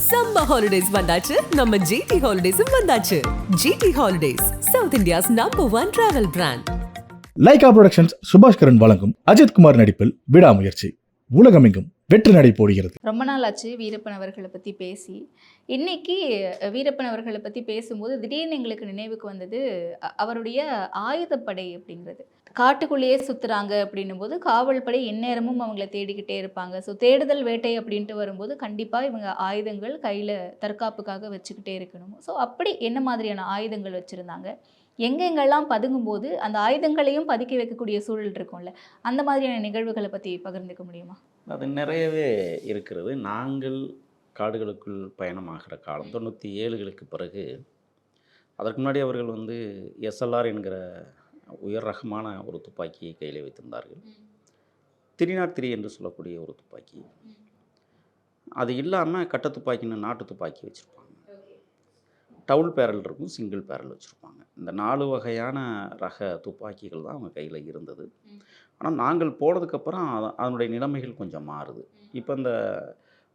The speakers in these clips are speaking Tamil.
சம்மர் ஹாலிடேஸ் வந்தாச்சு, நம்ம ஜிடி ஹாலிடேஸும் வந்தாச்சு. GT Holidays, South India's #1 travel brand. Lyca Productions Subaskaran வழங்கும் அஜித் குமார் நடிப்பில் விடாமுயற்சி உலகமெங்கும் வெற்றி நடை போடுகிறது. ரொம்ப நாள் ஆச்சு வீரப்பன் அவர்களை பற்றி பேசி. இன்னைக்கு வீரப்பன் அவர்களை பற்றி பேசும்போது திடீர்னு எங்களுக்கு நினைவுக்கு வந்தது அவருடைய ஆயுதப்படை அப்படிங்கிறது. காட்டுக்குள்ளேயே சுற்றுறாங்க அப்படின்னும் போது காவல்படை எந்நேரமும் அவங்கள தேடிக்கிட்டே இருப்பாங்க. ஸோ தேடுதல் வேட்டை அப்படின்ட்டு வரும்போது கண்டிப்பாக இவங்க ஆயுதங்கள் கையில் தற்காப்புக்காக வச்சுக்கிட்டே இருக்கணும். ஸோ அப்படி என்ன மாதிரியான ஆயுதங்கள் வச்சுருந்தாங்க, எங்கெங்கெல்லாம் பதுங்கும்போது அந்த ஆயுதங்களையும் பதுக்கி வைக்கக்கூடிய சூழல் இருக்கும்ல, அந்த மாதிரியான நிகழ்வுகளை பற்றி பகிர்ந்துக்க முடியுமா? அது நிறையவே இருக்கிறது. நாங்கள் காடுகளுக்குள் பயணமாகிற காலம் 97களுக்கு பிறகு. அதற்கு முன்னாடி அவர்கள் எஸ்எல்ஆர் என்கிற உயர் ரகமான ஒரு துப்பாக்கியை கையில் வைத்திருந்தார்கள். 303 என்று சொல்லக்கூடிய ஒரு துப்பாக்கி. அது இல்லாமல் கட்ட துப்பாக்கின்னு நாட்டு துப்பாக்கி வச்சுருப்பாங்க. டவுல் பேரல் இருக்கும், சிங்கிள் பேரல் வச்சுருப்பாங்க. இந்த 4 வகையான ரக துப்பாக்கிகள் தான் அவங்க கையில் இருந்தது. ஆனால் நாங்கள் போனதுக்கப்புறம் அதனுடைய நிலைமைகள் கொஞ்சம் மாறுது. இப்போ இந்த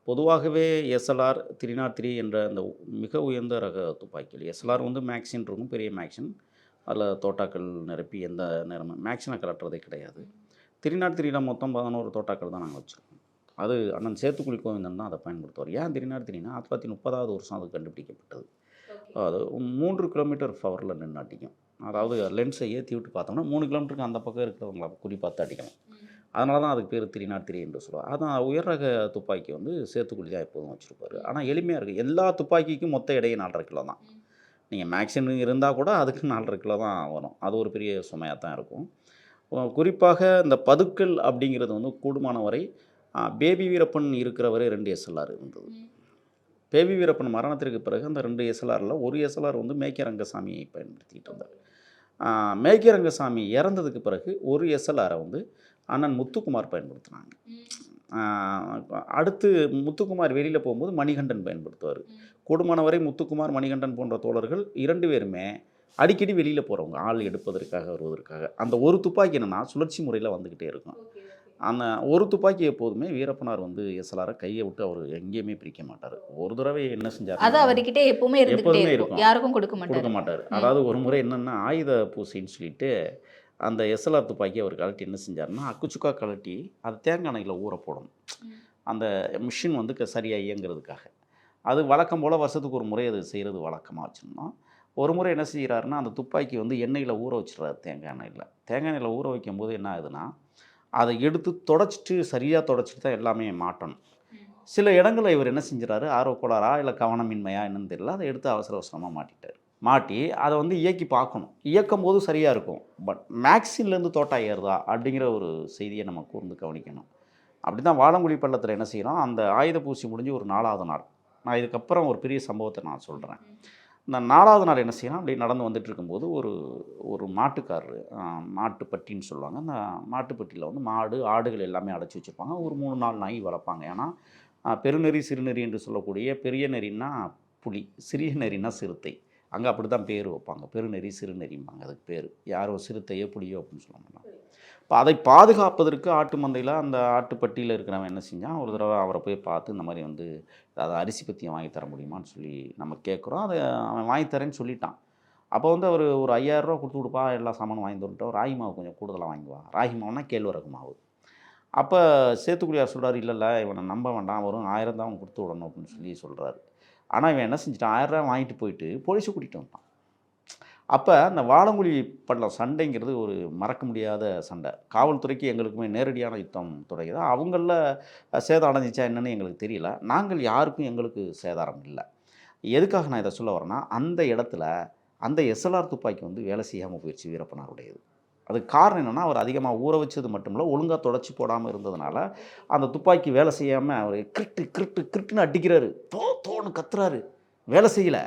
பொதுவாகவே எஸ்எல்ஆர் 303 என்ற அந்த மிக உயர்ந்த ரக துப்பாக்கிகள். எஸ்எல்ஆர் மேக்சின் இருக்கும், பெரிய மேக்சின். அதில் தோட்டாக்கள் நிரப்பி எந்த நேரமும் மேக்சினை கலட்டுறதே கிடையாது. 303ல் மொத்தம் 11 தோட்டாக்கள் தான் நாங்கள் வச்சுருக்கோம். அது அண்ணன் சேத்துக்குழி கோவிந்தன் தான் அதை பயன்படுத்துவார். ஏன் 303னா 1930வது வருஷம் அது கண்டுபிடிக்கப்பட்டது. அது 3 கிலோமீட்டர் பவரில் நின்று அடிக்கும். அதாவது லென்ஸை ஏற்றி விட்டு பார்த்தோம்னா 3 கிலோமீட்டருக்கு அந்த பக்கம் இருக்கிறவங்கள குறி பார்த்து அடிக்கணும். அதனால தான் அதுக்கு பேர் 303 என்று சொல்லுவாள். அதான் உயர் ரக துப்பாக்கி சேத்துக்குழி தான் எப்போதும் வச்சுருப்பார். ஆனால் எளிமையாக இருக்குது. எல்லா துப்பாக்கிக்கும் மொத்த எடையை 4.5 கிலோ தான். நீங்கள் மேக்சின் இருந்தால் கூட அதுக்கு 4.5 கிலோ தான் வரும். அது ஒரு பெரிய சுமையாக தான் இருக்கும். குறிப்பாக இந்த பதுக்கல் அப்படிங்கிறது கூடுமான வரை பேபி வீரப்பன் இருக்கிற வரை 2 எஸ்எல்ஆர் இருந்தது. பேபி வீரப்பன் மரணத்திற்கு பிறகு அந்த 2 எஸ்எல்ஆரில் ஒரு எஸ்எல்ஆர் மேக்கே ரங்கசாமியை பயன்படுத்திகிட்டு இருந்தார். மேக்கே ரங்கசாமி இறந்ததுக்கு பிறகு ஒரு எஸ்எல்ஆரை அண்ணன் முத்துக்குமார் பயன்படுத்தினாங்க. அடுத்து முத்துக்குமார் வெளியில் போகும்போது மணிகண்டன் பயன்படுத்துவார். கூடுமான வரை முத்துக்குமார், மணிகண்டன் போன்ற தோழர்கள் 2 பேருமே அடிக்கடி வெளியில் போகிறவங்க, ஆள் எடுப்பதற்காக வருவதற்காக. அந்த ஒரு துப்பாக்கி என்னென்னா சுழற்சி முறையில் வந்துக்கிட்டே இருக்கும். அந்த ஒரு துப்பாக்கி எப்போதுமே வீரப்பனார் எஸ்எல்ஆரை கையை விட்டு அவர் எங்கேயுமே பிரிக்க மாட்டார். ஒரு தடவை என்ன செஞ்சார், அது அவர்கிட்ட எப்பவுமே இருக்கும், யாருக்கும் கொடுக்க மாட்டார். அதாவது ஒரு முறை என்னென்னா ஆயுத பூசைன்னு சொல்லிட்டு அந்த எஸ்எல்ஆர் துப்பாக்கி அவர் கழட்டி என்ன செஞ்சார்னா அக்குச்சுக்கா கழட்டி அது தேங்காய் எண்ணெயில் ஊற போடணும். அந்த மிஷின் சரியாக இயங்குறதுக்காக. அது வழக்கம் போல் வருஷத்துக்கு ஒரு முறை அது செய்கிறது வழக்கமாக வச்சுருந்தோம். ஒரு முறை என்ன செய்கிறாருன்னா அந்த துப்பாக்கி எண்ணெயில் ஊற வச்சுறாரு. தேங்காய் எண்ணெயில் ஊற வைக்கும்போது என்ன ஆகுதுன்னா அதை எடுத்து தொடச்சிட்டு சரியாக தொடச்சிட்டு தான் எல்லாமே மாட்டணும். சில இடங்களில் இவர் என்ன செஞ்சுறாரு, ஆர்வக்கோளாறா இல்லை கவனமின்மையா என்னன்னு தெரியல, அதை எடுத்து அவசர அவசரமாக மாட்டி அதை இயக்கி பார்க்கணும். இயக்கும் போது சரியாக இருக்கும். பட் மேக்சின்லேருந்து தோட்டா ஏறுதா அப்படிங்கிற ஒரு செய்தியை நம்ம கூர்ந்து கவனிக்கணும். அப்படி தான் வாழங்குழி பள்ளத்தில் என்ன செய்கிறோம், அந்த ஆயுத பூசி முடிஞ்சு ஒரு 4வது நாள், நான் இதுக்கப்புறம் ஒரு பெரிய சம்பவத்தை நான் சொல்கிறேன். இந்த 4வது நாள் என்ன செய்யணும், அப்படி நடந்து வந்துட்டு இருக்கும்போது ஒரு மாட்டுக்காரர், மாட்டுப்பட்டின்னு சொல்லுவாங்க. அந்த மாட்டுப்பட்டியில் மாடு ஆடுகள் எல்லாமே அடைச்சி வச்சுருப்பாங்க. ஒரு 3-4 நாய் வளர்ப்பாங்க. ஏன்னா பெருநெறி சிறுநெறி என்று சொல்லக்கூடிய பெரிய நெறின்னா புலி, சிறிய நெறின்னா சிறுத்தை. அங்கே அப்படி தான் பேர் வைப்பாங்க. பெருநெறி சிறுநெறிம்பாங்க அதுக்கு பேர். யாரோ சிறுத்தையோ புலியோ அப்படின்னு சொல்ல மாட்டாங்க. இப்போ அதை பாதுகாப்பதற்கு ஆட்டு மந்தையில் அந்த ஆட்டுப்பட்டியில் இருக்கிறவன் என்ன செஞ்சான், ஒரு தடவை அவரை போய் பார்த்து இந்த மாதிரி அதை அரிசி பத்தியம் வாங்கி தர முடியுமான்னு சொல்லி நம்ம கேட்குறோம். அதை அவன் வாங்கி தரேன்னு சொல்லிட்டான். அப்போ அவர் ஒரு 5000 ரூபா கொடுத்து கொடுப்பா, எல்லா சாமானும் வாங்கி வந்துட்டோம், ராகி மாவு கொஞ்சம் கூடுதலாக வாங்குவா. ராகி மாவுனா கேழ்வரகு மாவு. அப்போ சேத்துக்குடியார் சொல்கிறார், இல்லை இவனை நம்ப வேண்டாம், வரும் 1000 தான் அவன் கொடுத்து விடணும் அப்படின்னு சொல்லி சொல்கிறாரு. ஆனால் இவன் என்ன செஞ்சிட்டான், 1000 ரூபா வாங்கிட்டு போயிட்டு போலீஸை கூட்டிகிட்டு வந்தான். அப்போ அந்த வாழங்குழி பள்ளம் சண்டைங்கிறது ஒரு மறக்க முடியாத சண்டை. காவல்துறைக்கு எங்களுக்குமே நேரடியான யுத்தம் தொடங்கியது. அவங்களில் சேதம் அடைஞ்சிச்சா என்னன்னு எங்களுக்கு தெரியல. நாங்கள் யாருக்கும் எங்களுக்கு சேதாரம் இல்லை. எதுக்காக நான் இதை சொல்ல வரேன்னா, அந்த இடத்துல அந்த எஸ்எல்ஆர் துப்பாக்கி வேலை செய்யாமல் போயிடுச்சு வீரப்பனாருடையது. அதுக்கு காரணம் என்னென்னா, அவர் அதிகமாக ஊற வச்சது மட்டும் இல்லை, ஒழுங்காக தொடச்சி போடாமல் இருந்ததுனால அந்த துப்பாக்கி வேலை செய்யாமல் அவர் கிரிட்டுன்னு அடிக்கிறாரு, தோன்னு கத்துறாரு, வேலை செய்யலை.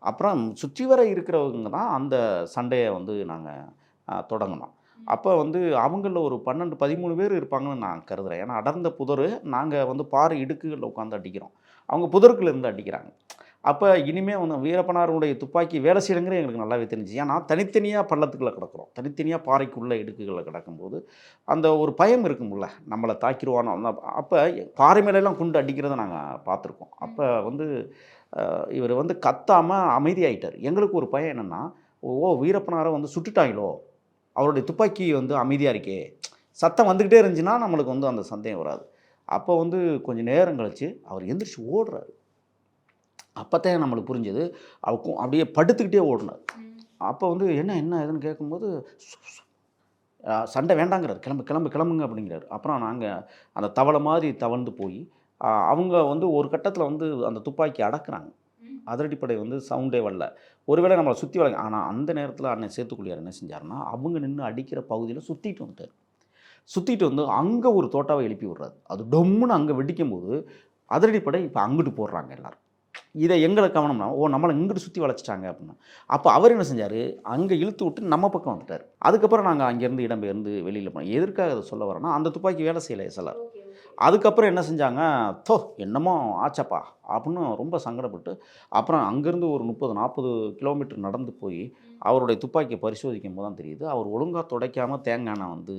அப்புறம் சுற்றி வர இருக்கிறவங்க தான் அந்த சண்டையை நாங்கள் தொடங்கினோம். அப்போ அவங்களில் ஒரு 12-13 பேர் இருப்பாங்கன்னு நான் கருதுகிறேன். ஏன்னா அடர்ந்த புதர், நாங்கள் பாறை இடுக்குகளில் உட்காந்து அடிக்கிறோம், அவங்க புதருக்குள்ளேருந்து அடிக்கிறாங்க. அப்போ இனிமேல் வந்து வீரப்பனாருடைய துப்பாக்கி வேலை செய்யலைங்கிறது எங்களுக்கு நல்லாவே தெரிஞ்சு. ஏன்னா தனித்தனியாக பள்ளத்துக்குள்ளே கிடக்கிறோம், தனித்தனியாக பாறைக்குள்ளே இடுக்குகளில் கிடக்கும்போது அந்த ஒரு பயம் இருக்கும்ல, நம்மளை தாக்கிடுவானோ. அப்போ பாறை மேலெல்லாம் குண்டு அடிக்கிறத நாங்கள் பார்த்துருக்கோம். அப்போ வந்து இவர் வந்து கத்தாமல் அமைதியாயிட்டார். எங்களுக்கு ஒரு பயம் என்னென்னா, வீரப்பனாரை வந்து சுட்டுட்டாங்களோ, அவருடைய துப்பாக்கி வந்து அமைதியாக இருக்கே, சத்தம் வந்துக்கிட்டே இருந்துச்சுன்னா நம்மளுக்கு வந்து அந்த சந்தேகம் வராது. அப்போ வந்து கொஞ்சம் நேரம் கழிச்சு அவர் எந்திரிச்சு ஓடுறாரு. அப்போத்தான் நம்மளுக்கு புரிஞ்சது, அப்படியே படுத்துக்கிட்டே ஓடினார். அப்போ வந்து என்ன என்ன ஏதுன்னு கேட்கும்போது, சண்டை வேண்டாங்கிறார், கிளம்புங்க அப்படிங்கிறார். அப்புறம் நாங்கள் அந்த தவளை மாதிரி தவழ்ந்து போய் அவங்க வந்து ஒரு கட்டத்தில் வந்து அந்த துப்பாக்கி அடக்குறாங்க. அதிரடிப்படை வந்து சவுண்டே வரல. ஒருவேளை நம்மளை சுற்றி வராங்க. ஆனால் அந்த நேரத்தில் அண்ணன் சேத்துக்குழியார் என்ன செஞ்சாருன்னா, அவங்க நின்று அடிக்கிற பகுதியில் சுற்றிட்டு வந்துட்டார். சுற்றிட்டு வந்து அங்கே ஒரு தோட்டாவை எழுப்பி விட்றாரு. அது டொம்முன்னு அங்கே வெடிக்கும்போது அதிரடிப்படை இப்போ அங்கிட்டு போடுறாங்க எல்லோரும். இதை எங்களை கவனம்னா, நம்மளை இங்கிட்டு சுற்றி வளைச்சிட்டாங்க அப்படின்னா. அப்போ அவர் என்ன செஞ்சார், அங்கே இழுத்து விட்டு நம்ம பக்கம் வந்துட்டார். அதுக்கப்புறம் நாங்கள் அங்கேருந்து இடம்பெயர்ந்து வெளியில் போனோம். எதற்காக அதை சொல்ல வரோன்னா, அந்த துப்பாக்கி வேலை செய்யலை எஸ்எல்ஆர். அதுக்கப்புறம் என்ன செஞ்சாங்க, என்னமோ ஆச்சப்பா அப்படின்னு ரொம்ப சங்கடப்பட்டு, அப்புறம் அங்கேருந்து ஒரு 30-40 கிலோமீட்டர் நடந்து போய் அவருடைய துப்பாக்கியை பரிசோதிக்கும் போது தான் தெரியுது, அவர் ஒழுங்காக துடைக்காமல் தேங்காய் எண்ணெய் வந்து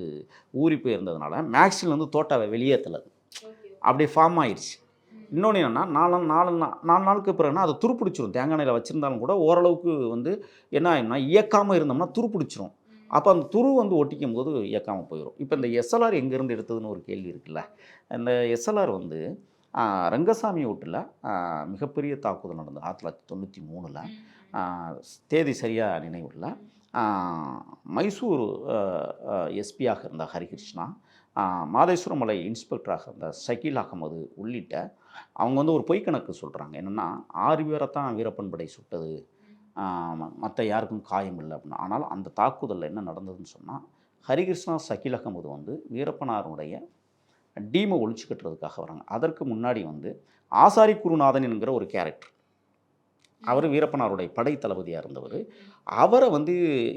ஊறி போயிருந்ததுனால மேக்ஸில் வந்து தோட்டாவை வெளியேற்றலை, அப்படியே ஃபார்ம் ஆயிடுச்சு. இன்னொன்று என்னென்னா, 4 நாளுக்கு பிறகுனா அதை துருப்பிடிச்சிரும். தேங்காய் எண்ணெயில் வச்சுருந்தாலும் கூட ஓரளவுக்கு வந்து என்ன ஆகும்னா, இயக்காமல் இருந்தோம்னா துருப்பிடிச்சிரும். அப்போ அந்த துரு வந்து ஒட்டிக்கும் போது இயக்காமல் போயிடும். இப்போ இந்த எஸ்எல்ஆர் எங்கேருந்து எடுத்ததுன்னு ஒரு கேள்வி இருக்குல்ல. இந்த எஸ்எல்ஆர் வந்து ரங்கசாமி வீட்டில் மிகப்பெரிய தாக்குதல் நடந்தது 1993. தேதி சரியாக நினைவில்லை. மைசூர் எஸ்பியாக இருந்த ஹரிகிருஷ்ணா, மாதேஸ்வரமலை இன்ஸ்பெக்டராக இருந்த ஷக்கீல் அகமது உள்ளிட்ட அவங்க வந்து ஒரு பொய்க்கணக்கு சொல்கிறாங்க. என்னென்னா 6 பேரை தான் வீரப்பன் படை சுட்டது, மற்ற யாருக்கும் காயம் இல்லை அப்படின்னா. ஆனால் அந்த தாக்குதலில் என்ன நடந்ததுன்னு சொன்னால், ஹரிகிருஷ்ணா, ஷக்கீல் அகமது வந்து வீரப்பனாருடைய டீமை ஒழிச்சு கட்டுறதுக்காக வராங்க. அதற்கு முன்னாடி வந்து ஆசாரி குருநாதன் என்கிற ஒரு கேரக்டர், அவர் வீரப்பனாருடைய படை தளபதியாக இருந்தவர். அவரை வந்து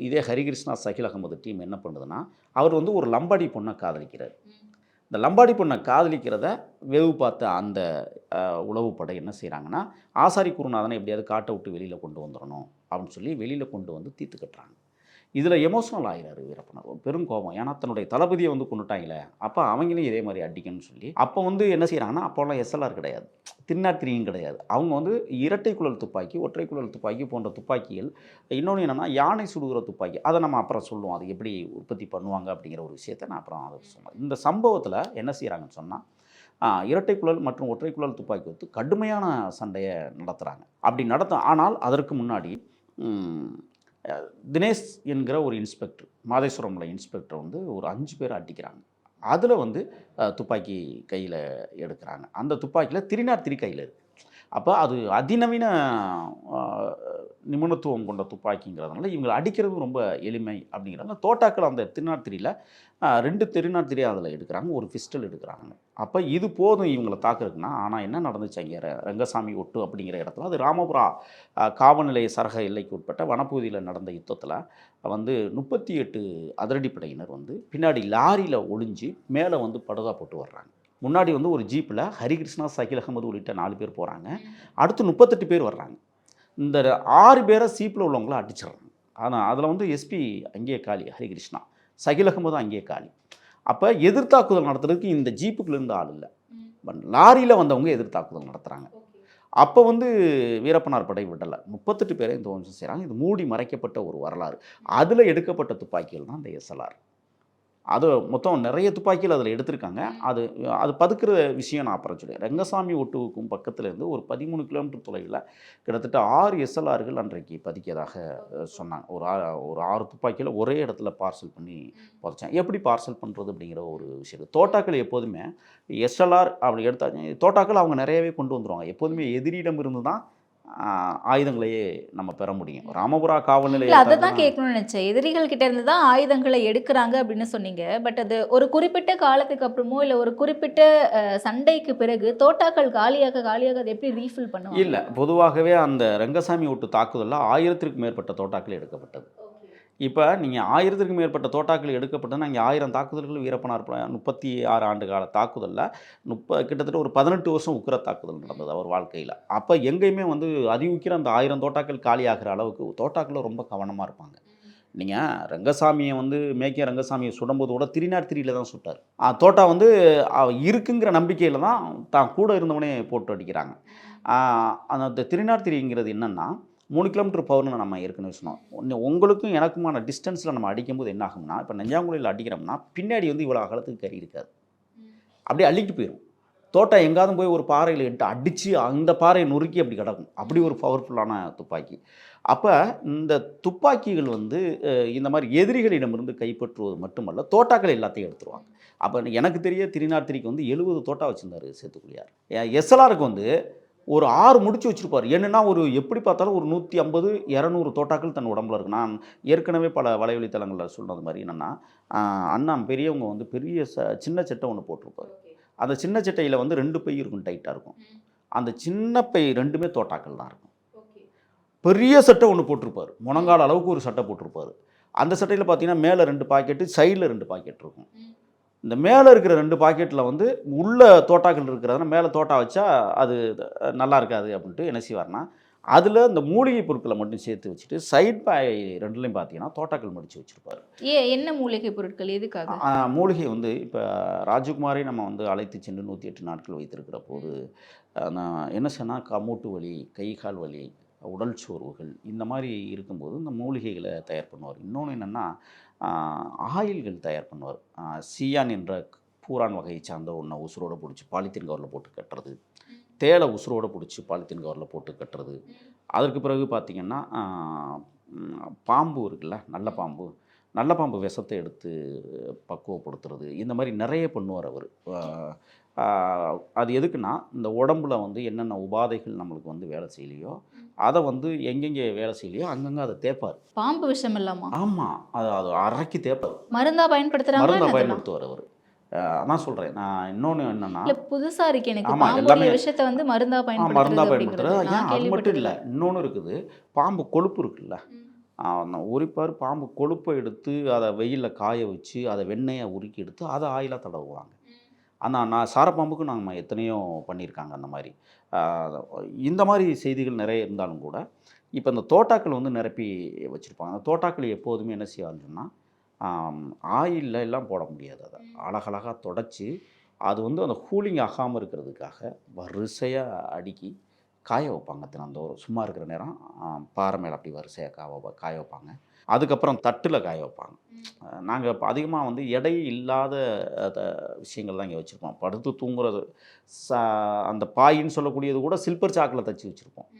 இதே ஹரிகிருஷ்ணா, ஷக்கீல் அகமது டீம் என்ன பண்ணுதுன்னா, அவர் வந்து ஒரு லம்பாடி பொண்ணை காதலிக்கிறார். இந்த லம்பாடி பொண்ணை காதலிக்கிறத வெகு பார்த்த அந்த உளவுப்படை என்ன செய்கிறாங்கன்னா, ஆசாரி குருநாதனை எப்படியாவது காட்டை விட்டு வெளியில் கொண்டு வந்துடணும் அப்படின்னு சொல்லி வெளியில் கொண்டு வந்து தீர்த்து கட்டுறாங்க. இதில் எமோஷனல் ஆகிறாரு வீரப்பனார், பெரும் கோபம். ஏன்னா தன்னுடைய தளபதியை வந்து கொண்டுட்டாங்களே, அப்போ அவங்களையும் இதே மாதிரி அடிக்கணும்னு சொல்லி அப்போ வந்து என்ன செய்கிறாங்கன்னா, அப்போல்லாம் எஸ்எல்ஆர் கிடையாது, தின்னாத்திரியும் கிடையாது. அவங்க வந்து இரட்டை குழல் துப்பாக்கி, ஒற்றை குழல் துப்பாக்கி போன்ற துப்பாக்கிகள். இன்னொன்று என்னென்னா, யானை சுடுகிற துப்பாக்கி. அதை நம்ம அப்புறம் சொல்லுவோம், அது எப்படி உற்பத்தி பண்ணுவாங்க அப்படிங்கிற ஒரு விஷயத்தை நான் அப்புறம் அதை சொன்னேன். இந்த சம்பவத்தில் என்ன செய்கிறாங்கன்னு சொன்னால், இரட்டை குழல் மற்றும் ஒற்றை குழல் துப்பாக்கி வந்து கடுமையான சண்டையை நடத்துகிறாங்க. அப்படி ஆனால் அதற்கு முன்னாடி தினேஷ் என்கிற ஒரு இன்ஸ்பெக்டர், மாதேஸ்வரமலை இன்ஸ்பெக்டர் வந்து ஒரு 5 பேரை அடிக்கிறாங்க. அதில் வந்து துப்பாக்கி கையில் எடுக்கிறாங்க. அந்த துப்பாக்கியில் 303 கையில் இருக்குது. அப்போ அது அதிநவீன நிபுணத்துவம் கொண்ட துப்பாக்கிங்கிறதுனால இவங்களை அடிக்கிறது ரொம்ப எளிமை அப்படிங்கிறாங்க. தோட்டாக்கள் அந்த 303ல் 2 303 அதில் எடுக்கிறாங்க, ஒரு பிஸ்டல் எடுக்கிறாங்க. அப்போ இது போதும் இவங்களை தாக்குறதுக்குன்னா. ஆனால் என்ன நடந்துச்சு அங்கே ரங்கசாமி ஒட்டு அப்படிங்கிற இடத்துல, அது ராமபுரா காவல் நிலைய சரக எல்லைக்கு உட்பட்ட வனப்பகுதியில் நடந்த யுத்தத்தில் வந்து 38 அதிரடிப்படையினர் வந்து பின்னாடி லாரியில் ஒளிஞ்சு மேலே வந்து படுதா போட்டு வர்றாங்க. முன்னாடி வந்து ஒரு ஜீப்பில் ஹரிகிருஷ்ணா, ஷக்கீல் அகமது உள்ளிட்ட 4 பேர் போகிறாங்க. அடுத்து 38 பேர் வர்றாங்க. இந்த 6 பேரை சீப்பில் உள்ளவங்கள அடிச்சிடுறாங்க. ஆனால் அதில் வந்து எஸ்பி அங்கேயே காலி, ஹரிகிருஷ்ணா, ஷக்கீல் அகமது அங்கேயே காலி. அப்போ எதிர்த்தாக்குதல் நடத்துறதுக்கு இந்த ஜீப்புக்குள்ளேருந்து ஆள் இல்லை, லாரியில் வந்தவங்க எதிர்த்தாக்குதல் நடத்துகிறாங்க. அப்போ வந்து வீரப்பனார் படை விடலை, 38 பேரை இந்த வம்சம் செய்கிறாங்க. இது மூடி மறைக்கப்பட்ட ஒரு வரலாறு. அதில் எடுக்கப்பட்ட துப்பாக்கிகள் தான் இந்த எஸ்எல்ஆர். அது மொத்தம் நிறைய துப்பாக்கிகள் அதில் எடுத்திருக்காங்க. அது பதுக்கிற விஷயம் நான் அப்புறம் சொல்லுவேன். ரங்கசாமி ஒட்டுவுக்கும் பக்கத்துலேருந்து ஒரு 13 கிலோமீட்டர் தொலைவில் கிட்டத்தட்ட 6 எஸ்எல்ஆர்கள் அன்றைக்கு பதுக்கியதாக சொன்னாங்க. ஒரு 6 துப்பாக்கியில் ஒரே இடத்துல பார்சல் பண்ணி புதைச்சாங்க. எப்படி பார்சல் பண்ணுறது அப்படிங்கிற ஒரு விஷயம். தோட்டாக்கள் எப்போதுமே எஸ்எல்ஆர் அப்படி எடுத்தாங்க, தோட்டாக்கள் அவங்க நிறையவே கொண்டு வந்துடுவாங்க. எப்போதுமே எதிரியிடம் இருந்து தான் ஆயுதங்களையே நம்ம பெற முடியும். ராமபுரா காவல் நிலையம் அதை தான் கேட்கணும்னு நினச்சேன். எதிரிகள் கிட்ட இருந்து தான் ஆயுதங்களை எடுக்கிறாங்க அப்படின்னு சொன்னீங்க. பட் அது ஒரு குறிப்பிட்ட காலத்துக்கு அப்புறமோ இல்லை ஒரு குறிப்பிட்ட சண்டைக்கு பிறகு தோட்டாக்கள் காலியாக அதை எப்படி ரீஃபில் பண்ணுவாங்க? இல்லை, பொதுவாகவே அந்த ரங்கசாமி ஒட்டு தாக்குதலில் 1000க்கும் மேற்பட்ட தோட்டாக்கள் எடுக்கப்பட்டது. இப்போ நீங்கள் 1000க்கும் மேற்பட்ட தோட்டாக்கள் எடுக்கப்பட்டதுன்னா இங்கே 1000 தாக்குதல்கள் வீரப்பனார் 36 ஆண்டு கால தாக்குதலில் கிட்டத்தட்ட ஒரு 18 வருஷம் உக்கிர தாக்குதல் நடந்தது அவர் வாழ்க்கையில். அப்போ எங்கேயுமே வந்து உக்கிர அந்த 1000 தோட்டாக்கள் காலியாகிற அளவுக்கு தோட்டாக்களில் ரொம்ப கவனமாக இருப்பாங்க. நீங்கள் ரங்கசாமியை வந்து மேக்கே ரங்கசாமியை சுடும்போது கூட 303 தான் சுட்டார். தோட்டா வந்து இருக்குங்கிற நம்பிக்கையில் தான் தான் கூட இருந்தவனே போட்டு அடிக்கிறாங்க. அந்த 303ங்கிறது என்னென்னா 3 கிலோமீட்டர் பவர்னு நம்ம ஏற்கனவே சொன்னோம். உங்களுக்கும் எனக்குமான டிஸ்டன்ஸில் நம்ம அடிக்கும்போது என்ன ஆகும்னா, இப்போ நெஞ்சாங்குழியில் அடிக்கிறோம்னா பின்னாடி வந்து இவ்வளோ அகலத்துக்கு கறி இருக்காது, அப்படியே அள்ளிட்டு போயிடும். தோட்டா எங்காவது போய் ஒரு பாறையில் இட்டு அடித்து அந்த பாறையை நொறுக்கி அப்படி கிடக்கும். அப்படி ஒரு பவர்ஃபுல்லான துப்பாக்கி. அப்போ இந்த துப்பாக்கிகள் வந்து இந்த மாதிரி எதிரிகளிடமிருந்து கைப்பற்றுவது மட்டுமல்ல, தோட்டாக்கள் எல்லாத்தையும் எடுத்துருவாங்க. அப்போ எனக்கு தெரிய 303க்கு வந்து 70 தோட்டா வச்சுருந்தார் சேத்துக்குழியார். எஸ்எல்ஆருக்கு வந்து ஒரு 6 முடிச்சு வச்சுருப்பார். என்னென்னா ஒரு எப்படி பார்த்தாலும் ஒரு 150, 200 தோட்டாக்கள் தன் உடம்புல இருக்குது. நான் ஏற்கனவே பல வலைவழித்தளங்களில் சொன்னது மாதிரி என்னென்னா, அண்ணா பெரியவங்க வந்து பெரிய சின்ன சட்டை ஒன்று போட்டிருப்பார். அந்த சின்ன சட்டையில் வந்து 2 பை இருக்கும், டைட்டாக இருக்கும். அந்த சின்ன பை 2மே தோட்டாக்கள் தான் இருக்கும். பெரிய சட்டை ஒன்று போட்டிருப்பார், முழங்கால் அளவுக்கு ஒரு சட்டை போட்டிருப்பார். அந்த சட்டையில் பார்த்தீங்கன்னா மேலே 2 பாக்கெட்டு, சைடில் 2 பாக்கெட் இருக்கும். இந்த மேலே இருக்கிற 2 பாக்கெட்டில் வந்து உள்ள தோட்டாக்கள் இருக்கிறதுனா மேலே தோட்டா வச்சா அது நல்லா இருக்காது அப்படின்ட்டு என்ன செய்வார்னா, அதில் இந்த மூலிகை பொருட்களை மட்டும் சேர்த்து வச்சுட்டு சைட் பாய் 2லையும் பார்த்தீங்கன்னா தோட்டாக்கள் மடித்து வச்சுருப்பார். என்ன மூலிகை பொருட்கள் எதுக்காக? மூலிகை வந்து இப்போ ராஜகுமாரை நம்ம வந்து அழைத்து சென்று 108 நாட்கள் வைத்திருக்கிற போது நான் என்ன சொன்னால் மூட்டு வலி, கை கால் வலி, உடல் சோர்வுகள் இந்த மாதிரி இருக்கும்போது இந்த மூலிகைகளை தயார் பண்ணுவார். இன்னொன்று என்னென்னா ஆயில்கள் தயார் பண்ணுவார். சியான் என்ற பூரான் வகையை சார்ந்த ஒன்றை உசுரோடு பிடிச்சி பாலித்தீன் கவரில் போட்டு கட்டுறது, தேலை உசுரோடு பிடிச்சி பாலித்தீன் கவரில் போட்டு கட்டுறது. அதற்கு பிறகு பார்த்திங்கன்னா பாம்பு இருக்குல்ல, நல்ல பாம்பு விஷத்தை எடுத்து பக்குவப்படுத்துறது, இந்த மாதிரி நிறைய பண்ணுவார் அவர். அது எதுக்குன்னா இந்த உடம்புல வந்து என்னென்ன உபாதைகள் நம்மளுக்கு வந்து வேலை செய்யலையோ அதை வந்து எங்கெங்கே வேலை செய்யலையோ அங்கங்கே அதை தேய்ப்பார். பாம்பு விஷம் இல்லாமா? ஆமாம், அது அரைக்கி தேய்ப்பார். மருந்தா பயன்படுத்துவார் அவர். நான் சொல்கிறேன். நான் இன்னொன்று என்னென்னா புதுசாக இருக்கு எனக்கு. ஆமாம், எல்லாமே விஷயத்தை வந்து மருந்தா பயன்படுத்துறது. அது மட்டும் இல்லை, இன்னொன்று இருக்குது. பாம்பு கொழுப்பு இருக்குல்ல, உரிப்பார். பாம்பு கொழுப்பை எடுத்து அதை வெயிலில் காய வச்சு அதை வெண்ணெயை உருக்கி எடுத்து அதை ஆயிலாக தடவுவாங்க. நான் சாரப்பாம்புக்கு நாங்கள் எத்தனையோ பண்ணியிருக்காங்க அந்த மாதிரி. இந்த மாதிரி செய்திகள் நிறைய இருந்தாலும் கூட இப்போ இந்த தோட்டாக்கள் வந்து நிரப்பி வச்சுருப்பாங்க. அந்த தோட்டாக்கள் எப்போதுமே என்ன செய்வாங்கன்னா ஆயிலில் எல்லாம் போட முடியாது. அதை அழகழகாக தொடச்சி அது வந்து அந்த கூலிங் ஆகாமல் இருக்கிறதுக்காக வரிசையாக அடுக்கி காய வைப்பாங்க. தினந்தோறும் சும்மா இருக்கிற நேரம் பாறை மேலே அப்படி வரிசையாக காய வைப்பாங்க. அதுக்கப்புறம் தட்டில் காய வைப்பாங்க. நாங்கள் இப்போ அதிகமாக வந்து எடை இல்லாத விஷயங்கள் தான் இங்கே வச்சுருப்போம். படுத்து தூங்குறது அந்த பாயின்னு சொல்லக்கூடியது கூட சில்பர் சாக்கில் தைச்சி வச்சுருப்போம்.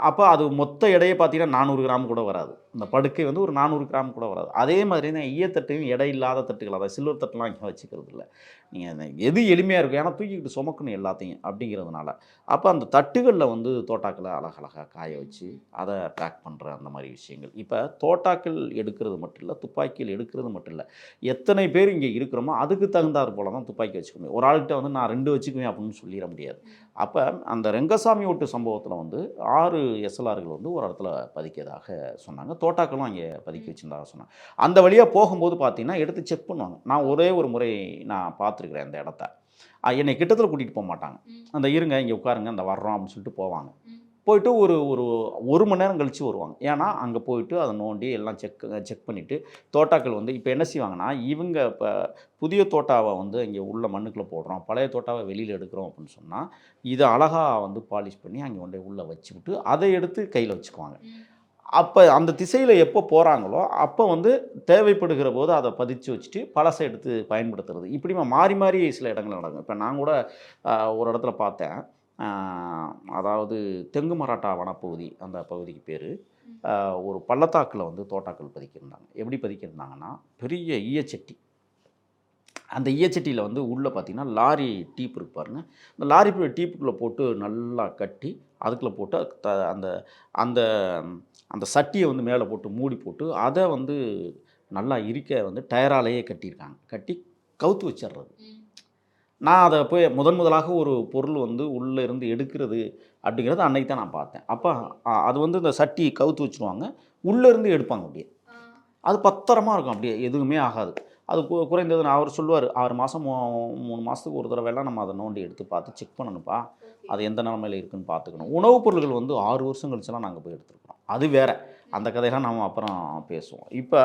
அப்போ அது மொத்த எடையை பார்த்தீங்கன்னா 400 கிராம் கூட வராது. அந்த படுக்கை வந்து ஒரு 400 கிராம் கூட வராது. அதே மாதிரி தான் ஈயத்தட்டையும் எடை இல்லாத தட்டுகள், அதாவது சில்வர் தட்டுலாம் இங்கே வச்சுக்கிறது இல்லை. நீங்கள் எது எளிமையாக இருக்கும், ஏன்னா தூக்கிக்கிட்டு சுமக்கணும் எல்லாத்தையும் அப்படிங்கிறதுனால. அப்போ அந்த தட்டுகளில் வந்து தோட்டாக்களை அழகழகாக காய வச்சு அதை பேக் பண்ணுற அந்த மாதிரி விஷயங்கள். இப்போ தோட்டாக்கள் எடுக்கிறது மட்டும் இல்லை, துப்பாக்கிகள் எடுக்கிறது மட்டும் இல்லை, எத்தனை பேர் இங்கே இருக்கிறோமோ அதுக்கு தகுந்தாற் போல தான் துப்பாக்கி வச்சுக்கணும். ஒரு ஆள்கிட்ட வந்து நான் 2 வச்சுக்குவேன் அப்படின்னு சொல்லிட முடியாது. அப்போ அந்த ரெங்கசாமி ஓட்டு சம்பவத்தில் வந்து 6 எஸ்எல்ஆர்கள் வந்து ஒரு இடத்துல பதிக்கிறதாக சொன்னாங்க. தோட்டாக்களும் அங்கே பதுக்கி வச்சுருந்ததாக சொன்னாங்க. அந்த வழியாக போகும்போது பார்த்தீங்கன்னா எடுத்து செக் பண்ணுவாங்க. நான் ஒரே ஒரு முறை நான் பார்த்துருக்குறேன் அந்த இடத்த. என்னை கிட்டத்தில் கூட்டிகிட்டு போக மாட்டாங்க. அந்த இருங்க இங்கே உட்காருங்க, அந்த வர்றோம் அப்படின்னு சொல்லிட்டு போவாங்க. போயிட்டு ஒரு மணி நேரம் கழித்து வருவாங்க. ஏன்னா அங்கே போயிட்டு அதை நோண்டி எல்லாம் செக் பண்ணிவிட்டு தோட்டாக்கள் வந்து இப்போ என்ன செய்வாங்கன்னா, இவங்க இப்போ புதிய தோட்டாவை வந்து இங்கே உள்ள மண்ணுக்குள்ளே போடுறோம், பழைய தோட்டாவை வெளியில் எடுக்கிறோம் அப்படின்னு சொன்னால் இதை அழகாக வந்து பாலிஷ் பண்ணி அங்கே கொண்டு உள்ளே வச்சுக்கிட்டு அதை எடுத்து கையில் வச்சுக்குவாங்க. அப்போ அந்த திசையில் எப்போ போகிறாங்களோ அப்போ வந்து தேவைப்படுகிற போது அதை பதிச்சு வச்சுட்டு பழசை எடுத்து பயன்படுத்துறது. இப்படி மாறி மாறி சில இடங்கள் நடக்கும். இப்போ நான் கூட ஒரு இடத்துல பார்த்தேன். அதாவது தெங்கு மராட்டா வனப்பகுதி, அந்த பகுதிக்கு பேர். ஒரு பள்ளத்தாக்கில் வந்து தோட்டாக்கள் பதிக்கியிருந்தாங்க. எப்படி பதிக்கியிருந்தாங்கன்னா, பெரிய ஈயச்சட்டி, அந்த ஈயச்சட்டியில் வந்து உள்ளே பார்த்திங்கன்னா லாரி டீப் இருக்கு பாருங்க, இந்த லாரி டீப்புக்குள்ளே போட்டு நல்லா கட்டி அதுக்குள்ளே போட்டு அந்த அந்த அந்த சட்டியை வந்து மேலே போட்டு மூடி போட்டு அதை வந்து நல்லா இருக்க வந்து டயராலேயே கட்டியிருக்காங்க. கட்டி கவுத்து வச்சிடுறது. நான் அதை போய் முதலாக ஒரு பொருள் வந்து உள்ளே இருந்து எடுக்கிறது அப்படிங்கிறது அன்னைக்கு தான் நான் பார்த்தேன். அப்போ அது வந்து இந்த சட்டி கவுத்து வச்சுருவாங்க, உள்ளே இருந்து எடுப்பாங்க அப்படியே. அது பத்திரமா இருக்கும், அப்படியே எதுவுமே ஆகாது. அது குறைந்தது நான் அவர் சொல்லுவார் 6 மாதம் 3 மாதத்துக்கு ஒரு தடவைலாம் நம்ம அதை நோண்டி எடுத்து பார்த்து செக் பண்ணணும்ப்பா, அது எந்த நிலமையில இருக்குன்னு பார்த்துக்கணும். உணவுப் பொருட்கள் வந்து 6 வருஷம் கழிச்சுலாம் நாங்கள் போய் எடுத்துருக்கோம். அது வேற, அந்த கதையெல்லாம் நம்ம அப்புறம் பேசுவோம். இப்போ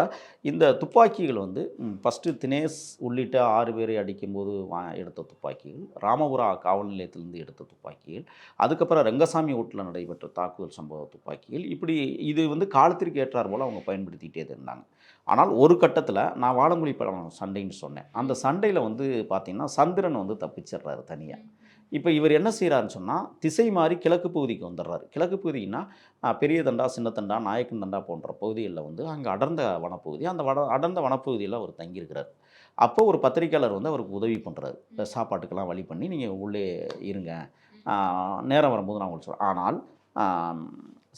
இந்த துப்பாக்கிகள் வந்து ஃபஸ்ட்டு தினேஷ் உள்ளிட்ட 6 பேரை அடிக்கும்போது எடுத்த துப்பாக்கிகள், ராமபுரம் காவல் நிலையத்திலேருந்து எடுத்த துப்பாக்கிகள், அதுக்கப்புறம் ரங்கசாமி வீட்டில் நடைபெற்ற தாக்குதல் சம்பவ துப்பாக்கிகள், இப்படி இது வந்து காலத்திற்கு ஏற்றார் போல் அவங்க பயன்படுத்திகிட்டே இருந்தாங்க. ஆனால் ஒரு கட்டத்தில் நான் வாழமொழி படம் சண்டைன்னு சொன்னேன். அந்த சண்டையில் வந்து பார்த்திங்கன்னா சந்திரன் வந்து தப்பிச்சிடுறாரு தனியாக. இப்போ இவர் என்ன செய்கிறாருன்னு சொன்னால், திசை மாறி கிழக்கு பகுதிக்கு வந்துடுறாரு. கிழக்கு பகுதின்னா பெரிய தண்டா, சின்ன தண்டா, நாயக்கன் தண்டா போன்ற பகுதிகளில் வந்து அங்கே அடர்ந்த வனப்பகுதி, அந்த அடர்ந்த வனப்பகுதியில் அவர் தங்கியிருக்கிறார். அப்போ ஒரு பத்திரிக்கையாளர் வந்து அவருக்கு உதவி பண்ணுறாரு, சாப்பாட்டுக்கெல்லாம் வழி பண்ணி நீங்கள் உள்ளே இருங்க, நேரம் வரும்போது நான் உங்களுக்கு சொல்கிறேன். ஆனால்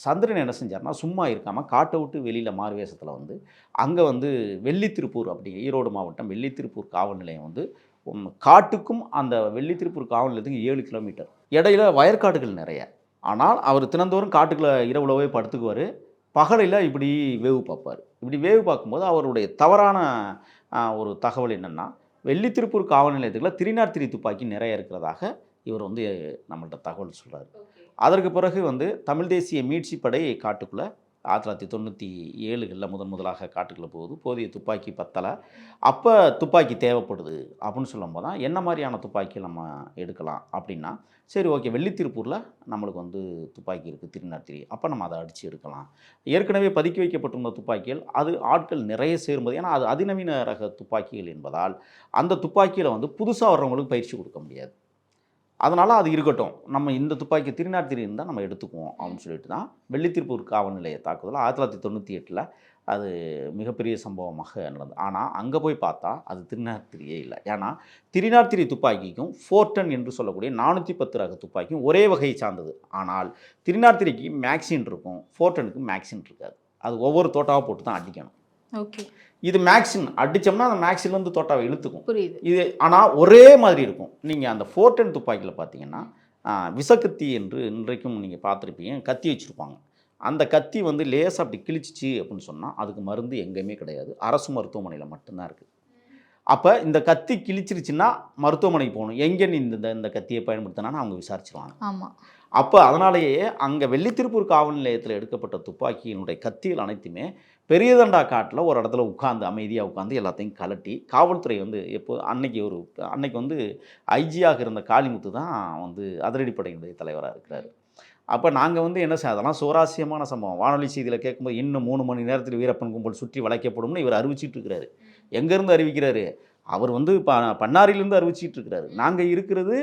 சந்திரன் என்ன செஞ்சார்னா, சும்மா இருக்காமல் காட்டை விட்டு வெளியில் மாறு வேஷத்தில் வந்து அங்கே வந்து வெள்ளித்திருப்பூர், அப்படி ஈரோடு மாவட்டம் வெள்ளித்திருப்பூர் காவல் நிலையம் வந்து காட்டுக்கும் அந்த வெள்ளித்திருப்பூர் காவல் நிலையத்துக்கு 7 கிலோமீட்டர் இடையில வயற்காடுகள் நிறைய. ஆனால் அவர் தினந்தோறும் காட்டுக்குள்ளே இரவுலவே படுத்துக்குவார், பகலில் இப்படி வேவு பார்ப்பார். இப்படி வேவு பார்க்கும்போது அவருடைய தவறான ஒரு தகவல் என்னென்னா, வெள்ளித்திருப்பூர் காவல் நிலையத்துக்குள்ள 303 துப்பாக்கி நிறைய இருக்கிறதாக இவர் வந்து நம்மள்ட்ட தகவல் சொல்கிறார். அதற்கு பிறகு வந்து தமிழ் தேசிய மீட்சி படை காட்டுக்குள்ளே 1997களில் முதலாக காட்டுக்குள்ளே போகுது. போதிய துப்பாக்கி பத்தலை, அப்போ துப்பாக்கி தேவைப்படுது அப்படின்னு சொல்லும்போது தான் என்ன மாதிரியான துப்பாக்கி நம்ம எடுக்கலாம் அப்படின்னா, சரி ஓகே வெள்ளித்திருப்பூரில் நம்மளுக்கு வந்து துப்பாக்கி இருக்குது 303, அப்போ நம்ம அதை அடித்து எடுக்கலாம். ஏற்கனவே பதுக்கி வைக்கப்பட்டிருந்த துப்பாக்கிகள் அது ஆட்கள் நிறைய சேரும்போது, ஏன்னா அது அதிநவீன ரக துப்பாக்கிகள் என்பதால் அந்த துப்பாக்கியில் வந்து புதுசாக வர்றவங்களுக்கு பயிற்சி கொடுக்க முடியாது. அதனால் அது இருக்கட்டும், நம்ம இந்த துப்பாக்கி 303 இருந்தால் நம்ம எடுத்துக்குவோம் அப்படின்னு சொல்லிட்டு தான் வெள்ளித்திருப்பூர் காவல் நிலைய தாக்குதல் 1998ல் அது மிகப்பெரிய சம்பவமாக நடந்தது. ஆனால் அங்கே போய் பார்த்தா அது 303 இல்லை. ஏன்னா 303 துப்பாக்கிக்கும் 410 என்று சொல்லக்கூடிய 410 ரக துப்பாக்கியும் ஒரே வகையை சார்ந்தது. ஆனால் 303க்கு மேக்சின் இருக்கும், 410க்கு மேக்சின் இருக்காது. அது ஒவ்வொரு தோட்டாவை போட்டு தான் அடிக்கணும். ஓகே, இது மேக்சின் அடித்தோம்னா அந்த மேக்சின்லேருந்து தோட்டாவை இழுத்துக்கும். புரியுது. இது ஆனால் ஒரே மாதிரி இருக்கும். நீங்கள் அந்த 410 துப்பாக்கியில் பார்த்தீங்கன்னா விசக்கத்தி என்று இன்றைக்கும் நீங்கள் பார்த்துருப்பீங்க, கத்தி வச்சுருப்பாங்க. அந்த கத்தி வந்து லேசாக அப்படி கிழிச்சிச்சு அப்படின்னு சொன்னால் அதுக்கு மருந்து எங்கேயுமே கிடையாது, அரசு மருத்துவமனையில் மட்டும்தான் இருக்குது. அப்போ இந்த கத்தி கிழிச்சிருச்சுன்னா மருத்துவமனைக்கு போகணும், எங்கே நீ இந்த கத்தியை பயன்படுத்தினான்னு அவங்க விசாரிச்சிருவாங்க. ஆமாம். அப்போ அதனாலேயே அங்கே வெள்ளித்திருப்பூர் காவல் நிலையத்தில் எடுக்கப்பட்ட துப்பாக்கியினுடைய கத்திகள் அனைத்துமே பெரியதண்டா காட்டில் ஒரு இடத்துல உட்காந்து அமைதியாக உட்காந்து எல்லாத்தையும் கலட்டி காவல்துறை வந்து அன்னைக்கு வந்து ஐஜியாக இருந்த காளிமுத்து தான் வந்து அதிரடிப்படையினுடைய தலைவராக இருக்கிறார். அப்போ நாங்கள் வந்து என்ன அதெல்லாம் சுவாரஸ்யமான சம்பவம். வானொலி செய்தியில் கேட்கும்போது இன்னும் 3 மணி நேரத்தில் வீரப்பன் கும்பல் சுற்றி வளைக்கப்படும்னு இவர் அறிவிச்சிட்டு இருக்கிறாரு. எங்கேருந்து அறிவிக்கிறாரு? அவர் வந்து பண்ணாரியிலேருந்து அறிவிச்சிட்டு இருக்கிறாரு. நாங்கள் இருக்கிறது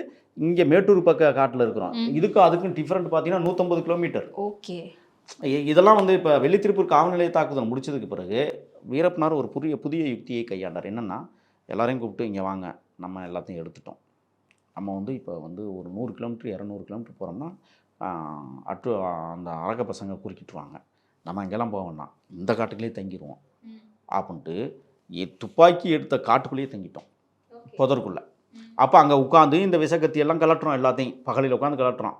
இங்கே மேட்டூர் பக்க காட்டில் இருக்கிறோம். இதுக்கும் அதுக்கும் டிஃப்ரெண்ட் பார்த்தீங்கன்னா 150 கிலோமீட்டர். ஓகே, இதெல்லாம் வந்து இப்போ வெள்ளித்திருப்பூர் காவல் நிலைய தாக்குதல் முடிச்சதுக்கு பிறகு வீரப்பனார் ஒரு புதிய யுக்தியை கையாண்டார். என்னென்னா, எல்லாரையும் கூப்பிட்டு இங்கே வாங்க, நம்ம எல்லாத்தையும் எடுத்துட்டோம், நம்ம வந்து இப்போ வந்து ஒரு 100 கிலோமீட்டர் 200 கிலோமீட்டர் போகிறோம்னா அந்த அழக பசங்க குறுக்கிட்டுருவாங்க, நம்ம இங்கெல்லாம் போக வேண்டாம், இந்த காட்டுக்குள்ளேயே தங்கிடுவோம் அப்படின்ட்டு துப்பாக்கி எடுத்த காட்டுக்குள்ளேயே தங்கிட்டோம், புதருக்குள்ளே. அப்போ அங்கே உட்காந்து இந்த விசக்கத்தியெல்லாம் கலட்டுறோம், எல்லாத்தையும் பகலில் உட்காந்து கலட்டுறோம்.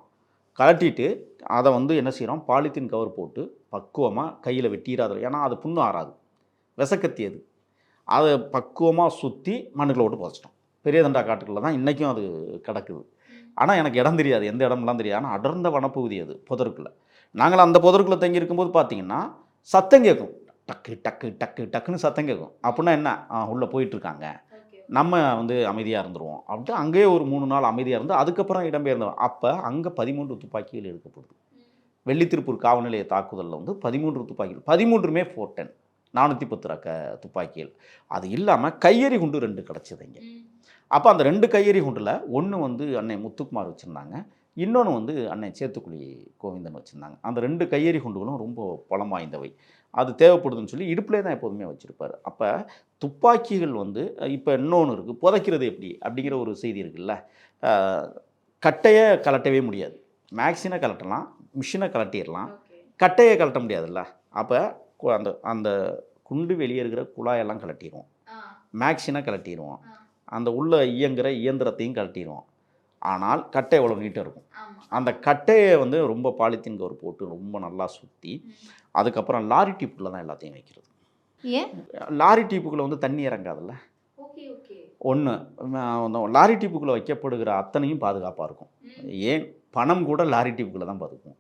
கலட்டிட்டு அதை வந்து என்ன செய்கிறோம், பாலித்தீன் கவர் போட்டு பக்குவமாக கையில் வெட்டிடாது, ஏன்னா அது புண்ணு ஆறாது, விசக்கத்தி அது. அதை பக்குவமாக சுற்றி மண்ணுக்குள்ள விட்டு புதைச்சிட்டோம். பெரியதண்டா காட்டுக்குள்ளே தான் இன்றைக்கும் அது கிடக்குது. ஆனால் எனக்கு இடம் தெரியாது, எந்த இடம்லாம் தெரியாது. ஆனால் அடர்ந்த வனப்பகுதி அது, புதருக்குள்ளே. நாங்கள் அந்த புதருக்குள்ளே தங்கி இருக்கும்போது பார்த்தீங்கன்னா சத்தம் கேட்கும், டக்கு டக்கு டக்கு டக்குன்னு சத்தம் கேட்கும். அப்படின்னா என்ன, உள்ளே போயிட்டுருக்காங்க, நம்ம வந்து அமைதியாக இருந்துருவோம் அப்படின்ட்டு அங்கேயே ஒரு 3 நாள் அமைதியாக இருந்து அதுக்கப்புறம் இடம்பெயர்ந்தோம். அப்போ அங்கே 13 துப்பாக்கிகள் எடுக்கப்படுது. வெள்ளித்திருப்பூர் காவல் நிலைய தாக்குதலில் வந்து 13 துப்பாக்கிகள், 13மே 410 410 ரக துப்பாக்கிகள். அது இல்லாமல் கையெறி குண்டு 2 கிடச்சிது இங்கே. அப்போ அந்த 2 கையெறி குண்டில் ஒன்று வந்து அன்னை முத்துக்குமார் வச்சுருந்தாங்க, இன்னொன்று வந்து அன்னை சேத்துக்குழி கோவிந்தன் வச்சுருந்தாங்க. அந்த 2 கையெறி குண்டுகளும் ரொம்ப பலம் வாய்ந்தவை. அது தேவைப்படுதுன்னு சொல்லி இடுப்பிலே தான் எப்போதுமே வச்சுருப்பார். அப்போ துப்பாக்கிகள் வந்து இப்போ இன்னொன்று இருக்குது, புதைக்கிறது எப்படி அப்படிங்கிற ஒரு செய்தி இருக்குல்ல. கட்டையை கலட்டவே முடியாது, மேக்சினை கலட்டலாம், மிஷினை கலட்டிடலாம், கட்டையை கலட்ட முடியாதுல்ல. அப்போ அந்த அந்த குண்டு வெளியே இருக்கிற குழாயெல்லாம் கலட்டிடுவோம், மேக்சினை கலட்டிடுவோம், அந்த உள்ள இயங்குகிற இயந்திரத்தையும் கலட்டிடுவோம். ஆனால் கட்டை எவ்வளோ நீட்டாக இருக்கும். அந்த கட்டையை வந்து ரொம்ப பாலித்தீன் கவர் போட்டு ரொம்ப நல்லா சுற்றி அதுக்கப்புறம் லாரி டிப்பில் தான் எல்லாத்தையும் வைக்கிறது. ஏன்? லாரி டியூப்புக்குள்ளே வந்து தண்ணி இறங்காதுல்ல. Okay okay. ஒன்று, லாரி டியூப்புக்குள்ளே வைக்கப்படுகிற அத்தனையும் பாதுகாப்பாக இருக்கும். ஏன் பணம் கூட லாரி டியூப்புக்குள்ளே தான் பாதுகாக்கும்.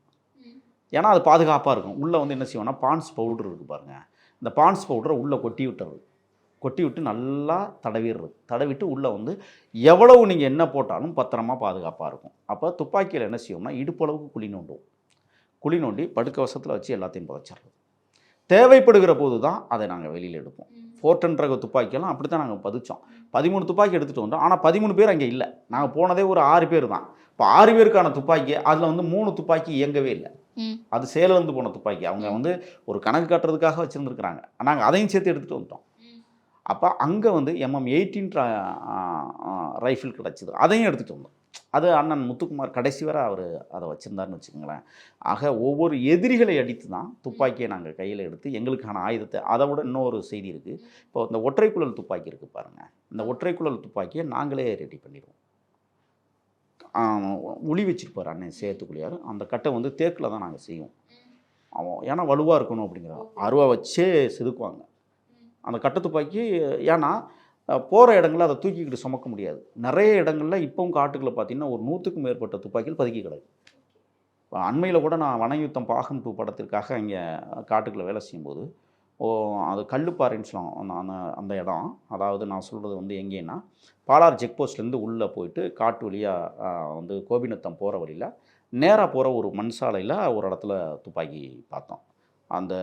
ஏன்னா அது பாதுகாப்பாக இருக்கும். உள்ளே வந்து என்ன செய்வோம்னா பான்ஸ் பவுடர் இருக்குது பாருங்கள், இந்த பான்ஸ் பவுடரை உள்ளே கொட்டி விட்டுறது, கொட்டி விட்டு நல்லா தடவிடுறது, தடவிட்டு உள்ளே வந்து எவ்வளவு நீங்கள் என்ன போட்டாலும் பத்திரமா பாதுகாப்பாக இருக்கும். அப்போ துப்பாக்கியில் என்ன செய்வோம்னா இடுப்பளவுக்கு குழி நோண்டுவோம். குழி நோண்டி படுக்க வசத்தில் வச்சு எல்லாத்தையும் புதைச்சிடுறது. தேவைப்படுகிற போது தான் அதை நாங்கள் வெளியில் எடுப்போம். 410 ரக துப்பாக்கியெல்லாம் அப்படி தான் நாங்கள் பதிச்சோம். 13 துப்பாக்கி எடுத்துகிட்டு வந்தோம். ஆனால் 13 பேர் அங்கே இல்லை. நாங்கள் போனதே ஒரு 6 பேர் தான். இப்போ 6 பேருக்கான துப்பாக்கி அதில் வந்து 3 துப்பாக்கி இயங்கவே இல்லை. அது சேலந்து போன துப்பாக்கி. அவங்க வந்து ஒரு கணக்கு காட்டுறதுக்காக வச்சுருந்துருக்குறாங்க. நாங்கள் அதையும் சேர்த்து எடுத்துகிட்டு வந்துட்டோம். அப்போ அங்கே வந்து MM18 ரைஃபிள் கிடச்சிது, அதையும் எடுத்துகிட்டு வந்தோம். அது அண்ணன் முத்துக்குமார் கடைசி வரை அவர் அதை வச்சுருந்தாருன்னு வச்சுக்கோங்களேன். ஆக ஒவ்வொரு எதிரிகளை அடித்து தான் துப்பாக்கியை நாங்கள் கையில் எடுத்து எங்களுக்கான ஆயுதத்தை. அதை விட இன்னொரு செய்தி இருக்குது. இப்போ இந்த ஒற்றைக்குழல் துப்பாக்கி இருக்குது பாருங்கள், இந்த ஒற்றைக்குழல் துப்பாக்கியை நாங்களே ரெடி பண்ணிடுவோம். உளி வச்சுருப்பார் அண்ணன் சேத்துக்குழியார். அந்த கட்டை வந்து தேக்கில் தான் நாங்கள் செய்வோம். அவன் ஏன்னா வலுவாக இருக்கணும் அப்படிங்கிற அருவா வச்சே செதுக்குவாங்க அந்த கட்டை துப்பாக்கி. ஏன்னா போகிற இடங்களில் அதை தூக்கிக்கிட்டு சுமக்க முடியாது. நிறைய இடங்களில் இப்போவும் காட்டுக்குள்ளே பார்த்தீங்கன்னா ஒரு 100க்கும் மேற்பட்ட துப்பாக்கிகள் பதுக்கி கிடக்கு. அண்மையில் கூட நான் வனயுத்தம் பாகம் 2 படத்திற்காக இங்கே காட்டுக்குள்ளே வேலை செய்யும்போது அது கல்லுப்பாறைன்னு சொல்லுவோம் அந்த இடம். அதாவது நான் சொல்கிறது வந்து எங்கேன்னா பாலார் செக் போஸ்ட்லேருந்து உள்ளே போயிட்டு காட்டு வழியாக வந்து கோபிநத்தம் போகிற வழியில் நேராக போகிற ஒரு மண் சாலையில் ஒரு இடத்துல துப்பாக்கி பார்த்தோம். அந்த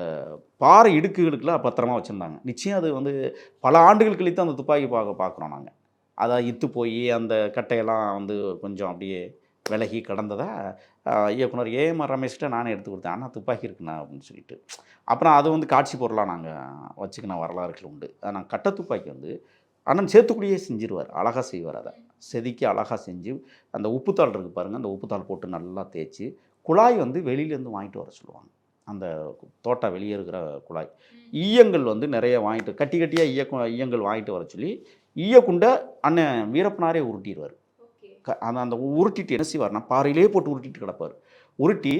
பாறை இடுக்குகளுக்கெல்லாம் பத்திரமா வச்சுருந்தாங்க. நிச்சயம் அது வந்து பல ஆண்டுகள் கழித்து அந்த துப்பாக்கி பார்க்குறோம் நாங்கள். அதை இத்து போய் அந்த கட்டையெல்லாம் வந்து கொஞ்சம் அப்படியே விலகி கடந்ததை இயக்குனர் AMR ரமேஷ்கிட்ட நானே எடுத்து கொடுத்தேன். ஆனால் துப்பாக்கி இருக்குண்ணா அப்படின்னு சொல்லிட்டு. அப்புறம் அது வந்து காட்சி பொருளாக நாங்கள் வச்சுக்கின வரலாறுகள் உண்டு. ஆனால் கட்டை துப்பாக்கி வந்து அண்ணன் சேத்துக்குடியே செஞ்சிருவார், அழகாக செய்வார். அதை செதுக்கி அழகாக செஞ்சு அந்த உப்புத்தாள் இருக்குது பாருங்கள், அந்த உப்புத்தாள் போட்டு நல்லா தேய்ச்சி குழாய் வந்து வெளியிலேருந்து வாங்கிட்டு வர சொல்லுவாங்க. அந்த தோட்டா வெளியே இருக்கிற குழாய் ஈயங்கள் வந்து நிறைய வாங்கிட்டு கட்டி கட்டியாக ஈயங்கள் வாங்கிட்டு வர சொல்லி ஈயக்குண்டை அண்ணன் வீரப்பனாரே உருட்டிடுவார். அந்த உருட்டிட்டு என்ன செய்வார்னா பாறையிலே போட்டு உருட்டிட்டு கிடப்பார். உருட்டி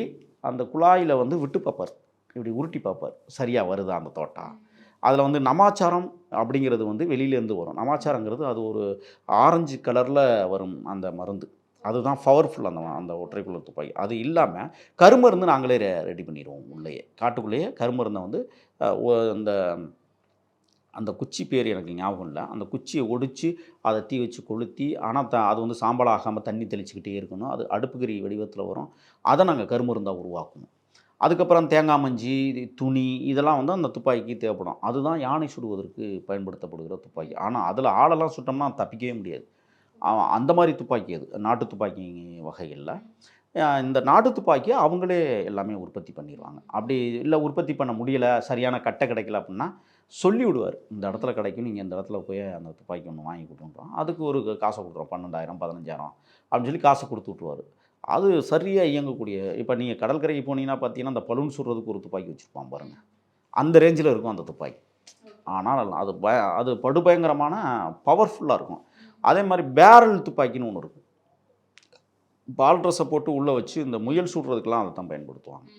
அந்த குழாயில் வந்து விட்டு பார்ப்பார், இப்படி உருட்டி பார்ப்பார் சரியாக வருதா அந்த தோட்டா. அதில் வந்து நமாச்சாரம் அப்படிங்கிறது வந்து வெளியிலேருந்து வரும். நமாச்சாரங்கிறது அது ஒரு ஆரஞ்சு கலரில் வரும் அந்த மருந்து, அதுதான் பவர்ஃபுல் அந்த ஒற்றைக்குழல் துப்பாக்கி. அது இல்லாமல் கருமருந்து நாங்களே ரெடி பண்ணிடுவோம். உள்ளேயே காட்டுக்குள்ளேயே கருமருந்தை வந்து அந்த அந்த குச்சி பேர் எனக்கு ஞாபகம் இல்லை, அந்த குச்சியை ஒடிச்சு அதை தீ வச்சு கொளுத்தி, ஆனால் அது வந்து சாம்பல் ஆகாமல் தண்ணி தெளிச்சிக்கிட்டே இருக்கணும். அது அடுப்புக்கறி வடிவத்தில் வரும். அதை நாங்கள் கருமருந்தாக உருவாக்கணும். அதுக்கப்புறம் தேங்காய் மஞ்சி, துணி, இதெல்லாம் வந்து அந்த துப்பாக்கிக்கு தேவைப்படும். அதுதான் யானை சுடுவதற்கு பயன்படுத்தப்படுகிற துப்பாக்கி. ஆனால் அதில் ஆளெல்லாம் சுட்டோம்னா தப்பிக்கவே முடியாது. அந்த மாதிரி துப்பாக்கி அது நாட்டு துப்பாக்கி வகைகளில். இந்த நாட்டு துப்பாக்கியை அவங்களே எல்லாமே உற்பத்தி பண்ணிடுவாங்க. அப்படி இல்லை உற்பத்தி பண்ண முடியலை, சரியான கட்டை கிடைக்கல அப்படின்னா சொல்லி விடுவார், இந்த இடத்துல கிடைக்கும், நீங்கள் இந்த இடத்துல போய் அந்த துப்பாக்கி ஒன்று வாங்கி கொடுத்துன்றோம். அதுக்கு ஒரு காசை கொடுத்துருவோம், 12,000 15,000 அப்படின்னு சொல்லி காசை கொடுத்து விட்ருவார். அது சரியாக இயங்கக்கூடிய. இப்போ நீங்கள் கடற்கரைக்கு போனீங்கன்னா பார்த்தீங்கன்னா அந்த பலூன் சுடுறதுக்கு ஒரு துப்பாக்கி வச்சுருப்பான் பாருங்கள், அந்த ரேஞ்சில் இருக்கும் அந்த துப்பாக்கி. ஆனால் அது படுபயங்கரமான பவர்ஃபுல்லாக இருக்கும். அதே மாதிரி பேரல் துப்பாக்கின்னு ஒன்று இருக்கும். பால் ட்ரெஸ்ஸை போட்டு உள்ளே வச்சு இந்த முயல் சுடுறதுக்கெலாம் அதை தான் பயன்படுத்துவாங்க.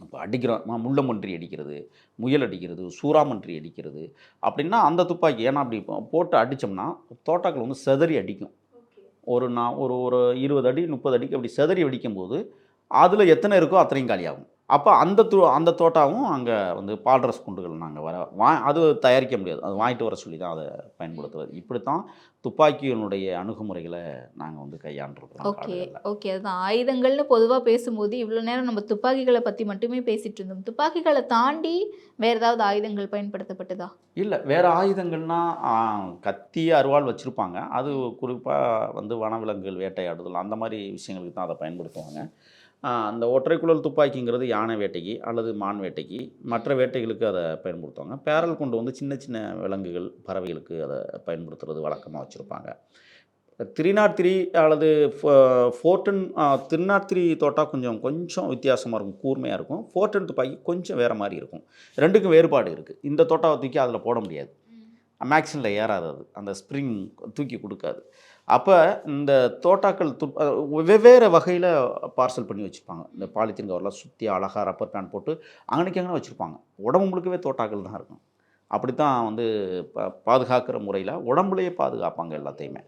இப்போ அடிக்கிறோம், முள்ளமன்றி அடிக்கிறது, முயல் அடிக்கிறது, சூறாமன்றி அடிக்கிறது அப்படின்னா அந்த துப்பாக்கி. ஏன்னா அப்படி போட்டு அடித்தோம்னா தோட்டாக்கள் வந்து செதறி அடிக்கும். ஒரு 20 அடி 30 அடிக்கு அப்படி செதறி அடிக்கும்போது அதில் எத்தனை இருக்கோ அத்தனையும் காலியாகும். அப்போ அந்த தோட்டாவும் அங்கே வந்து பால்ட்ரஸ் குண்டுகள் நாங்கள் அது தயாரிக்க முடியாது, அது வாங்கிட்டு வர சொல்லி தான் அதை பயன்படுத்துவது. இப்படி தான் துப்பாக்கியினுடைய அணுகுமுறைகளை நாங்கள் வந்து கையாண்டுருக்கோம். ஓகே அதுதான் ஆயுதங்கள்னு பொதுவாக பேசும்போது இவ்வளோ நேரம் நம்ம துப்பாக்கிகளை பற்றி மட்டுமே பேசிகிட்டு இருந்தோம். துப்பாக்கிகளை தாண்டி வேறு ஏதாவது ஆயுதங்கள் பயன்படுத்தப்பட்டதா? இல்லை, வேறு ஆயுதங்கள்னால் கத்தி அருவாள் வச்சுருப்பாங்க. அது குறிப்பாக வந்து வனவிலங்குகள் வேட்டையாடுதல் அந்த மாதிரி விஷயங்களுக்கு தான் அதை பயன்படுத்துவாங்க. அந்த ஒற்றைக்குழல் துப்பாக்கிங்கிறது யானை வேட்டைக்கு அல்லது மான் வேட்டைக்கு, மற்ற வேட்டைகளுக்கு அதை பயன்படுத்துவாங்க. பேரல் கொண்டு வந்து சின்ன சின்ன விலங்குகள் பறவைகளுக்கு அதை பயன்படுத்துறது வழக்கமாக வச்சுருப்பாங்க. 303 அல்லது 303 தோட்டா கொஞ்சம் வித்தியாசமாக இருக்கும், கூர்மையாக இருக்கும். 410 துப்பாக்கி கொஞ்சம் வேறு மாதிரி இருக்கும். ரெண்டுக்கும் வேறுபாடு இருக்குது. இந்த தோட்டாவை தூக்கி அதில் போட முடியாது, மேக்ஸினில் ஏறாது, அது அந்த ஸ்ப்ரிங் தூக்கி கொடுக்காது. அப்போ இந்த தோட்டாக்கள் வெவ்வேறு வகையில் பார்சல் பண்ணி வச்சுருப்பாங்க. இந்த பாலித்தீன் கவர்லாம் சுற்றி அழகாக ரப்பர் பேண்ட் போட்டு அங்கனைக்கு அங்கே வச்சுருப்பாங்க. உடம்பு முழுக்கவே தோட்டாக்கள் தான் இருக்கும். அப்படித்தான் வந்து பாதுகாக்கிற முறையில் உடம்புலையே பாதுகாப்பாங்க எல்லாத்தையுமே.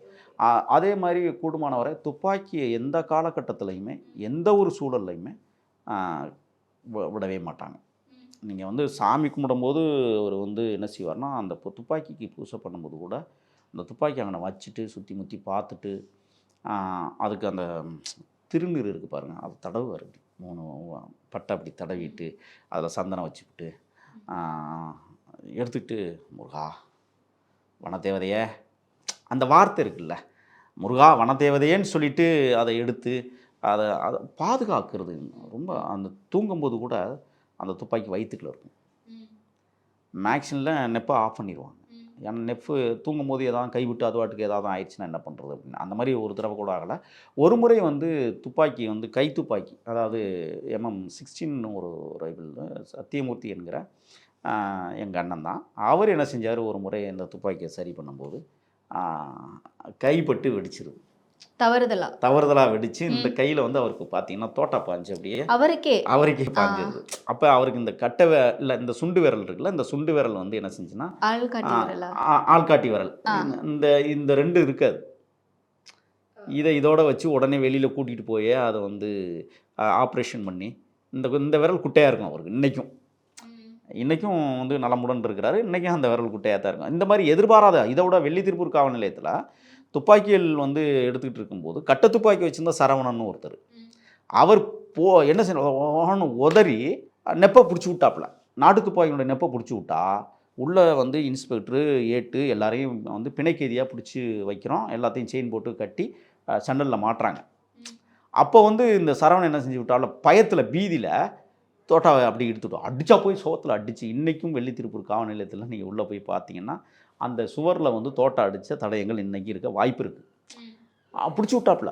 அதே மாதிரி கூடுமானவரை துப்பாக்கியை எந்த காலகட்டத்திலையுமே எந்த ஒரு சூழல்லையுமே ஆ, விடவே மாட்டாங்க. நீங்கள் வந்து சாமி கும்பிடும்போது அவர் வந்து என்ன செய்வார்னா, அந்த துப்பாக்கிக்கு பூஜை பண்ணும்போது கூட அந்த துப்பாக்கி அங்கே வச்சுட்டு சுற்றி முற்றி பார்த்துட்டு அதுக்கு அந்த திருநீர் இருக்குது பாருங்கள், அது தடவுவார். 3 பட்டை அப்படி தடவிட்டு அதில் சந்தனம் வச்சுக்கிட்டு எடுத்துக்கிட்டு முருகா வனதேவதையே, அந்த வார்த்தை இருக்குல்ல, முருகா வனதேவதையேன்னு சொல்லிட்டு அதை எடுத்து அதை பாதுகாக்கிறது. ரொம்ப அந்த தூங்கும்போது கூட அந்த துப்பாக்கி வயிற்றுக்குள்ள இருக்கும். மேக்ஸினில் நெப்பை ஆஃப் பண்ணிடுவாங்க. ஏன்னா நெப்பு தூங்கும்போது எதாவது கைவிட்டு அது வாட்டுக்கு ஏதாவது ஆயிடுச்சுன்னா என்ன பண்ணுறது அப்படின்னு. அந்த மாதிரி ஒரு தடவை கூட ஆகலை. ஒரு முறை வந்து துப்பாக்கி வந்து கை துப்பாக்கி, அதாவது MM16 ஒரு ரைபிள், சத்தியமூர்த்தி என்கிற எங்கள் அண்ணன் தான். அவர் என்ன செஞ்சார், ஒரு முறை இந்த துப்பாக்கியை சரி பண்ணும்போது கைப்பட்டு வெடிச்சிருது. தவறுதலாக வெடிச்சு இந்த கையில் வந்து அவருக்கு பார்த்தீங்கன்னா தோட்டா பாஞ்சு அப்படியே அவருக்கே பாஞ்சிருது. அப்போ அவருக்கு இந்த கட்டை இல்லை இந்த சுண்டு விரல் இருக்குல்ல, இந்த சுண்டு விரல் வந்து என்ன செஞ்சுன்னா ஆள்காட்டி விரல், இந்த 2 இருக்காது. இதோட வச்சு உடனே வெளியில் கூட்டிகிட்டு போய் அதை வந்து ஆப்ரேஷன் பண்ணி இந்த விரல் குட்டையாக இருக்கும் அவருக்கு. இன்றைக்கும் வந்து நலமுடன் இருக்கிறாரு. இன்றைக்கும் அந்த விரல் குட்டையாக தான் இருக்கும். இந்த மாதிரி எதிர்பாராத இதோட வெள்ளித்திருப்பூர் காவல் நிலையத்தில் துப்பாக்கிகள் வந்து எடுத்துக்கிட்டு இருக்கும்போது கட்ட துப்பாக்கி வச்சுருந்தா சரவணன்னு ஒருத்தர், அவர் என்ன செய்யணும், உதறி நெப்பை பிடிச்சி விட்டாப்புல. நாட்டு துப்பாக்கியோட நெப்பை பிடிச்சி விட்டா உள்ளே வந்து இன்ஸ்பெக்டரு ஏட்டு எல்லாரையும் வந்து பிணைக்கைதியாக பிடிச்சி வைக்கிறோம், எல்லாத்தையும் செயின் போட்டு கட்டி சண்டலில் மாட்டுறாங்க. அப்போ வந்து இந்த சரவணன் என்ன செஞ்சு விட்டால, பயத்தில் பீதியில் தோட்டாவை அப்படி எடுத்துட்டோம், அடித்தா போய் சோத்தில் அடித்து. இன்றைக்கும் வெள்ளித்திருப்பூர் காவல் நிலையத்தில் நீங்கள் உள்ளே போய் பார்த்தீங்கன்னா அந்த சுவரில் வந்து தோட்டா அடித்த தடயங்கள் இன்றைக்கி இருக்க வாய்ப்பு இருக்குது. பிடிச்சி விட்டாப்புல.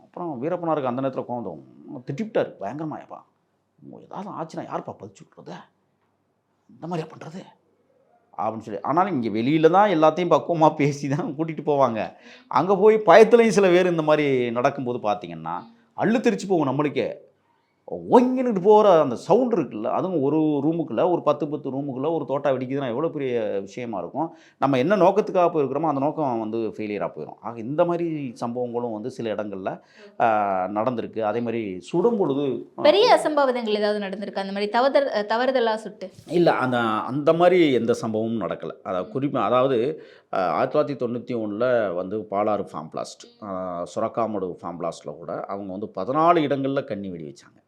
அப்புறம் வீரப்பனாருக்கு அந்த நேரத்தில் கோவம் திட்டிவிட்டார் பயங்கரமாயப்பா, ஏதாவது ஆச்சுன்னா யாருப்பா பதிச்சு விட்றது, இந்த மாதிரியா பண்ணுறது அப்படின்னு சொல்லி. ஆனாலும் இங்கே வெளியில் தான் எல்லாத்தையும் பக்குவமாக பேசி தான் கூட்டிகிட்டு போவாங்க. அங்கே போய் பயத்துலையும் சில பேர் இந்த மாதிரி நடக்கும்போது பார்த்தீங்கன்னா அள்ளு தெரிச்சு போகும் நம்மளுக்கே. ஒங்கினுட்டு போகிற அந்த சவுண்ட் இருக்குல்ல, அதுவும் ஒரு ரூமுக்குள்ளே ஒரு 10 ரூமுக்குள்ளே ஒரு தோட்டா வெடிக்குதுன்னா எவ்வளோ பெரிய விஷயமா இருக்கும். நம்ம என்ன நோக்கத்துக்காக போயிருக்கிறோமோ அந்த நோக்கம் வந்து ஃபெயிலியராக போயிடும். ஆக இந்த மாதிரி சம்பவங்களும் வந்து சில இடங்களில் நடந்திருக்கு. அதே மாதிரி சுடும் பொழுது பெரிய அசம்பாவிதங்கள் ஏதாவது நடந்திருக்கு அந்த மாதிரி தவறுதலாக சுட்டு? இல்லை, அந்த மாதிரி எந்த சம்பவமும் நடக்கலை. அதாவது 1991 வந்து பாலாறு ஃபார்ம் பிளாஸ்ட், சுரக்காமடு ஃபார்ம் பிளாஸ்ட்டில் கூட அவங்க வந்து 14 இடங்களில் கண்ணி வெடி வச்சாங்க.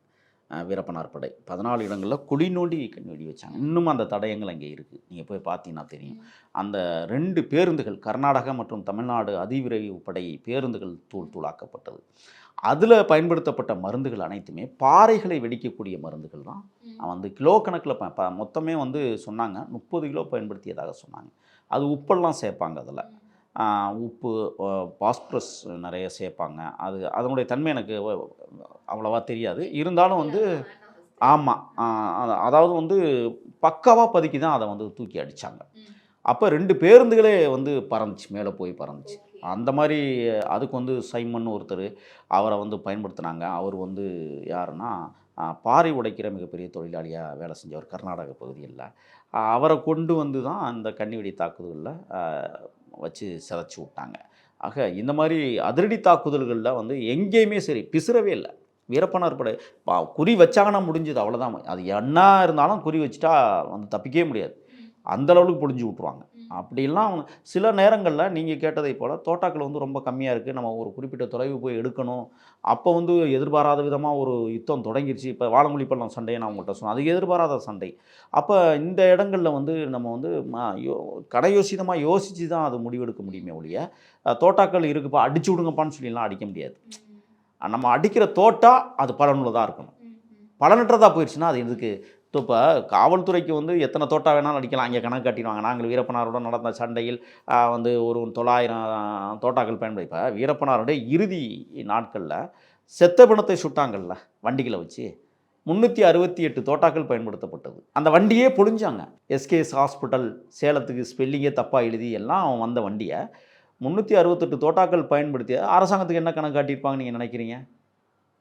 வீரப்பனார் படை 14 இடங்களில் குழி நோண்டி கண்ணி வெடி வச்சாங்க. இன்னும் அந்த தடயங்கள் அங்கே இருக்குது, நீங்கள் போய் பார்த்தீங்கன்னா தெரியும். அந்த 2 பேருந்துகள், கர்நாடகா மற்றும் தமிழ்நாடு அதிவிரைவு படை பேருந்துகள் தூளாக்கப்பட்டது. அதில் பயன்படுத்தப்பட்ட மருந்துகள் அனைத்துமே பாறைகளை வெடிக்கக்கூடிய மருந்துகள் தான். வந்து கிலோ கணக்கில் மொத்தமே வந்து சொன்னாங்க 30 கிலோ பயன்படுத்தியதாக சொன்னாங்க. அது உப்பெல்லாம் சேர்ப்பாங்க, அதில் உப்பு, பாஸ்பரஸ் நிறைய சேர்ப்பாங்க. அதனுடைய தன்மை எனக்கு அவ்வளோவா தெரியாது. இருந்தாலும் வந்து ஆமாம், அதாவது வந்து பக்காவாக பதுக்கி தான் அதை வந்து தூக்கி அடித்தாங்க. அப்போ 2 பேருந்துகளே வந்து பறந்துச்சு, மேலே போய் பறந்துச்சு. அந்த மாதிரி அதுக்கு வந்து சைமன் ஒருத்தர், அவரை வந்து பயன்படுத்தினாங்க. அவர் வந்து யாருன்னா பாறை உடைக்கிற மிகப்பெரிய தொழிலாளியாக வேலை செஞ்சவர் கர்நாடக பகுதியில். அவரை கொண்டு வந்து தான் அந்த கன்னிவெடி தாக்குதலில் வச்சு சிதைச்சி விட்டாங்க. ஆக இந்த மாதிரி அதிரடி தாக்குதல்களில் வந்து எங்கேயுமே சரி பிசுறவே இல்லை. வீரப்பனார் படை குறி வச்சாங்கன்னா முடிஞ்சது, அவ்வளோதான். அது என்ன இருந்தாலும் குறி வச்சுட்டா வந்து தப்பிக்கவே முடியாது, அந்த அளவுக்கு பொழிஞ்சு விட்ருவாங்க. அப்படிலாம் சில நேரங்களில் நீங்கள் கேட்டதை போல் தோட்டாக்கள் வந்து ரொம்ப கம்மியாக இருக்குது, நம்ம ஒரு குறிப்பிட்ட தொலைவு போய் எடுக்கணும். அப்போ வந்து எதிர்பாராத விதமாக ஒரு யுத்தம் தொடங்கிருச்சு. இப்போ வாழமொழி பள்ளம் சண்டையை நான் உங்கள்கிட்ட சொன்னேன், அது எதிர்பாராத சண்டை. அப்போ இந்த இடங்களில் வந்து நம்ம வந்து கடையோசிதமாக யோசித்து தான் அது முடிவெடுக்க முடியுமே ஒழிய, தோட்டாக்கள் இருக்குப்பா அடிச்சு விடுங்கப்பான்னு சொல்லிலாம் அடிக்க முடியாது. நம்ம அடிக்கிற தோட்டா அது பலனுள்ளதாக இருக்கணும். பலனற்றதாக போயிடுச்சுன்னா அது எதுக்கு? இப்போ காவல்துறைக்கு வந்து எத்தனை தோட்டா வேணாலும் அடிக்கலாம், அங்கே கணக்கு காட்டிடுவாங்க. நாங்கள் வீரப்பனாருடன் நடந்த சண்டையில் வந்து ஒரு 900 தோட்டாக்கள் பயன்படுத்தி. இப்போ வீரப்பனாருடைய இறுதி நாட்களில் செத்த பிணத்தை சுட்டாங்கள்ல வண்டிகளை வச்சு, 368 தோட்டாக்கள் பயன்படுத்தப்பட்டது. அந்த வண்டியே பொழிஞ்சாங்க. எஸ்கேஎஸ் ஹாஸ்பிட்டல் சேலத்துக்கு ஸ்பெல்லிங்கே தப்பாக எழுதி எல்லாம் வந்த வண்டியை 368 தோட்டாக்கள் பயன்படுத்தி அரசாங்கத்துக்கு என்ன கணக்கு காட்டியிருப்பாங்க நீங்கள் நினைக்கிறீங்க?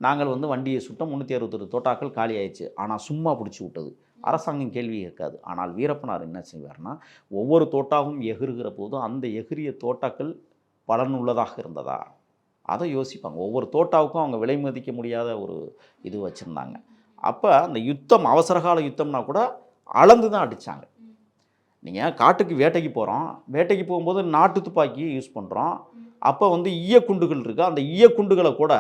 நாங்கள் வந்து வண்டியை சுட்டோம், 361 தோட்டாக்கள் காலி ஆயிடுச்சு. ஆனால் சும்மா பிடிச்சி விட்டது. அரசாங்கம் கேள்வி கேட்காது. ஆனால் வீரப்பனார் என்ன செய்வார்னா, ஒவ்வொரு தோட்டாவும் எகிறுகிற போது அந்த எகிரிய தோட்டாக்கள் பலனுள்ளதாக இருந்ததா அதை யோசிப்பாங்க. ஒவ்வொரு தோட்டாவுக்கும் அவங்க விலை மதிக்க முடியாத ஒரு இது வச்சுருந்தாங்க. அப்போ அந்த யுத்தம், அவசரகால யுத்தம்னா கூட அளந்து தான் அடித்தாங்க. நீங்கள் காட்டுக்கு வேட்டைக்கு போகிறோம், வேட்டைக்கு போகும்போது நாட்டு துப்பாக்கி யூஸ் பண்ணுறோம். அப்போ வந்து ஈயக்குண்டுகள் இருக்குது, அந்த ஈயக்குண்டுகளை கூட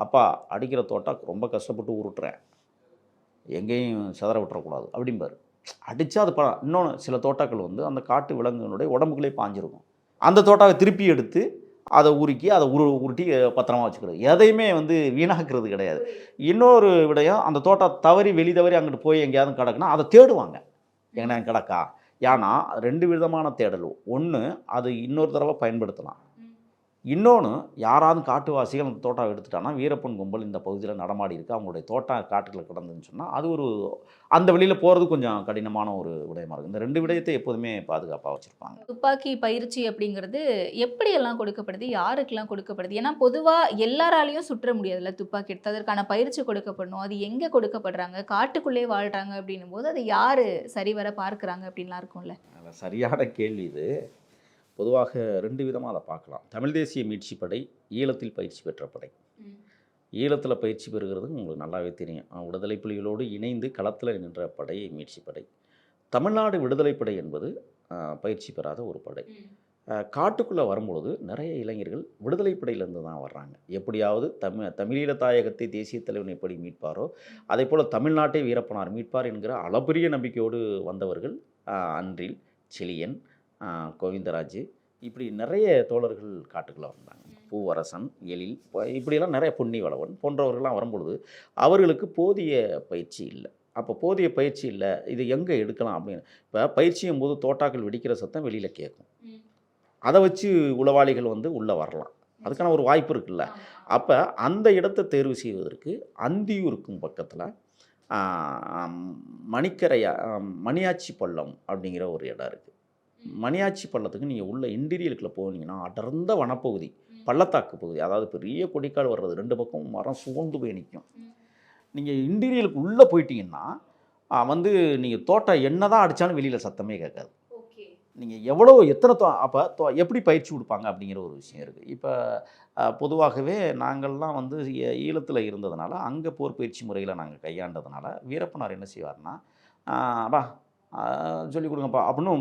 அப்பா அடிக்கிற தோட்டா ரொம்ப கஷ்டப்பட்டு உருட்டுறேன், எங்கேயும் சிதற விட்டுறக்கூடாது அப்படிம்பார். அடித்தா அது இன்னொன்று சில தோட்டாக்கள் வந்து அந்த காட்டு விலங்குகளுடைய உடம்புக்குள்ளே பாஞ்சிருக்கும். அந்த தோட்டாவை திருப்பி எடுத்து அதை உருக்கி அதை உருட்டி பத்திரமா வச்சுக்கிறது. எதையுமே வந்து வீணாக்குறது கிடையாது. இன்னொரு விடயம், அந்த தோட்டா தவறி வெளி தவறி அங்கிட்டு போய் எங்கேயாவது கிடக்குன்னா அதை தேடுவாங்க, எங்கன்னா கிடக்கா. ஏன்னா 2 விதமான தேடல். ஒன்று, அது இன்னொரு தடவை பயன்படுத்தலாம். இன்னொன்று, யாராவது காட்டுவாசிகள் அந்த தோட்டாவை எடுத்துட்டாங்கன்னா வீரப்பன் கும்பல் இந்த பகுதியில் நடமாடி இருக்குது, அவங்களுடைய தோட்டா காட்டுக்குள்ள கிடந்துன்னு சொன்னால் அது ஒரு அந்த வெளியில் போகிறது கொஞ்சம் கடினமான ஒரு விடயமாக இருக்குது. இந்த 2 விடயத்தை எப்போதுமே பாதுகாப்பாக வச்சுருப்பாங்க. துப்பாக்கி பயிற்சி அப்படிங்கிறது எப்படியெல்லாம் கொடுக்கப்படுது, யாருக்கெல்லாம் கொடுக்கப்படுது? ஏன்னா பொதுவாக எல்லாராலையும் சுற்ற முடியாதுல்ல துப்பாக்கி எடுத்து, அதற்கான பயிற்சி கொடுக்கப்படணும். அது எங்கே கொடுக்கப்படுறாங்க, காட்டுக்குள்ளே வாழ்கிறாங்க அப்படின்னும் போது அதை யார் சரிவர பார்க்குறாங்க அப்படின்லாம் இருக்கும்ல. சரியான கேள்வி இது. பொதுவாக 2 விதமாக அதை பார்க்கலாம். தமிழ் தேசிய மீட்சி படை ஈழத்தில் பயிற்சி பெற்ற படை. ஈழத்தில் பயிற்சி பெறுகிறது உங்களுக்கு நல்லாவே தெரியும். விடுதலை புலிகளோடு இணைந்து களத்தில் நின்ற படை மீட்சி படை. தமிழ்நாடு விடுதலை படை என்பது பயிற்சி பெறாத ஒரு படை. காட்டுக்குள்ளே வரும்பொழுது நிறைய இளைஞர்கள் விடுதலை படையிலேருந்து தான் வர்றாங்க. எப்படியாவது தமிழீழ தாயகத்தை தேசிய தலைவன் எப்படி மீட்பாரோ அதே போல் தமிழ்நாட்டை வீரப்பனார் மீட்பார் என்கிற அளப்பரிய நம்பிக்கையோடு வந்தவர்கள் அன்றில், செழியன், கோவிந்தராஜ், இப்படி நிறைய தோழர்கள் காட்டுக்குள்ளே வந்தாங்க. பூவரசன், எழில், இப்படியெல்லாம் நிறைய பொன்னிவளவன் போன்றவர்கள்லாம் வரும்பொழுது அவர்களுக்கு போதிய பயிற்சி இல்லை. அப்போ போதிய பயிற்சி இல்லை, இது எங்கே எடுக்கலாம் அப்படின்னு. இப்போ பயிற்சியும் போது தோட்டாக்கள் வெடிக்கிற சத்தம் வெளியில் கேட்கும். அதை வச்சு உளவாளிகள் வந்து உள்ளே வரலாம், அதுக்கான ஒரு வாய்ப்பு இருக்குல்ல. அப்போ அந்த இடத்தை தேர்வு செய்வதற்கு அந்தியூருக்கும் பக்கத்தில் மணிக்கரையா மணியாச்சி பள்ளம் அப்படிங்கிற ஒரு இடம் இருக்குது. மணியாச்சி பள்ளத்துக்கு நீங்கள் உள்ள இன்டீரியலுக்குள்ளே போனீங்கன்னா அடர்ந்த வனப்பகுதி, பள்ளத்தாக்கு பகுதி, அதாவது பெரிய கொடிக்கால் வர்றது, 2 பக்கம் மரம் சூழ்ந்து போய் நிற்கும். நீங்கள் இன்டீரியலுக்கு உள்ளே போயிட்டீங்கன்னா வந்து நீங்கள் தோட்டம் என்ன தான் அடித்தாலும் வெளியில் சத்தமே கேட்காது. நீங்கள் எவ்வளோ எத்தனை அப்போ எப்படி பயிற்சி கொடுப்பாங்க அப்படிங்கிற ஒரு விஷயம் இருக்குது. இப்போ பொதுவாகவே நாங்கள்லாம் வந்து ஈழத்தில் இருந்ததுனால அங்கே போர் பயிற்சி முறையில் நாங்கள் கையாண்டதுனால வீரப்பனார் என்ன செய்வார்னா, வா சொல்லிக் கொடுங்கப்பா அப்படின்னு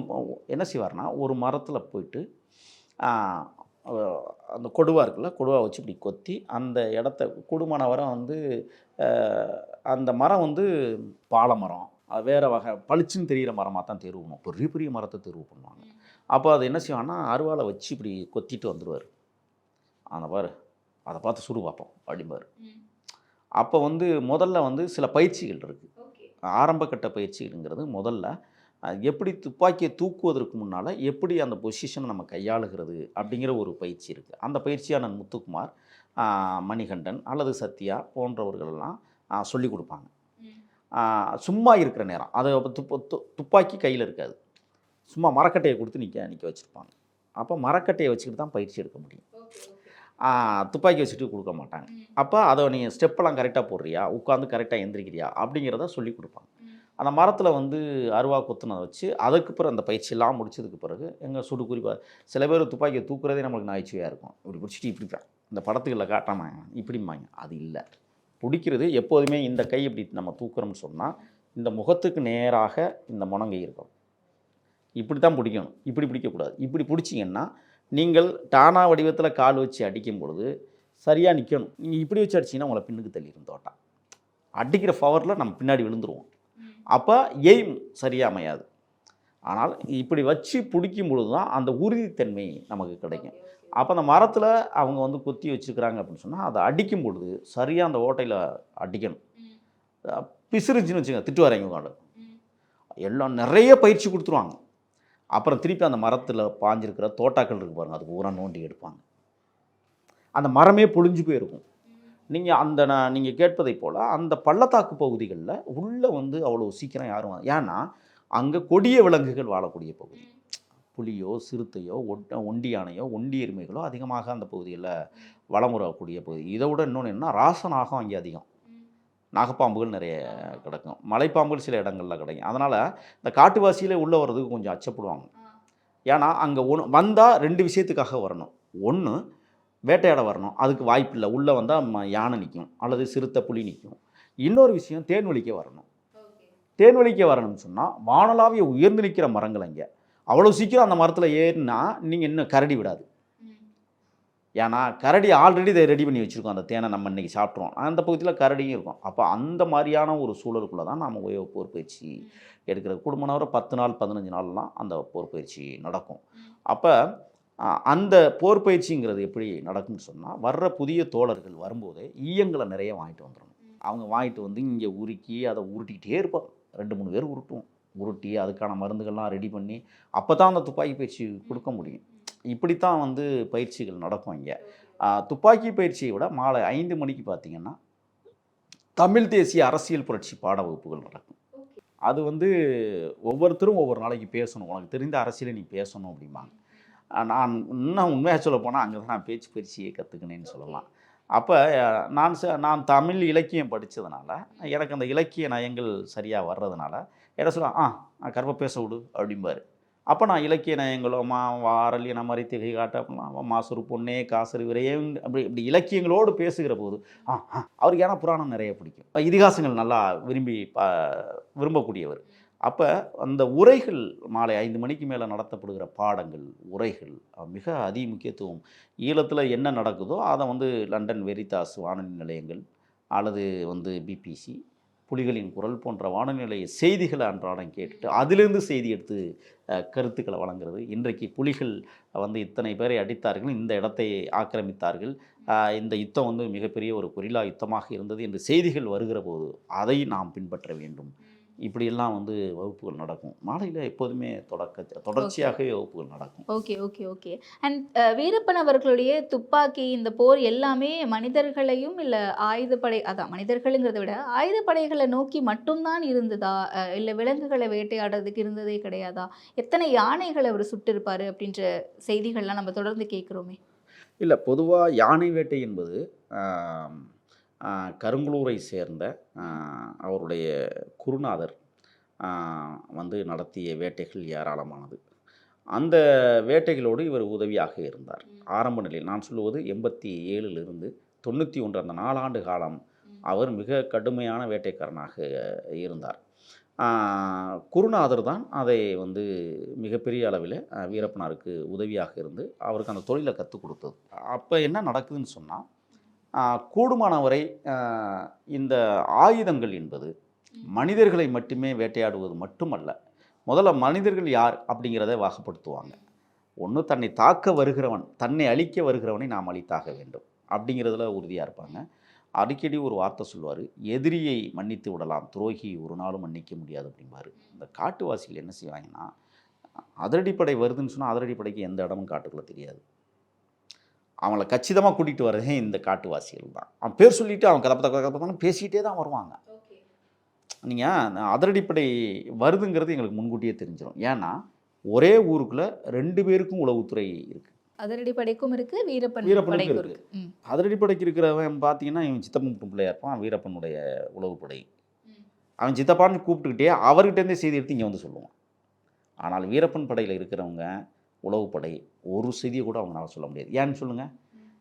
என்ன செய்வார்னா, ஒரு மரத்தில் போயிட்டு அந்த கொடுவா இருக்குல்ல, கொடுவா வச்சு இப்படி கொத்தி அந்த இடத்த கூடுமான வரம் வந்து அந்த மரம் வந்து பாலை மரம், வேறு வகை பளிச்சுன்னு தெரிகிற மரமாக தான் தேர்வு பண்ணுவோம். பெரிய பெரிய மரத்தை தேர்வு பண்ணுவாங்க. அப்போ அது என்ன செய்வான்னா, அருவாளை வச்சு இப்படி கொத்திட்டு வந்துடுவார். அந்த பாரு அதை பார்த்து சுடு பார்ப்போம் அப்படிம்பார். அப்போ வந்து முதல்ல வந்து சில பயிற்சிகள் இருக்குது. ஆரம்ப கட்ட பயிற்சிங்கிறது முதல்ல எப்படி துப்பாக்கியை தூக்குவதற்கு முன்னால் எப்படி அந்த பொசிஷனை நம்ம கையாளுகிறது அப்படிங்கிற ஒரு பயிற்சி இருக்குது. அந்த பயிற்சியான முத்துக்குமார், மணிகண்டன் அல்லது சத்யா போன்றவர்களெல்லாம் சொல்லிக் கொடுப்பாங்க. சும்மா இருக்கிற நேரம் அதை துப்பாக்கி கையில் இருக்காது, சும்மா மரக்கட்டையை கொடுத்து நிற்க வச்சுருப்பாங்க. அப்போ மரக்கட்டையை வச்சுக்கிட்டு தான் பயிற்சி எடுக்க முடியும், துப்பாக்கி வச்சுட்டு கொடுக்க மாட்டாங்க. அப்போ அதை நீங்கள் ஸ்டெப்பெல்லாம் கரெக்டாக போடுறியா, உட்காந்து கரெக்டாக எந்திரிக்கிறியா அப்படிங்கிறத சொல்லி கொடுப்பாங்க. அந்த மரத்தில் வந்து அருவா கொத்துனதை வச்சு அதுக்கு பிறகு அந்த பயிற்சியெல்லாம் முடிச்சதுக்கு பிறகு எங்கள் சுடு குறிப்பாக சில பேர் துப்பாக்கியை தூக்குறதே நம்மளுக்கு நகைச்சுவையாக இருக்கும். இப்படி பிடிச்சிட்டு இப்படிப்பேன், இந்த படத்துகளில் காட்டாமாங்க இப்படிம்பாங்க. அது இல்லை, பிடிக்கிறது எப்போதுமே இந்த கை இப்படி நம்ம தூக்குறோம்னு சொன்னால் இந்த முகத்துக்கு நேராக இந்த முனங்கை இருக்கும், இப்படி தான் பிடிக்கணும், இப்படி பிடிக்கக்கூடாது. இப்படி பிடிச்சிங்கன்னா நீங்கள் டானா வடிவத்தில் கால் வச்சு அடிக்கும் பொழுது சரியாக நிற்கணும். நீங்கள் இப்படி வச்சு அடிச்சிங்கன்னா உங்களை பின்னுக்கு தள்ளிடும் தோட்டா, அடிக்கிற பவரில் நம்ம பின்னாடி விழுந்துருவோம். அப்போ எய்ம் சரியாக அமையாது. ஆனால் இப்படி வச்சு பிடிக்கும் பொழுது தான் அந்த உறுதித்தன்மை நமக்கு கிடைக்கும். அப்போ அந்த மரத்தில் அவங்க வந்து கொத்தி வச்சுருக்கிறாங்க அப்படின்னு சொன்னால் அதை அடிக்கும் பொழுது சரியாக அந்த ஓட்டையில் அடிக்கணும். பிசுறுச்சுன்னு வச்சுங்க, திட்டு வரைங்க உட்காந்து எல்லாம் நிறைய பயிற்சி கொடுத்துருவாங்க. அப்புறம் திருப்பி அந்த மரத்தில் பாஞ்சிருக்கிற தோட்டாக்கள் இருக்கு பாருங்கள், அதுக்கு ஊரா நோண்டி எடுப்பாங்க. அந்த மரமே பொழிஞ்சு போயிருக்கும். நீங்கள் கேட்பதை போல் அந்த பள்ளத்தாக்கு பகுதிகளில் உள்ளே வந்து அவ்வளோ சீக்கிரம் யாரும், ஏன்னா அங்கே கொடிய விலங்குகள் வாழக்கூடிய பகுதி. புலியோ சிறுத்தையோ ஒண்டி யானையோ ஒண்டி எருமைகளோ அதிகமாக அந்த பகுதியில் வளமுறக்கூடிய பகுதி. இதை விட இன்னொன்று என்ன, ராசநாகம் அங்கே அதிகம், நாகப்பாம்புகள் நிறைய கிடக்கும், மலைப்பாம்புகள் சில இடங்களில் கிடைக்கும். அதனால் இந்த காட்டுவாசியிலே உள்ளே வர்றதுக்கு கொஞ்சம் அச்சப்படுவாங்க. ஏன்னா அங்கே வந்தால் 2 விஷயத்துக்காக வரணும். ஒன்று, வேட்டையாட வரணும், அதுக்கு வாய்ப்பில்லை, உள்ளே வந்தால் யானை நிற்கும் அல்லது சிறுத்தை புலி நிற்கும். இன்னொரு விஷயம், தேன்வழிக்க வரணும். தேன்வழிக்க வரணும்னு சொன்னால் வானலாவிய உயர்ந்து நிற்கிற மரங்கள் அங்கே, அவ்வளோ சீக்கிரம் அந்த மரத்தில் ஏறினா நீங்கள் இன்னும் கரடி விடாது. ஏன்னா கரடி ஆல்ரெடி இதை ரெடி பண்ணி வச்சுருக்கோம், அந்த தேனை நம்ம இன்றைக்கி சாப்பிட்ருவோம், அந்த பகுதியில் கரடியும் இருக்கும். அப்போ அந்த மாதிரியான ஒரு சூழலுக்குள்ளே தான் நாம் போர் பயிற்சி எடுக்கிறது. குடும்பனவரை 10 நாள் 15 நாள்லாம் அந்த போர் பயிற்சி நடக்கும். அப்போ அந்த போர் பயிற்சிங்கிறது எப்படி நடக்கும்னு சொன்னால், வர்ற புதிய தோழர்கள் வரும்போதே ஈயங்களை நிறைய வாங்கிட்டு வந்துடணும். அவங்க வாங்கிட்டு வந்து இங்கே உருக்கி அதை உருட்டிக்கிட்டே இருப்பாங்க. 2-3 பேர் உருட்டி அதுக்கான மருந்துகள்லாம் ரெடி பண்ணி அப்போ தான் அந்த துப்பாக்கி பயிற்சி கொடுக்க முடியும். இப்படித்தான் வந்து பயிற்சிகள் நடக்கும் இங்கே. துப்பாக்கி பயிற்சியை விட மாலை 5 மணிக்கு பார்த்திங்கன்னா தமிழ் தேசிய அரசியல் புரட்சி பாட வகுப்புகள் நடக்கும். அது வந்து ஒவ்வொருத்தரும் ஒவ்வொரு நாளைக்கு பேசணும், உனக்கு தெரிந்த அரசியலை நீ பேசணும் அப்படிம்பாங்க. நான் இன்னும் உண்மையாக சொல்ல போனால் அங்கே தான் நான் பேச்சு பயிற்சியை கற்றுக்கினேன்னு சொல்லலாம். அப்போ நான் தமிழ் இலக்கியம் படித்ததுனால எனக்கு அந்த இலக்கிய நயங்கள் சரியாக வர்றதுனால என்ன சொல்லுவேன், கருப்பை பேச விடு அப்படிம்பார். அப்போ நான் இலக்கிய நயங்களோ வாரல் என மாதிரி திகை காட்ட அப்படிலாம் மாசுறு பொண்ணே காசரு விரையும் இப்படி இலக்கியங்களோடு பேசுகிற போது அவருக்கு ஏன்னா புராணம் நிறைய பிடிக்கும், இதிகாசங்கள் நல்லா விரும்பக்கூடியவர். அப்போ அந்த உரைகள் மாலை 5 மணிக்கு மேலே நடத்தப்படுகிற பாடங்கள் உரைகள் மிக அதி முக்கியத்துவம். ஈழத்தில் என்ன நடக்குதோ அதை வந்து லண்டன் வெரிதாஸ் வானொலி நிலையங்கள் அல்லது வந்து பிபிசி, புலிகளின் குரல் போன்ற வானொலி நிலைய செய்திகளை அன்றாடம் கேட்டுட்டு அதிலிருந்து செய்தி எடுத்து கருத்துக்களை வழங்குறது. இன்றைக்கு புலிகள் வந்து இத்தனை பேரை அடித்தார்கள், இந்த இடத்தை ஆக்கிரமித்தார்கள், இந்த யுத்தம் வந்து மிகப்பெரிய ஒரு கொரில்லா யுத்தமாக இருந்தது என்று செய்திகள் வருகிற போது அதை நாம் பின்பற்ற வேண்டும். இப்படியெல்லாம் வந்து வகுப்புகள் நடக்கும். மாலையில் எப்போதுமே தொடர்ச்சியாகவே வகுப்புகள் நடக்கும். Okay okay okay. And Veerappan அவர்களுடைய துப்பாக்கி இந்த போர் எல்லாமே மனிதர்களையும் இல்லை ஆயுதப்படை, அதான் மனிதர்களுங்கிறத விட ஆயுதப்படைகளை நோக்கி மட்டும்தான் இருந்ததா, இல்லை விலங்குகளை வேட்டையாடுறதுக்கு இருந்ததே கிடையாதா, எத்தனை யானைகளை அவர் சுட்டிருப்பார் அப்படின்ற செய்திகள்லாம் நம்ம தொடர்ந்து கேட்குறோமே? இல்லை, பொதுவாக யானை வேட்டை என்பது கருங்குளூரை சேர்ந்த அவருடைய குருநாதர் வந்து நடத்திய வேட்டைகள் ஏராளமானது. அந்த வேட்டைகளோடு இவர் உதவியாக இருந்தார். ஆரம்ப நிலையில் நான் சொல்லுவது 87லிருந்து 91 அந்த 4 ஆண்டு காலம் அவர் மிக கடுமையான வேட்டைக்காரனாக இருந்தார். குருநாதர் தான் அதை வந்து மிகப்பெரிய அளவில் வீரப்பனாருக்கு உதவியாக இருந்து அவருக்கு அந்த தொழிலை கற்றுக் கொடுத்தது. அப்போ என்ன நடக்குதுன்னு சொன்னால், கூடுமானவரை இந்த ஆயுதங்கள் என்பது மனிதர்களை மட்டுமே வேட்டையாடுவது மட்டுமல்ல, முதல்ல மனிதர்கள் யார் அப்படிங்கிறத வாகப்படுத்துவாங்க. ஒன்று, தன்னை தாக்க வருகிறவன், தன்னை அழிக்க வருகிறவனை நாம் அழித்தாக வேண்டும் அப்படிங்கிறதுல உறுதியாக இருப்பாங்க. அடிக்கடி ஒரு வார்த்தை சொல்லுவார், எதிரியை மன்னித்து விடலாம், துரோகி ஒரு நாளும் மன்னிக்க முடியாது அப்படிம்பார். இந்த காட்டுவாசிகள் என்ன செய்வாங்கன்னா, அதிரடிப்படை வருதுன்னு சொன்னால் அதிரடிப்படைக்கு எந்த இடமும் காட்டுக்குள்ளே தெரியாது. அவங்கள கச்சிதமாக கூட்டிகிட்டு வர்றதே இந்த காட்டுவாசிகள் தான். அவன் பேர் சொல்லிவிட்டு அவன் கதை பேசிகிட்டே தான் வருவாங்க. நீங்கள் அதிரடிப்படை வருதுங்கிறது எங்களுக்கு முன்கூட்டியே தெரிஞ்சிடும். ஏன்னா ஒரே ஊருக்குள்ளே 2 பேருக்கும் உளவுத்துறை இருக்குது. அதிரடிப்படைக்கும் இருக்குது, வீரப்பனுக்கு இருக்குது. அதிரடிப்படைக்கு இருக்கிறவன் பார்த்தீங்கன்னா இவன் சித்தப்பன் பிள்ளையாக இருப்பான், வீரப்பனுடைய உளவுப்படை. அவன் சித்தப்பான்னு கூப்பிட்டுக்கிட்டே அவர்கிட்டேருந்தே செய்தி எடுத்து இங்கே வந்து சொல்லுவான். ஆனால் வீரப்பன் படையில் இருக்கிறவங்க உளவுப்படை ஒரு செய்தியை கூட அவங்களால சொல்ல முடியாது. ஏன்னு சொல்லுங்கள்,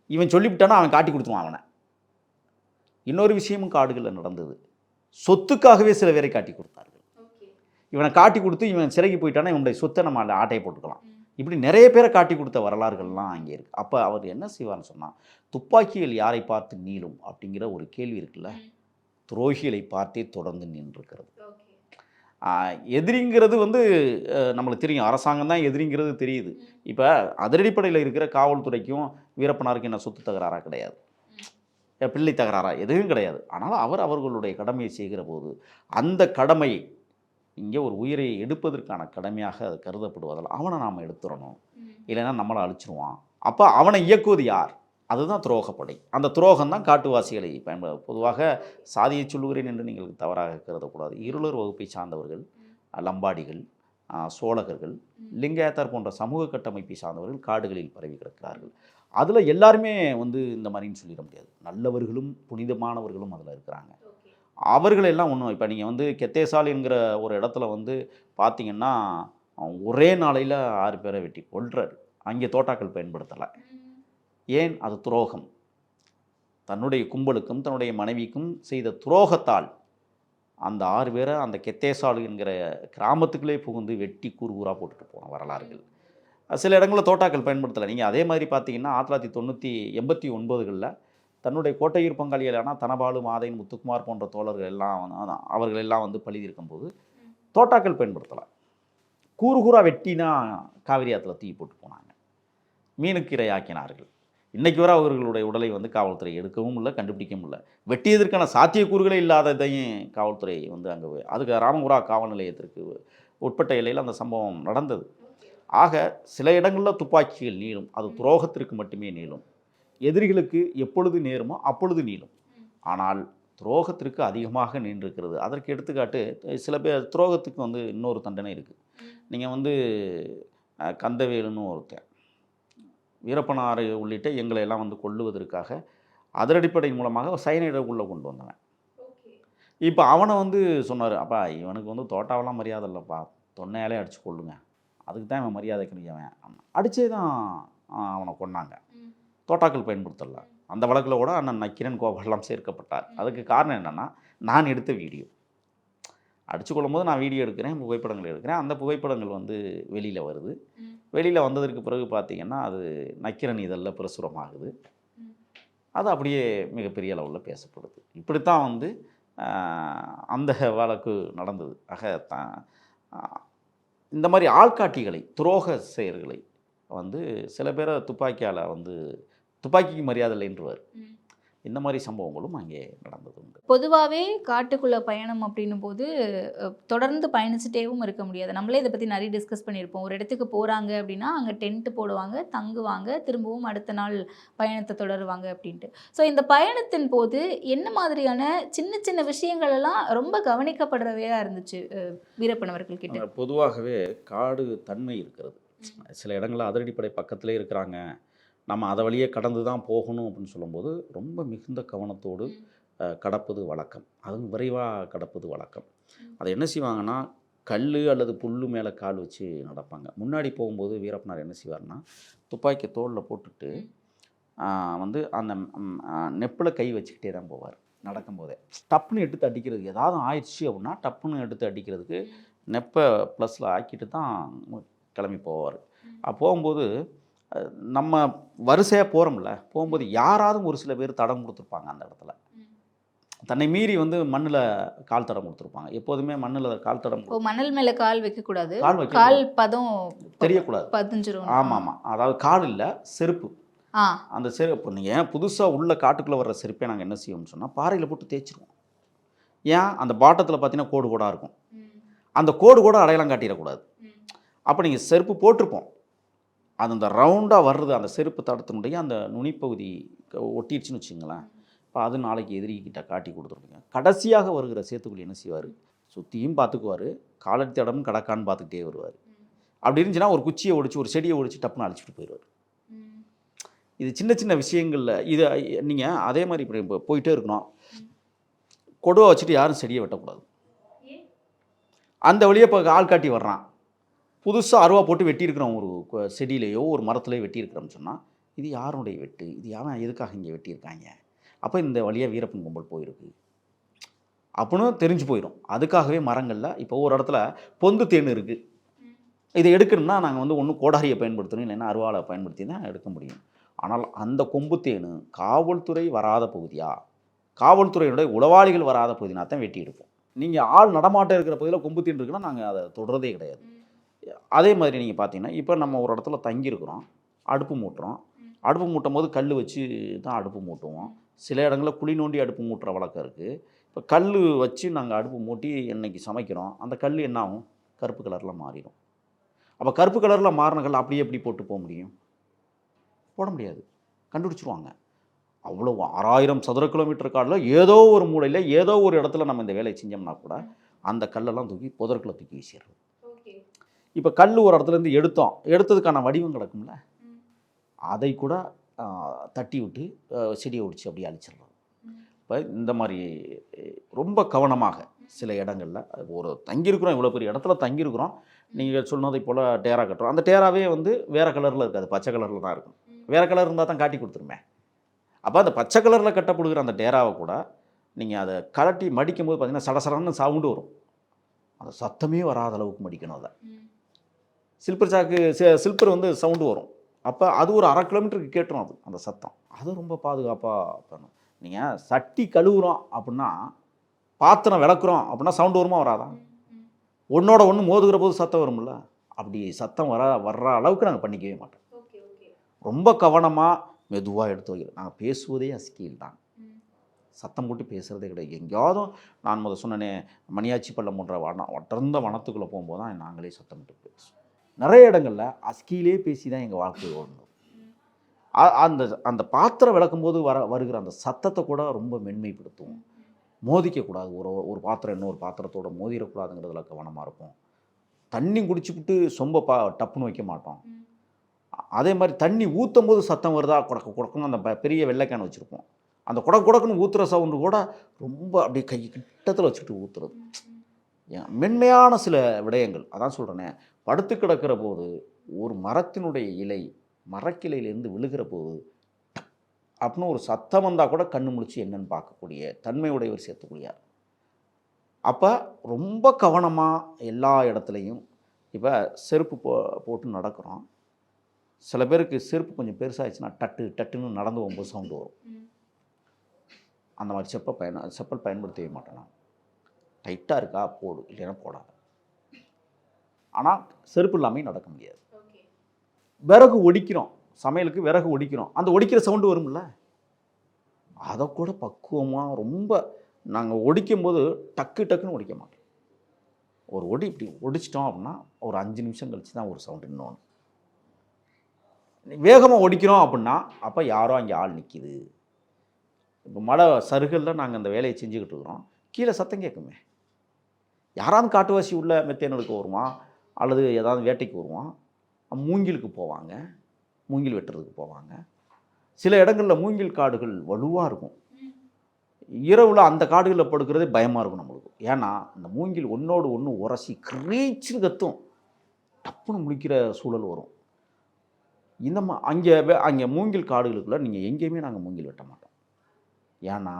இவன் சொல்லிவிட்டானா அவன் காட்டி கொடுத்துருவான் அவனை. இன்னொரு விஷயமும் காடுகளில் நடந்தது, சொத்துக்காகவே சில பேரை காட்டி கொடுத்தார்கள். இவனை காட்டி கொடுத்து இவன் சிறைக்கு போயிட்டானா இவனுடைய சொத்தை நம்ம ஆட்டையை போட்டுக்கலாம். இப்படி நிறைய பேரை காட்டி கொடுத்த வரலாறுகள்லாம் அங்கே இருக்குது. அப்போ அவர் என்ன செய்வார்னு சொன்னால், துப்பாக்கிகள் யாரை பார்த்து நீளும் அப்படிங்கிற ஒரு கேள்வி இருக்குல்ல, துரோகிகளை பார்த்தே தொடர்ந்து நின்றுருக்கிறது. எதிரிங்கிறது வந்து நம்மளுக்கு தெரியும், அரசாங்கம் தான் எதிரிங்கிறது தெரியுது. இப்போ அதிரடிப்படையில் இருக்கிற காவல்துறைக்கும் வீரப்பனாருக்கு என்ன சொத்து தகராறாக கிடையாது, பிள்ளை தகராறா எதுவும் கிடையாது. ஆனால் அவர்களுடைய கடமையை செய்கிற போது அந்த கடமை இங்கே ஒரு உயிரை எடுப்பதற்கான கடமையாக அது கருதப்படுவதால் அவனை நாம் எடுத்துடணும், இல்லைன்னா நம்மளை அழிச்சிருவான். அப்போ அவனை இயக்குவது யார்? அதுதான் துரோகப்படை. அந்த துரோகம் தான் காட்டுவாசிகளை பொதுவாக சாதியை சொல்லுகிறேன் என்று நீங்கள் தவறாக கருதக்கூடாது. இருளர் வகுப்பை சார்ந்தவர்கள், லம்பாடிகள், சோழகர்கள், லிங்காயத்தார் போன்ற சமூக கட்டமைப்பை சார்ந்தவர்கள் காடுகளில் பரவி கிடக்கிறார்கள். அதில் எல்லாருமே வந்து இந்த மாதிரின்னு சொல்லிட முடியாது. நல்லவர்களும் புனிதமானவர்களும் அதில் இருக்கிறாங்க. அவர்களெல்லாம் ஒன்றும் இப்போ நீங்கள் வந்து கெத்தேசால் என்கிற ஒரு இடத்துல வந்து பார்த்தீங்கன்னா ஒரே நாளையில் 6 பேரை வெட்டி கொல்றாரு. அங்கே தோட்டாக்கள் பயன்படுத்தலை. ஏன்? அது துரோகம். தன்னுடைய கும்பலுக்கும் தன்னுடைய மனைவிக்கும் செய்த துரோகத்தால் அந்த 6 பேரை அந்த கெத்தேசால் என்கிற கிராமத்துக்குள்ளே புகுந்து வெட்டி கூறு கூறாக போட்டுட்டு போன வரலாறுகள். சில இடங்களில் தோட்டாக்கள் பயன்படுத்தலை. நீங்கள் அதே மாதிரி பார்த்தீங்கன்னா 1989களில் தன்னுடைய கோட்டையூர் பங்காளிகளான தனபாலு, மாதையன், முத்துக்குமார் போன்ற தோழர்கள் எல்லாம் அவர்கள் எல்லாம் வந்து பழி இருக்கும்போது தோட்டாக்கள் பயன்படுத்தலை. கூறு கூறாக வெட்டினா காவிரி ஆற்றுல தூக்கி போட்டு போனாங்க. மீனுக்கு இரையாக்கினார்கள். இன்றைக்கு வரை அவர்களுடைய உடலை வந்து காவல்துறை எடுக்கவும் இல்லை, கண்டுபிடிக்கவும் இல்லை. வெட்டியதற்கான சாத்தியக்கூறுகளே இல்லாததையும் காவல்துறை வந்து அங்கே அதுக்கு ராமபுரா காவல் நிலையத்திற்கு உட்பட்ட எல்லையில் அந்த சம்பவம் நடந்தது. ஆக சில இடங்களில் துப்பாக்கிகள் நீளும். அது துரோகத்திற்கு மட்டுமே நீளும். எதிரிகளுக்கு எப்பொழுது நேருமோ அப்பொழுது நீளும். ஆனால் துரோகத்திற்கு அதிகமாக நின்றிருக்கிறது. அதற்கு எடுத்துக்காட்டு சில பேர் துரோகத்துக்கு வந்து இன்னொரு தண்டனை இருக்குது. நீங்கள் வந்து கந்தவேலுன்னு ஒருத்தன் வீரப்பனாறு உள்ளிட்ட எங்களை எல்லாம் வந்து கொல்லுவதற்காக அதனடிப்படையின் மூலமாக சைனைடை உள்ளே கொண்டு வந்தவன். இப்போ அவனை வந்து சொன்னார், அப்பா இவனுக்கு வந்து தோட்டாவெல்லாம் மரியாதை இல்லைப்பா, தொன்னையாலே அடித்து கொள்ளுங்க, அதுக்கு தான் இவன் மரியாதைக்குரியவன். அடித்தே தான் அவனை கொன்னாங்க. தோட்டாக்கள் பயன்படுத்தலை. அந்த வழக்கில் கூட அண்ணன் நக்கீரன் கோபாலெல்லாம் சேர்க்கப்பட்டார். அதுக்கு காரணம் என்னென்னா, நான் எடுத்த வீடியோ அடித்து கொள்ளும்போது நான் வீடியோ எடுக்கிறேன், புகைப்படங்கள் எடுக்கிறேன். அந்த புகைப்படங்கள் வந்து வெளியில் வருது. வெளியில் வந்ததற்கு பிறகு பார்த்திங்கன்னா அது நக்கீரன் இதெல்லாம் பிரசுரமாகுது. அது அப்படியே மிகப்பெரிய அளவில் பேசப்படுது. இப்படித்தான் வந்து அந்த வழக்கு நடந்தது. ஆக இந்த மாதிரி ஆள்காட்டிகளை, துரோக செயல்களை வந்து சில பேரை துப்பாக்கியால் வந்து துப்பாக்கிக்கு மரியாதை இல்லைன்றவர். இந்த மாதிரி சம்பவங்களும் அங்கே நடந்தது உண்டு. பொதுவாகவே காட்டுக்குள்ளே பயணம் அப்படின்னும் போது தொடர்ந்து பயணிச்சுட்டேவும் இருக்க முடியாது. நம்மளே இதை பற்றி நிறைய டிஸ்கஸ் பண்ணியிருப்போம். ஒரு இடத்துக்கு போகிறாங்க அப்படின்னா அங்கே டென்ட்டு போடுவாங்க, தங்குவாங்க, திரும்பவும் அடுத்த நாள் பயணத்தை தொடருவாங்க அப்படின்ட்டு. ஸோ இந்த பயணத்தின் போது என்ன மாதிரியான சின்ன சின்ன விஷயங்கள் எல்லாம் ரொம்ப கவனிக்கப்படுறவையாக இருந்துச்சு வீரப்பன் அவர்கள்கிட்ட? பொதுவாகவே காடு தன்மை இருக்கிறது. சில இடங்களில் அதிரடிப்படை பக்கத்திலே இருக்கிறாங்க, நம்ம அதை வழியே கடந்து தான் போகணும் அப்படின்னு சொல்லும்போது ரொம்ப மிகுந்த கவனத்தோடு கடப்பது வழக்கம். அதுவும் விரைவாக கடப்பது வழக்கம். அதை என்ன செய்வாங்கன்னா, கல் அல்லது புல் மேலே கால் வச்சு நடப்பாங்க. முன்னாடி போகும்போது வீரப்பனார் என்ன செய்வார்னா, துப்பாக்கி தோளில் போட்டுட்டு வந்து அந்த நெப்பில் கை வச்சுக்கிட்டே தான் போவார் நடக்கும்போதே. டப்புன்னு எடுத்து அடிக்கிறதுக்கு ஏதாவது ஆயிடுச்சு அப்படின்னா டப்புன்னு எடுத்து அடிக்கிறதுக்கு நெப்பை ப்ளஸில் ஆக்கிட்டு தான் கிளம்பி போவார். போகும்போது நம்ம வரிசையாக போகிறோம்ல, போகும்போது யாராவது ஒரு சில பேர் தடம் கொடுத்துருப்பாங்க. அந்த இடத்துல தன்னை மீறி வந்து மண்ணில் கால் தடம் கொடுத்துருப்பாங்க. எப்போதுமே மண்ணில் கால் தடம், மணல் மேலே கால் வைக்கக்கூடாது, கால் கால் பதம் தெரியக்கூடாது, பதிஞ்சிரும். ஆமாம், அதாவது கால் இல்லை செருப்பு. அந்த செருப்பு நீங்கள் புதுசாக உள்ள காட்டுக்குள்ளே வர்ற செருப்பே நாங்கள் என்ன செய்வோம்னு சொன்னால் பாறையில் போட்டு தேய்ச்சிருவோம். ஏன்? அந்த பாட்டத்தில் பார்த்தீங்கன்னா கோடு கோடாக இருக்கும். அந்த கோடு கூட அடையாளம் காட்டிடக்கூடாது. அப்போ நீங்கள் செருப்பு போட்டிருப்போம், அது அந்த ரவுண்டாக வர்றது அந்த செருப்பு தடத்தினுடைய அந்த நுனிப்பகுதி ஒட்டிடுச்சுன்னு வச்சுங்களேன். இப்போ அது நாளைக்கு எதிரிக்கிட்ட காட்டி கொடுத்துருப்பீங்க. கடைசியாக வருகிற சேத்துக்குள்ளி என்ன செய்வார், சுற்றியும் பார்த்துக்குவார், காலடி தடமும் கடக்கான்னு பார்த்துக்கிட்டே வருவார். அப்படி இருந்துச்சுன்னா ஒரு குச்சியை ஒடிச்சு ஒரு செடியை ஒடிச்சு டப்புன்னு அழிச்சிட்டு போயிடுவார். இது சின்ன சின்ன விஷயங்களில் இதை நீங்கள் அதே மாதிரி இப்படி போயிட்டே இருக்கணும். கொடுவா வச்சுட்டு யாரும் செடியை வெட்டக்கூடாது. அந்த வழியை இப்போ ஆள் காட்டி வர்றான், புதுசாக அருவா போட்டு வெட்டியிருக்கிறோம், ஒரு செடியிலையோ ஒரு மரத்துலையோ வெட்டியிருக்கிறோம்னு சொன்னால் இது யாருடைய வெட்டு, இது யாரும் எதுக்காக இங்கே வெட்டியிருக்காங்க, அப்போ இந்த வழியாக வீரப்பன் கும்பல் போயிருக்கு அப்படின்னு தெரிஞ்சு போயிடும். அதுக்காகவே மரங்களில் இப்போ ஒரு இடத்துல பொந்து தேன் இருக்குது, இதை எடுக்கணும்னா நாங்கள் வந்து ஒன்று கோடாரியை பயன்படுத்தணும், இல்லைன்னா அருவாளை பயன்படுத்தி தான் எடுக்க முடியும். ஆனால் அந்த கொம்பு தேன் காவல்துறை வராத பகுதியா, காவல்துறையினுடைய உளவாளிகள் வராத பகுதினா தான் வெட்டி எடுப்போம். நீங்கள் ஆள் நடமாட்டம் இருக்கிற பகுதியில் கொம்பு தேன் இருக்குன்னா நாங்கள் அதை தொடரதே கிடையாது. அதே மாதிரி நீங்கள் பார்த்தீங்கன்னா இப்போ நம்ம ஒரு இடத்துல தங்கியிருக்கிறோம், அடுப்பு மூட்டுறோம், அடுப்பு மூட்டும் போது கல் வச்சு தான் அடுப்பு மூட்டுவோம். சில இடங்களில் குழி நோண்டி அடுப்பு மூட்டுற வழக்கம் இருக்குது. இப்போ கல் வச்சு நாங்கள் அடுப்பு மூட்டி இன்றைக்கி சமைக்கிறோம், அந்த கல் என்ன ஆகும், கருப்பு கலரில் மாறிடும். அப்போ கருப்பு கலரில் மாறின கல் அப்படியே எப்படி போட்டு போக முடியும், போட முடியாது, கண்டுபிடிச்சிருவாங்க. அவ்வளோ 6000 சதுர கிலோமீட்டர் காடில் ஏதோ ஒரு மூலையில் ஏதோ ஒரு இடத்துல நம்ம இந்த வேலையை செஞ்சோம்னா கூட அந்த கல்லெல்லாம் தூக்கி புதற்குள்ள தூக்கி வீசிடுறது. இப்போ கல் ஒரு இடத்துலேருந்து எடுத்ததுக்கான வடிவம் கிடக்கும்ல, அதை கூட தட்டி விட்டு செடியை ஒடிச்சு அப்படியே அழிச்சிடலாம். இப்போ இந்த மாதிரி ரொம்ப கவனமாக சில இடங்களில் ஒரு தங்கியிருக்கிறோம், இவ்வளோ பெரிய இடத்துல தங்கியிருக்கிறோம், நீங்கள் சொன்னதை போல் டேரா கட்டுறோம். அந்த டேராவே வந்து வேறு கலரில் இருக்காது, பச்சை கலரில் தான் இருக்கும். வேறு கலர் இருந்தால் தான் காட்டி கொடுத்துருமே. அப்போ அந்த பச்சை கலரில் கட்டப்படுகிற அந்த டேராவை கூட நீங்கள் அதை கலட்டி மடிக்கும் போது பார்த்தீங்கன்னா சடசடன்னு சவுண்டு வரும். அந்த சத்தமே வராத அளவுக்கு மடிக்கணும். அதை சில்பர் சாக்கு சில்பர் வந்து சவுண்டு வரும். அப்போ அது ஒரு 1/2 கிலோமீட்டருக்கு கேட்டுரும் அது, அந்த சத்தம். அது ரொம்ப பாதுகாப்பாக பண்ணணும். நீங்கள் சட்டி கழுவுறோம் அப்படின்னா, பாத்திரம் விளக்குறோம் அப்படின்னா சவுண்டு வருமா வராதா? ஒன்றோட ஒன்று மோதுகிற போது சத்தம் வரும்ல, அப்படி சத்தம் வர்ற அளவுக்கு நாங்கள் பண்ணிக்கவே மாட்டோம். ரொம்ப கவனமாக மெதுவாக எடுத்து வைக்கிறோம். நாங்கள் பேசுவதே அஸ்கியில் தான், சத்தம் போட்டு பேசுகிறதே கிடையாது. எங்கேயாவது நான் சொன்னனே மணியாச்சி பள்ளம் போன்ற அடர்ந்த வனத்துக்குள்ளே போகும்போது தான் நாங்களே சத்தம் போட்டு பேசுவோம். நிறைய இடங்களில் அஸ்கியிலே பேசி தான் எங்கள் வாழ்க்கை ஓடணும். அந்த பாத்திரம் விளக்கும்போது வருகிற அந்த சத்தத்தை கூட ரொம்ப மென்மைப்படுத்துவோம். மோதிக்கக்கூடாது, ஒரு பாத்திரம் இன்னொரு பாத்திரத்தோட மோதிடக்கூடாதுங்கிறதுல கவனமாக இருப்போம். தண்ணி குடிச்சுக்கிட்டு சொம்ப டப்புன்னு வைக்க மாட்டோம். அதே மாதிரி தண்ணி ஊற்றும் போது சத்தம் வருதா, குடக்குன்னு அந்த பெரிய வெள்ளைக்கான வச்சுருப்போம். அந்த குடக்குன்னு ஊற்றுற சவுண்டு கூட ரொம்ப அப்படியே கை கிட்டத்தில் வச்சுக்கிட்டு ஊற்றுறது. மென்மையான சில விடயங்கள். அதான் சொல்கிறேனே, படுத்து கிடக்கிற போது ஒரு மரத்தினுடைய இலை மரக்கிளையிலேருந்து விழுகிற போது அப்படின்னு ஒரு சத்தம் வந்தால் கூட கண்ணு முடிச்சு என்னன்னு பார்க்கக்கூடிய தன்மையுடையவர் சேர்த்துக்கூடியார். அப்போ ரொம்ப கவனமாக எல்லா இடத்துலையும். இப்போ செருப்பு போட்டு நடக்கிறோம், சில பேருக்கு செருப்பு கொஞ்சம் பெருசாகிடுச்சுன்னா டட்டுன்னு நடந்து போகும்போது சவுண்டு வரும். அந்த மாதிரி செப்பல் பயன்படுத்தவே மாட்டேன் நான். டைட்டாக இருக்கா போடு, இல்லைன்னா போடாது. ஆனால் செருப்பு இல்லாமல் நடக்க முடியாது. விறகு ஒடிக்கிறோம், சமையலுக்கு விறகு ஒடிக்கிறோம், அந்த ஒடிக்கிற சவுண்டு வரும்ல, அதை கூட பக்குவமாக ரொம்ப நாங்கள் ஒடிக்கும் போது டக்குன்னு ஒடிக்க மாட்டோம். ஒரு இப்படி ஒடிச்சிட்டோம் அப்படின்னா ஒரு 5 நிமிஷம் கழிச்சு தான் ஒரு சவுண்டு. இன்னொன்று வேகமாக ஒடிக்கிறோம் அப்படின்னா அப்போ யாரோ அங்கே ஆள் நிற்கிது. இப்போ மழை சருகளில் நாங்கள் அந்த வேலையை செஞ்சுக்கிட்டு இருக்கிறோம், கீழே சத்தம் கேட்குமே. யாராவது காட்டுவாசி உள்ள மெத்தேனலுக்கு வருவான், அல்லது ஏதாவது வேட்டைக்கு வருவான், மூங்கிலுக்கு போவாங்க, மூங்கில் வெட்டுறதுக்கு போவாங்க. சில இடங்களில் மூங்கில் காடுகள் வலுவாக இருக்கும். இரவில் அந்த காடுகளில் படுக்கிறதே பயமாக இருக்கும் நம்மளுக்கு. ஏன்னா அந்த மூங்கில் ஒன்றோடு ஒன்று உரசி கிரீச்சுன்னு கத்தும், டப்புன்னு முழிக்கிற சூழல் வரும். இந்த அங்கே மூங்கில் காடுகளுக்குள்ள நீங்கள் எங்கேயுமே நாங்கள் மூங்கில் வெட்ட மாட்டோம். ஏன்னா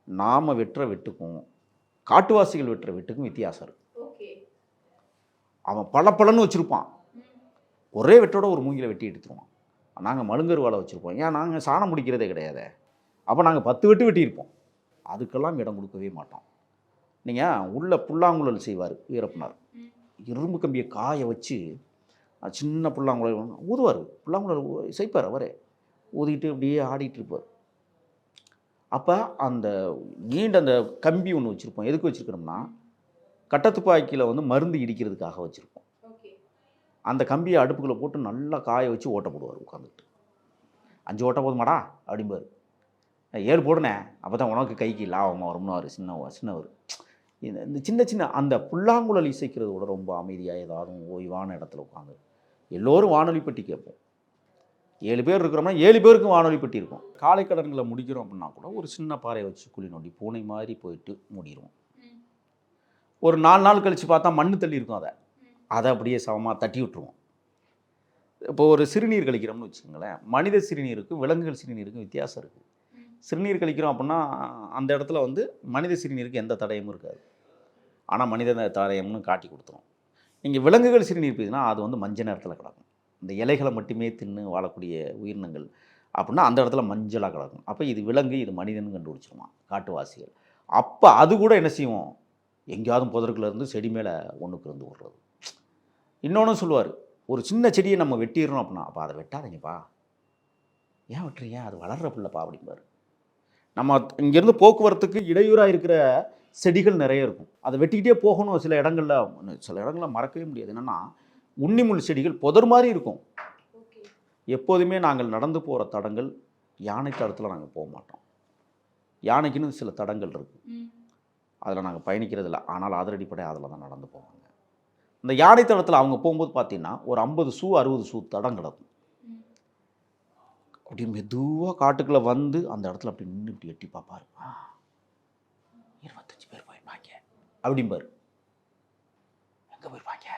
நாம் வெட்டுற வெட்டுக்கும் காட்டுவாசிகள் வெட்டுற வெட்டுக்கும் வித்தியாசம் இருக்குது. அவன் பளபளன்னு வச்சுருப்பான், ஒரே வெட்டோட ஒரு மூங்கிலை வெட்டி எடுத்துருவான். நாங்கள் மழுங்கர் வாழை வச்சுருப்போம். ஏன் நாங்கள் சாணம் முடிக்கிறதே கிடையாது. அப்போ நாங்கள் 10 வெட்டு வெட்டியிருப்போம். அதுக்கெல்லாம் இடம் கொடுக்கவே மாட்டோம். நீங்கள் உள்ள புல்லாங்குழல் செய்வார் வீரப்பனார், இரும்பு கம்பியை காய வச்சு சின்ன புல்லாங்குழல் ஊதுவார், புல்லாங்குழல் செய்ப்பார். அவரே ஊதிக்கிட்டு அப்படியே ஆடிட்டு இருப்பார். அப்போ அந்த நீண்ட அந்த கம்பி ஒன்று வச்சுருப்போம். எதுக்கு வச்சுருக்கணும்னா கட்டத்துப்பாக்கியில் வந்து மருந்து இடிக்கிறதுக்காக வச்சுருப்போம். அந்த கம்பியை அடுப்புக்குள்ளே போட்டு நல்லா காய வச்சு ஓட்ட போடுவார் உட்காந்துக்கிட்டு. 5 ஓட்ட போதுமாடா அப்படிம்பார். 7 போடுனே, அப்போ தான் உனக்கு கைக்கு லாபமாக வரும்னு சின்னவர். இந்த சின்ன அந்த புல்லாங்குழல் இசைக்கிறது கூட ரொம்ப அமைதியாக ஏதாவது ஓய்வான இடத்துல உட்காந்து எல்லோரும் வானொலி பெட்டி கேட்போம். 7 பேர் இருக்கிறோம்னா 7 பேருக்கும் வானொலி பெட்டி இருக்கும். காலை கடன்களை முடிக்கிறோம் அப்படின்னா கூட ஒரு சின்ன பாறையை வச்சு குழி நோண்டி பூனை மாதிரி போயிட்டு மூடிடுவோம். ஒரு 4 நாள் கழித்து பார்த்தா மண்ணு தள்ளி இருக்கும், அதை அப்படியே சமமாக தட்டி விட்டுருவோம். இப்போ ஒரு சிறுநீர் கழிக்கிறோம்னு வச்சுக்கோங்களேன், மனித சிறுநீருக்கும் விலங்குகள் சிறுநீருக்கும் வித்தியாசம் இருக்குது. சிறுநீர் கழிக்கிறோம் அப்படின்னா அந்த இடத்துல வந்து மனித சிறுநீருக்கு எந்த தடயமும் இருக்காது, ஆனால் மனித தடயம்னு காட்டி கொடுத்துரும். நீங்கள் விலங்குகள் சிறுநீர் போயிதுன்னா அது வந்து மஞ்சள் நேரத்தில் கிடக்கும். இந்த இலைகளை மட்டுமே தின்னு வாழக்கூடிய உயிரினங்கள் அப்படின்னா அந்த இடத்துல மஞ்சளாக கிடக்கும். அப்போ இது விலங்கு, இது மனிதன் கண்டுபிடிச்சிருவான் காட்டுவாசிகள். அப்போ அது கூட என்ன செய்வோம், எங்கேயாவது புதருக்குள்ளேருந்து செடி மேலே ஒன்றுக்கு இருந்து விடுறது. இன்னொன்று சொல்லுவார், ஒரு சின்ன செடியை நம்ம வெட்டிடுறோம் அப்படின்னா, அப்போ அதை வெட்டாதீங்கப்பா, ஏன் வெட்டுறீங்க, அது வளர்கிற பிள்ளைப்பா அப்படிம்பார். நம்ம இங்கேருந்து போக்குவரத்துக்கு இடையூறாக இருக்கிற செடிகள் நிறைய இருக்கும், அதை வெட்டிக்கிட்டே போகணும். சில இடங்களில் மறக்கவே முடியாது. என்னென்னா உன்னிமுள் செடிகள் புதர் மாதிரி இருக்கும். எப்போதுமே நாங்கள் நடந்து போகிற தடங்கள் யானை தடத்தில் நாங்கள் போக மாட்டோம். யானைக்குன்னு சில தடங்கள் இருக்குது, அதில் நாங்கள் பயணிக்கிறது இல்லை. ஆனால் அதிரடிப்படை அதில் தான் நடந்து போவாங்க. இந்த யானை தடத்தில் அவங்க போகும்போது பார்த்தீங்கன்னா ஒரு 50 ஷூ 60 ஷூ தடம் கிடக்கும். அப்படி மெதுவாக காட்டுக்குள்ளே வந்து அந்த இடத்துல அப்படி நின்று இப்படி எட்டி பார்ப்பாரு. 25 பேர் போயிருப்பாங்க அப்படிம்பாரு. எங்கே போயிருப்பாங்க?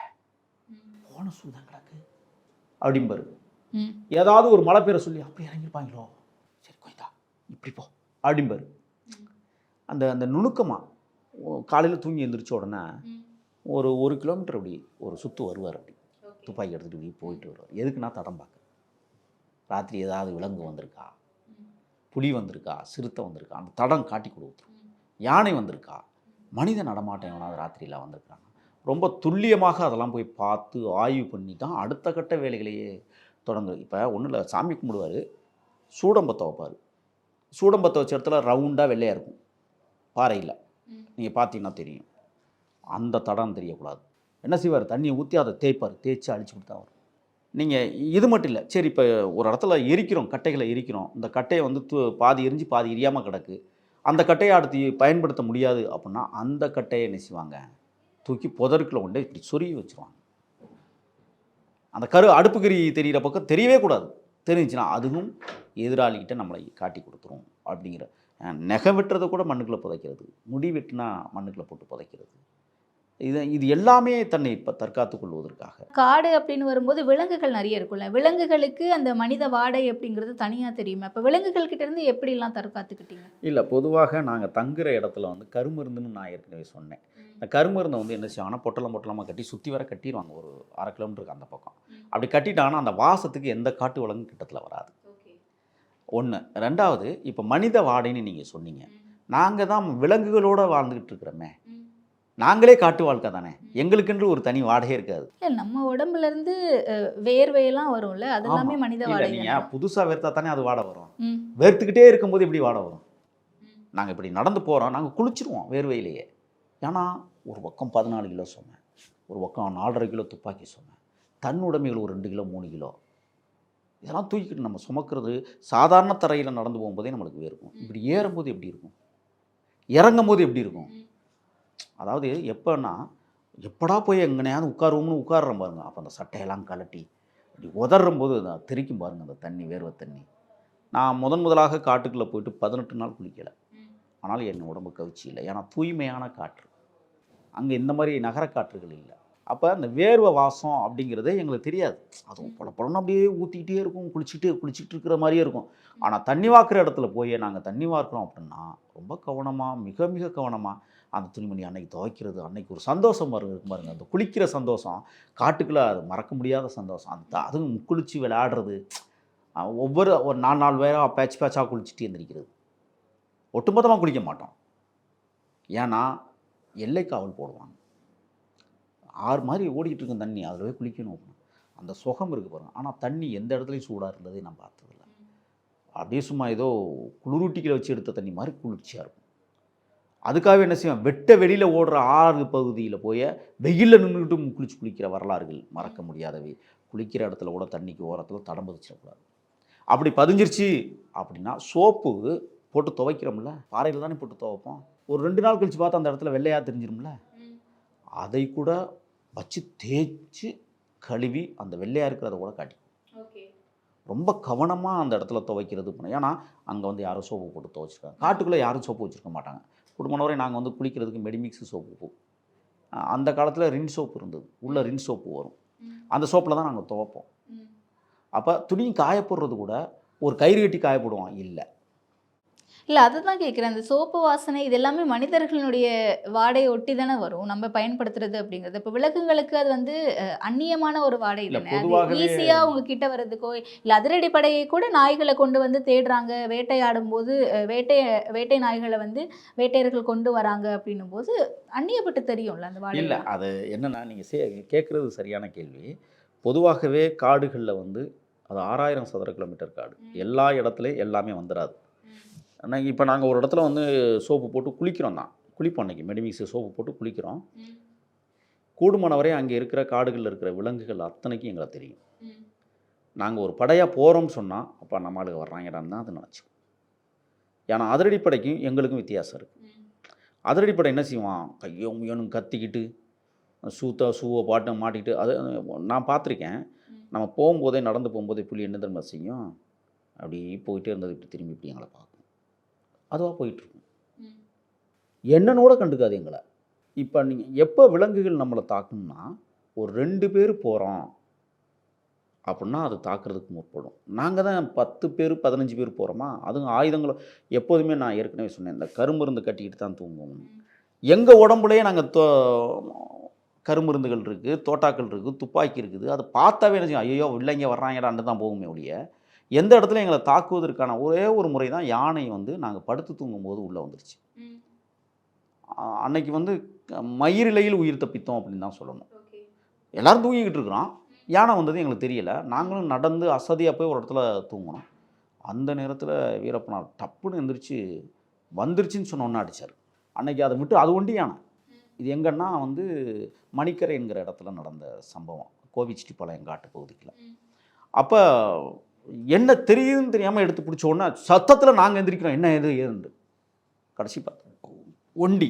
போன ஷூ தான் கிடக்கு அப்படிம்பாரு. ஏதாவது ஒரு மழை பெய்ய சொல்லி அப்படி இறங்கியிருப்பாங்களோ, சரி கொஞ்சம் இப்படி போ அப்படிம்பாரு. அந்த அந்த நுணுக்கமாக காலையில் தூங்கி எழுந்திரிச்ச உடனே ஒரு 1 கிலோமீட்டர் அப்படி ஒரு சுற்று வருவார். அப்படி துப்பாக்கி எடுத்துகிட்டு இப்படி போயிட்டு வருவார். எதுக்குன்னா தடம் பார்க்க. ராத்திரி ஏதாவது விலங்கு வந்திருக்கா, புலி வந்திருக்கா, சிறுத்தை வந்திருக்கா, அந்த தடம் காட்டி கொடுத்துரும். யானை வந்திருக்கா, மனித நடமாட்டம் எவனாவது ராத்திரியில் வந்திருக்காங்க. ரொம்ப துல்லியமாக அதெல்லாம் போய் பார்த்து ஆய்வு பண்ணி தான் அடுத்த கட்ட வேலைகளையே தொடங்குது. இப்போ ஒன்றும் இல்லை, சாமி கும்பிடுவார், சூடம்பத்தை வைப்பார். சூடம்பத்தை வச்ச இடத்துல ரவுண்டாக வெள்ளையாக இருக்கும் பாறையில், நீங்கள் பார்த்தீங்கன்னா தெரியும். அந்த தடம் தெரியக்கூடாது. என்ன செய்வார்? தண்ணியை ஊற்றி அதை தேய்ப்பார். தேய்ச்சி அழிச்சு கொடுத்தா வரும். நீங்கள் இது மட்டும் இல்லை, சரி இப்போ ஒரு இடத்துல எரிக்கிறோம், கட்டைகளை எரிக்கிறோம், இந்த கட்டையை வந்து பாதி எரிஞ்சு பாதி எரியாமல் கிடக்கு, அந்த கட்டையை அடுத்து பயன்படுத்த முடியாது அப்படின்னா அந்த கட்டையை என்ன செய்வாங்க? தூக்கி புதருக்குள்ள கொண்டு இப்படி சொருகி வச்சுருவாங்க. அந்த அடுப்புக்கறி தெரிகிற பக்கம் தெரியவே கூடாது. தெரிஞ்சுன்னா அதுவும் எதிராளிகிட்ட நம்மளை காட்டி கொடுத்துரும். அப்படிங்கிற நெகை வெட்டுறதை கூட மண்ணுக்குள்ளே புதைக்கிறது, முடி வெட்டினா மண்ணுக்குள்ளே போட்டு புதைக்கிறது, இது எல்லாமே தன்னை இப்போ தற்காத்து கொள்வதற்காக. காடு அப்படின்னு வரும்போது விலங்குகள் நிறைய இருக்கும்ல, விலங்குகளுக்கு அந்த மனித வாடை அப்படிங்கிறது தனியாக தெரியுமா? இப்போ விலங்குகள் கிட்ட இருந்து எப்படிலாம் தற்காத்துக்கிட்டீங்க? இல்லை, பொதுவாக நாங்கள் தங்குற இடத்துல வந்து கருமருந்துன்னு நான் ஏற்கனவே சொன்னேன். இந்த கருமருந்தை வந்து என்ன செய்வாங்கன்னா பொட்டலமாக கட்டி சுற்றி வர கட்டிடுவாங்க. ஒரு 1/2 கிலோமீட்டருக்கு அந்த பக்கம் அப்படி கட்டிட்டாங்கன்னா அந்த வாசத்துக்கு எந்த காட்டு விலங்கும் கிட்டத்தில் வராது. ஒன்று. ரெண்டாவது, இப்போ மனித வாடைன்னு நீங்கள் சொன்னீங்க. நாங்கள் தான் விலங்குகளோடு வாழ்ந்துக்கிட்டு இருக்கிறோமே, நாங்களே காட்டு வாழ்க்கை தானே, எங்களுக்கென்று ஒரு தனி வாடகை இருக்காது. இல்லை, நம்ம உடம்புல இருந்து வேர்வையெல்லாம் வரும்ல, அது எல்லாமே மனித வாடகை. நீங்கள் புதுசாக வேர்த்தா தானே அது வாடை வரும். வேர்த்துக்கிட்டே இருக்கும்போது எப்படி வாடை வரும்? நாங்கள் இப்படி நடந்து போகிறோம், நாங்கள் குளிச்சிருவோம் வேர்வையிலேயே. ஏன்னா ஒரு பக்கம் 14 கிலோ சொன்னேன், ஒரு பக்கம் 4.5 கிலோ துப்பாக்கி சொன்னேன், தன் உடைமைகள் ஒரு 2 கிலோ 3 கிலோ, இதெல்லாம் தூக்கிட்டு நம்ம சுமக்கிறது சாதாரண தரையில் நடந்து போகும்போதே நம்மளுக்கு வேர்க்கும். இப்படி ஏறும்போது எப்படி இருக்கும்? இறங்கும் போது எப்படி இருக்கும்? அதாவது எப்போன்னா எப்படா போய் எங்கனையாவது உட்காருவோம்னு உட்காடுறோம் பாருங்க, அப்போ அந்த சட்டையெல்லாம் கலட்டி அப்படி உதறும் போது தெரிக்கும் பாருங்க அந்த தண்ணி, வேர்வை தண்ணி. நான் முதலாக காட்டுக்குள்ளே போயிட்டு 18 நாள் குளிக்கலை. ஆனால் என் உடம்பு கவிச்சி இல்லை, ஏன்னா தூய்மையான காற்று. அங்கே இந்த மாதிரி நகர காற்றுகள் இல்லை. அப்போ அந்த வேர்வை வாசம் அப்படிங்கிறதே எங்களுக்கு தெரியாது. அதுவும் பழம் அப்படியே ஊற்றிக்கிட்டே இருக்கும், குளிச்சுட்டு இருக்கிற மாதிரியே இருக்கும். ஆனால் தண்ணி வாக்குற இடத்துல போய் நாங்கள் தண்ணி வார்க்கிறோம் அப்படின்னா ரொம்ப கவனமாக, மிக மிக கவனமாக அந்த துணிமணி அன்னைக்கு துவைக்கிறது, அன்னைக்கு ஒரு சந்தோஷம் இருக்கும் பாருங்க, அந்த குளிக்கிற சந்தோஷம் காட்டுக்குள்ளே அது மறக்க முடியாத சந்தோஷம். அதுவும் குளித்து விளையாடுறது, ஒரு 4 பேராக பேட்சாக குளிச்சுட்டு எழுந்திரிக்கிறது. ஒட்டுமொத்தமாக குளிக்க மாட்டோம், ஏன்னா எல்லை காவல் போடுவாங்க. 6 மாதிரி ஓடிக்கிட்டு இருக்கும் தண்ணி, அதில் போய் குளிக்கணும், அந்த சுகம் இருக்குது பாருங்கள். ஆனால் தண்ணி எந்த இடத்துலையும் சூடாக இருந்ததே நான் பார்த்ததில்ல. அப்படியே சும்மா ஏதோ குளிரூட்டிக்கிற வச்சு எடுத்த தண்ணி மாதிரி குளிர்ச்சியாக இருக்கும். அதுக்காகவே என்ன செய்வோம், வெட்ட வெளியில் ஓடுற ஆறு பகுதியில் போய் வெயிலில் நின்றுக்கிட்டு குளிக்கிற வரலாறுகள் மறக்க முடியாதவை. குளிக்கிற இடத்துல கூட தண்ணிக்கு ஓரத்தில் தடம் பதிச்சிடக்கூடாது. அப்படி பதிஞ்சிருச்சு அப்படின்னா சோப்பு போட்டு துவைக்கிறோம்ல, பாறையில் தானே போட்டு துவைப்போம். ஒரு 2 நாள் கழித்து பார்த்தா அந்த இடத்துல வெள்ளையாக தெரிஞ்சிரும்ல, அதை கூட வச்சு தேய்ச்சி கழுவி அந்த வெள்ளையாக இருக்கிறத கூட காட்டி ரொம்ப கவனமாக அந்த இடத்துல துவைக்கிறது பண்ண. ஏன்னா அங்கே வந்து யாரும் சோப்பு போட்டு துவைச்சிருக்காங்க, காட்டுக்குள்ளே யாரும் சோப்பு வச்சுருக்க மாட்டாங்க. குடும்பம் வரை நாங்கள் வந்து குளிக்கிறதுக்கு மெடிமிக்ஸ் சோப்பு, அந்த காலத்தில் ரின் சோப்பு இருந்தது, உள்ள ரின் சோப்பு வரும், அந்த சோப்பில் தான் நாங்கள் துவைப்போம். அப்போ துணியும் காயப்படுறது கூட ஒரு கயிறு கட்டி காயப்படுவோம் இல்லை. இல்லை, அதுதான் கேட்குறேன். அந்த சோப்பு வாசனை இது எல்லாமே மனிதர்களுடைய வாடையை ஒட்டி தானே வரும் நம்ம பயன்படுத்துறது அப்படிங்கிறது. இப்போ விலங்குகளுக்கு அது வந்து அந்நியமான ஒரு வாடை தானே, ஈஸியாக உங்ககிட்ட வர்றதுக்கோ இல்லை அதிரடிப்படையை கூட நாய்களை கொண்டு வந்து தேடுறாங்க, வேட்டையாடும் போது வேட்டை நாய்களை வந்து வேட்டையர்கள் கொண்டு வராங்க அப்படின்னும் போது அந்நியப்பட்டு தெரியும்ல அந்த வாடை. இல்லை, அது என்னென்னா நீங்கள் கேட்குறது சரியான கேள்வி. பொதுவாகவே காடுகளில் வந்து அது 6000 சதுர கிலோமீட்டர் காடு, எல்லா இடத்துலையும் எல்லாமே வந்துடாது. இப்போ நாங்கள் ஒரு இடத்துல வந்து சோப்பு போட்டு குளிக்கிறோம் தான், குளிப்போம் அன்றைக்கி மெடிமிக்ஸ் சோப்பு போட்டு குளிக்கிறோம். கூடுமான வரை அங்கே இருக்கிற காடுகளில் இருக்கிற விலங்குகள் அத்தனைக்கும் எங்களை தெரியும். நாங்கள் ஒரு படையாக போகிறோம்னு சொன்னால் அப்போ நம்ம ஆளுங்க வர்றாங்கடான்னு தான் அது நினச்சிக்கும். ஏன்னா அதிரடிப்படைக்கும் எங்களுக்கும் வித்தியாசம் இருக்குது. அதிரடிப்படை என்ன செய்வான், கையோ முயனும் கத்திக்கிட்டு ஷூவை பாட்டை மாட்டிக்கிட்டு அது நான் பார்த்துருக்கேன். நம்ம போகும்போதே நடந்து போகும்போதே புலி என்ன தெரியுமா செய்யும், அப்படி போயிட்டே இருந்தது இப்படி திரும்பி இப்படி எங்களை பார்க்கும். அதுவாக போயிட்டுருக்கும். என்னன்னோட கண்டுக்காது எங்களை. இப்போ நீங்கள் எப்போ விலங்குகள் நம்மளை தாக்குன்னா, ஒரு 2 பேர் போகிறோம் அப்படின்னா அது தாக்குறதுக்கு முற்படும். நாங்கள் தான் 10 பேர் 15 பேர் போகிறோமா, அதுவும் ஆயுதங்களை எப்போதுமே நான் ஏற்கனவே சொன்னேன், இந்த கருமருந்து கட்டிக்கிட்டு தான் தூங்குவோம். எங்கள் உடம்புலேயே நாங்கள் கருமருந்துகள் இருக்குது, தோட்டாக்கள் இருக்குது, துப்பாக்கி இருக்குது. அதை பார்த்தாவே என்ன செய்யும், ஐயோ இல்லைங்க வர்றாங்கடான்னு தான் போகுமே ஒழிய, எந்த இடத்துல எங்களை தாக்குவதற்கான ஒரே ஒரு முறை தான் யானை வந்து நாங்கள் படுத்து தூங்கும்போது உள்ளே வந்துருச்சு. அன்னைக்கு வந்து மயிரிழையில் உயிர் தப்பித்தோம் அப்படின்னு தான் சொல்லணும். எல்லோரும் தூங்கிக்கிட்டு இருக்கிறோம், யானை வந்தது எங்களுக்கு தெரியலை. நாங்களும் நடந்து அசதியாக போய் ஒரு இடத்துல தூங்கினோம். அந்த நேரத்தில் வீரப்பனார் டப்புன்னு எந்திரிச்சு வந்துருச்சுன்னு சொன்னோன்னே அடித்தார். அன்னைக்கு அதை விட்டு அது ஒண்டி யானை. இது எங்கன்னா வந்து மணிக்கரை என்கிற இடத்துல நடந்த சம்பவம், கோவிச்செட்டிப்பாளையம் காட்டு பகுதிக்குள்ள. அப்போ என்ன தெரியுதுன்னு தெரியாமல் எடுத்து பிடிச்ச உடனே சத்தத்தில் நாங்கள் எந்திரிக்கிறோம், என்ன எது ஏதுண்டு. கடைசி பார்த்தோம் ஒண்டி.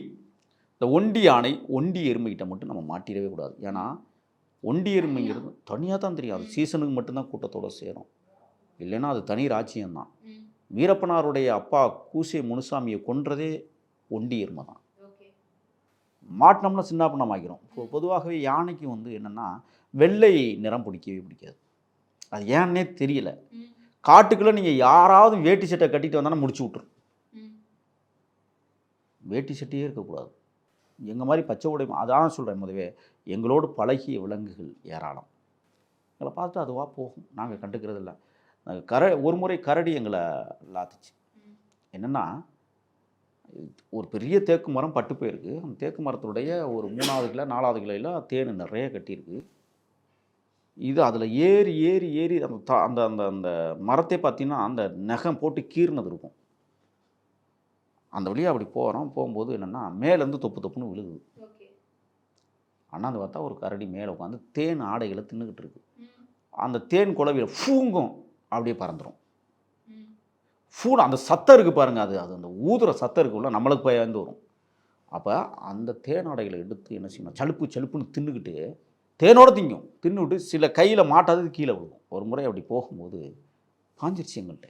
இந்த ஒண்டி யானை ஒண்டி எருமைகிட்ட மட்டும் நம்ம மாட்டிடவே கூடாது. ஏன்னா ஒண்டி எருமைங்கிறது தனியாக தான் தெரியும், அது சீசனுக்கு மட்டும்தான் கூட்டத்தோடு சேரும், இல்லைன்னா அது தனி ராஜ்யம்தான். வீரப்பனாருடைய அப்பா கூசை முனுசாமியை கொன்றதே ஒண்டி எருமை தான். மாட்டினோம்னா சின்ன பண்ணம் ஆகிரும். பொதுவாகவே யானைக்கு வந்து என்னென்னா வெள்ளை நிறம் பிடிக்கவே பிடிக்காது. அது ஏன்னே தெரியல. காட்டுக்குள்ளே நீங்கள் யாராவது வேட்டி சட்டை கட்டிட்டு வந்தாலும் முடிச்சு விட்டுரும். வேட்டி சட்டையே இருக்கக்கூடாது. எங்கள் மாதிரி பச்சை உடை, அதான் சொல்கிறேன் முதவே, எங்களோடு பழகிய விலங்குகள் ஏராளம். எங்களை பார்த்துட்டு அதுவாக போகும், நாங்கள் கண்டுக்கிறது இல்லை. ஒரு முறை கரடி எங்களை லாத்துச்சு. என்னென்னா, ஒரு பெரிய தேக்கு மரம் பட்டு போயிருக்கு. அந்த தேக்கு மரத்துடைய ஒரு 3வது கிளை 4வது கிளையில் தேன் நிறைய கட்டியிருக்கு. இது அதில் ஏறி ஏறி ஏறி அந்த அந்த அந்த மரத்தை பார்த்தீங்கன்னா அந்த நகம் போட்டு கீர்னது இருக்கும். அந்த வழியாக அப்படி போகும்போது என்னென்னா மேலேருந்து தொப்பு தொப்புன்னு விழுகுது. அண்ணாந்து பார்த்தா ஒரு கரடி மேலே உட்காந்து தேன் ஆடைகளை தின்னுக்கிட்டு இருக்கு. அந்த தேன் குழவியில் ஃபூங்கும், அப்படியே பறந்துடும். ஃபூன் அந்த சத்தம் இருக்குது பாருங்கள், அது அந்த ஊதுற சத்தம் இருக்குள்ள நம்மளுக்கு பயந்து வரும். அப்போ அந்த தேன் ஆடைகளை எடுத்து என்ன செய்யணும், சலுப்பு சலுப்புன்னு தின்னுக்கிட்டு தேனோட தின்னுவிட்டு சில கையில் மாட்டாதது கீழே விழுகும். ஒரு முறை அப்படி போகும்போது பாஞ்சிருச்சு எங்கள்கிட்ட.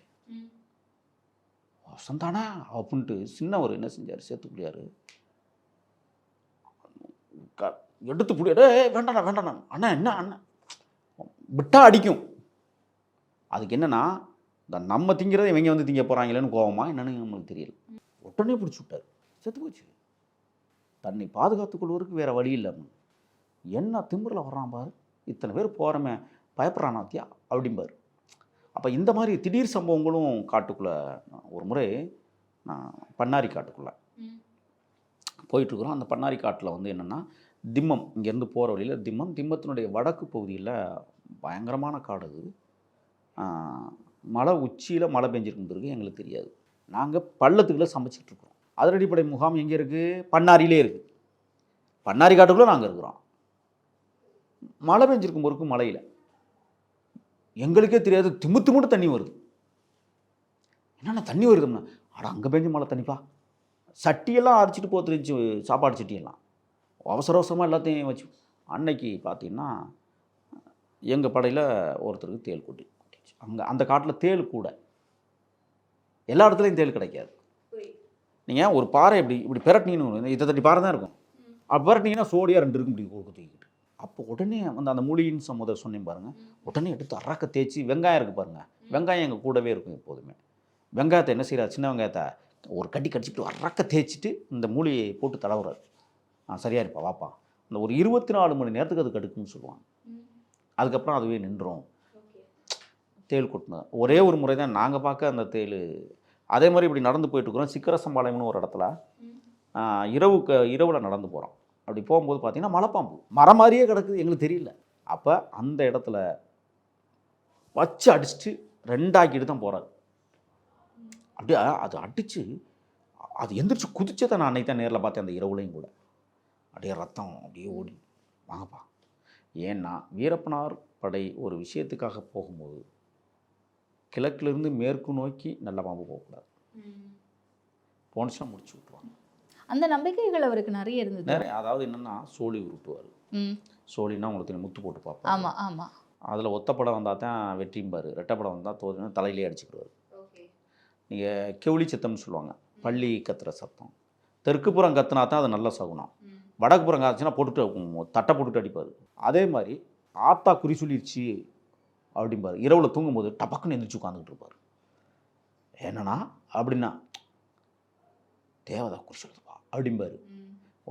வசந்தானா அப்படின்ட்டு சின்னவர் என்ன செஞ்சார், சேர்த்துக்குடியார் எடுத்து புடியாரு, வேண்டாண்ணா வேண்டாண்ணா, அண்ணா என்ன அண்ணா விட்டா அடிக்கும். அதுக்கு என்னென்னா, இந்த நம்ம திங்கிறத இவங்க வந்து திங்க போகிறாங்களேன்னு கோவமா என்னன்னு நம்மளுக்கு தெரியல. உடனே பிடிச்சி விட்டார், செத்து போச்சு. தன்னை பாதுகாத்துக்கொள்வதற்கு வேறு வழி இல்லை. என்ன திமிரில் வர்றான் பாரு, இத்தனை பேர் போகிறோமே பயப்படுறான் ஆத்தியா அப்படிம்பார். அப்போ இந்த மாதிரி திடீர் சம்பவங்களும் காட்டுக்குள்ளே. ஒரு முறை நான் பண்ணாரி காட்டுக்குள்ளே போயிட்டுருக்குறோம். அந்த பண்ணாரி காட்டில் வந்து என்னென்னா திம்மம், இங்கேருந்து போகிற வழியில் திம்மத்தினுடைய வடக்கு பகுதியில் பயங்கரமான காடு. அது மலை உச்சியில் மழை பெஞ்சிருக்குறதுக்கு எங்களுக்கு தெரியாது. நாங்கள் பள்ளத்துக்குள்ளே சமைச்சிக்கிட்டு இருக்கிறோம். அதிரடிப்படை முகாம் எங்கே இருக்குது, பண்ணாரியிலே இருக்குது. பண்ணாரி காட்டுக்குள்ளே நாங்கள் இருக்கிறோம். மழை பெஞ்சிருக்கும் பொருக்கு மலையில் எங்களுக்கே தெரியாது, திமுட்டு தண்ணி வருது. என்னென்ன தண்ணி வருதுன்னா, அங்கே பெஞ்சு மழை தண்ணிப்பா. சட்டியெல்லாம் அரைச்சிட்டு போத்துருச்சு, சாப்பாடு சட்டியெல்லாம் அவசர அவசரமாக எல்லாத்தையும் வச்சு. அன்னைக்கு பார்த்தீங்கன்னா எங்கள் படையில் ஒருத்தருக்கு தேள் கொட்டிச்சு. அந்த காட்டில் தேள் கூட, எல்லா இடத்துலையும் தேள் கிடைக்காது. நீங்கள் ஒரு பாறை இப்படி பெரட்டினீங்கன்னு, இதை தட்டி பாறை தான் இருக்கும். அப்போ பெரட்டினீங்கன்னா சோடியாக 2 இருக்கும் இப்படி தூக்கிக்கிட்டு. அப்போ உடனே அந்த மூலிகைன்னு சம்மதம் சொன்னேன் பாருங்கள், உடனே எடுத்து அரக்க தேய்ச்சி, வெங்காயம் இருக்குது பாருங்கள், வெங்காயம் எங்கள் கூடவே இருக்கும் எப்போதுமே. வெங்காயத்தை என்ன செய்கிறார், சின்ன வெங்காயத்தை ஒரு கடிச்சிட்டு அரக்க தேய்ச்சிட்டு இந்த மூலிகையை போட்டு தடவுறாரு. சரியா இருப்பா வாப்பா, அந்த ஒரு 24 மணி நேரத்துக்கு அது கடுக்குன்னு சொல்லுவாங்க. அதுக்கப்புறம் அதுவே நின்றோம். தேள் கொட்டினது ஒரே ஒரு முறை தான் நாங்கள் பார்க்க அந்த தேள். அதே மாதிரி இப்படி நடந்து போயிட்டுருக்குறோம். சிக்கரசம்பாளையம்னு ஒரு இடத்துல இரவில் நடந்து போகிறோம். அப்படி போகும்போது பார்த்தீங்கன்னா மலைப்பாம்பு மரம் மாதிரியே கிடக்குது, எங்களுக்கு தெரியல. அப்போ அந்த இடத்துல வச்சு அடிச்சுட்டு 2ஆக்கிட்டு தான் போகிறாரு. அப்படியே அது அடித்து அது எந்திரிச்சு குதிச்சதை நான் அன்னைக்கு தான் நேரில் பார்த்தேன், அந்த இரவுலையும் கூட. அப்படியே ரத்தம் அப்படியே ஓடி வாங்கப்பா. ஏன்னா வீரப்பனார் படை ஒரு விஷயத்துக்காக போகும்போது கிழக்கிலிருந்து மேற்கு நோக்கி நல்ல பாம்பு போகக்கூடாது, போனுச்சுன்னா முடிச்சு விட்டுருவாங்க. அந்த நம்பிக்கைகள் அவருக்கு நிறைய இருந்தது. நிறைய, அதாவது என்னென்னா சோழி உருட்டுவார். சோழின்னா உங்களுக்கு தெரியும், முத்து போட்டு பார்ப்போம். ஆமாம் ஆமாம். அதில் ஒத்தப்படம் வந்தால் தான் வெற்றிம்பார், ரெட்டப்படம் வந்தால் தோதுன்னு தலையிலே அடிச்சுக்கிடுவார். நீங்கள் கெவுளி சத்தம்னு சொல்லுவாங்க, பள்ளி கத்துற சத்தம். தெற்குப்புறம் கத்துனா தான் அது நல்ல சகுனம், வடக்குப்புறம் காத்துச்சுன்னா போட்டுட்டு தட்டை போட்டுட்டு அடிப்பார். அதே மாதிரி ஆத்தா குறி சொல்லிடுச்சு அப்படிம்பார். இரவில் தூங்கும்போது டபக்குன்னு எந்திரிச்சு உட்காந்துக்கிட்டு இருப்பார். என்னன்னா அப்படின்னா தேவதா குறி சொல்லுதுப்பா அப்படிம்பார்.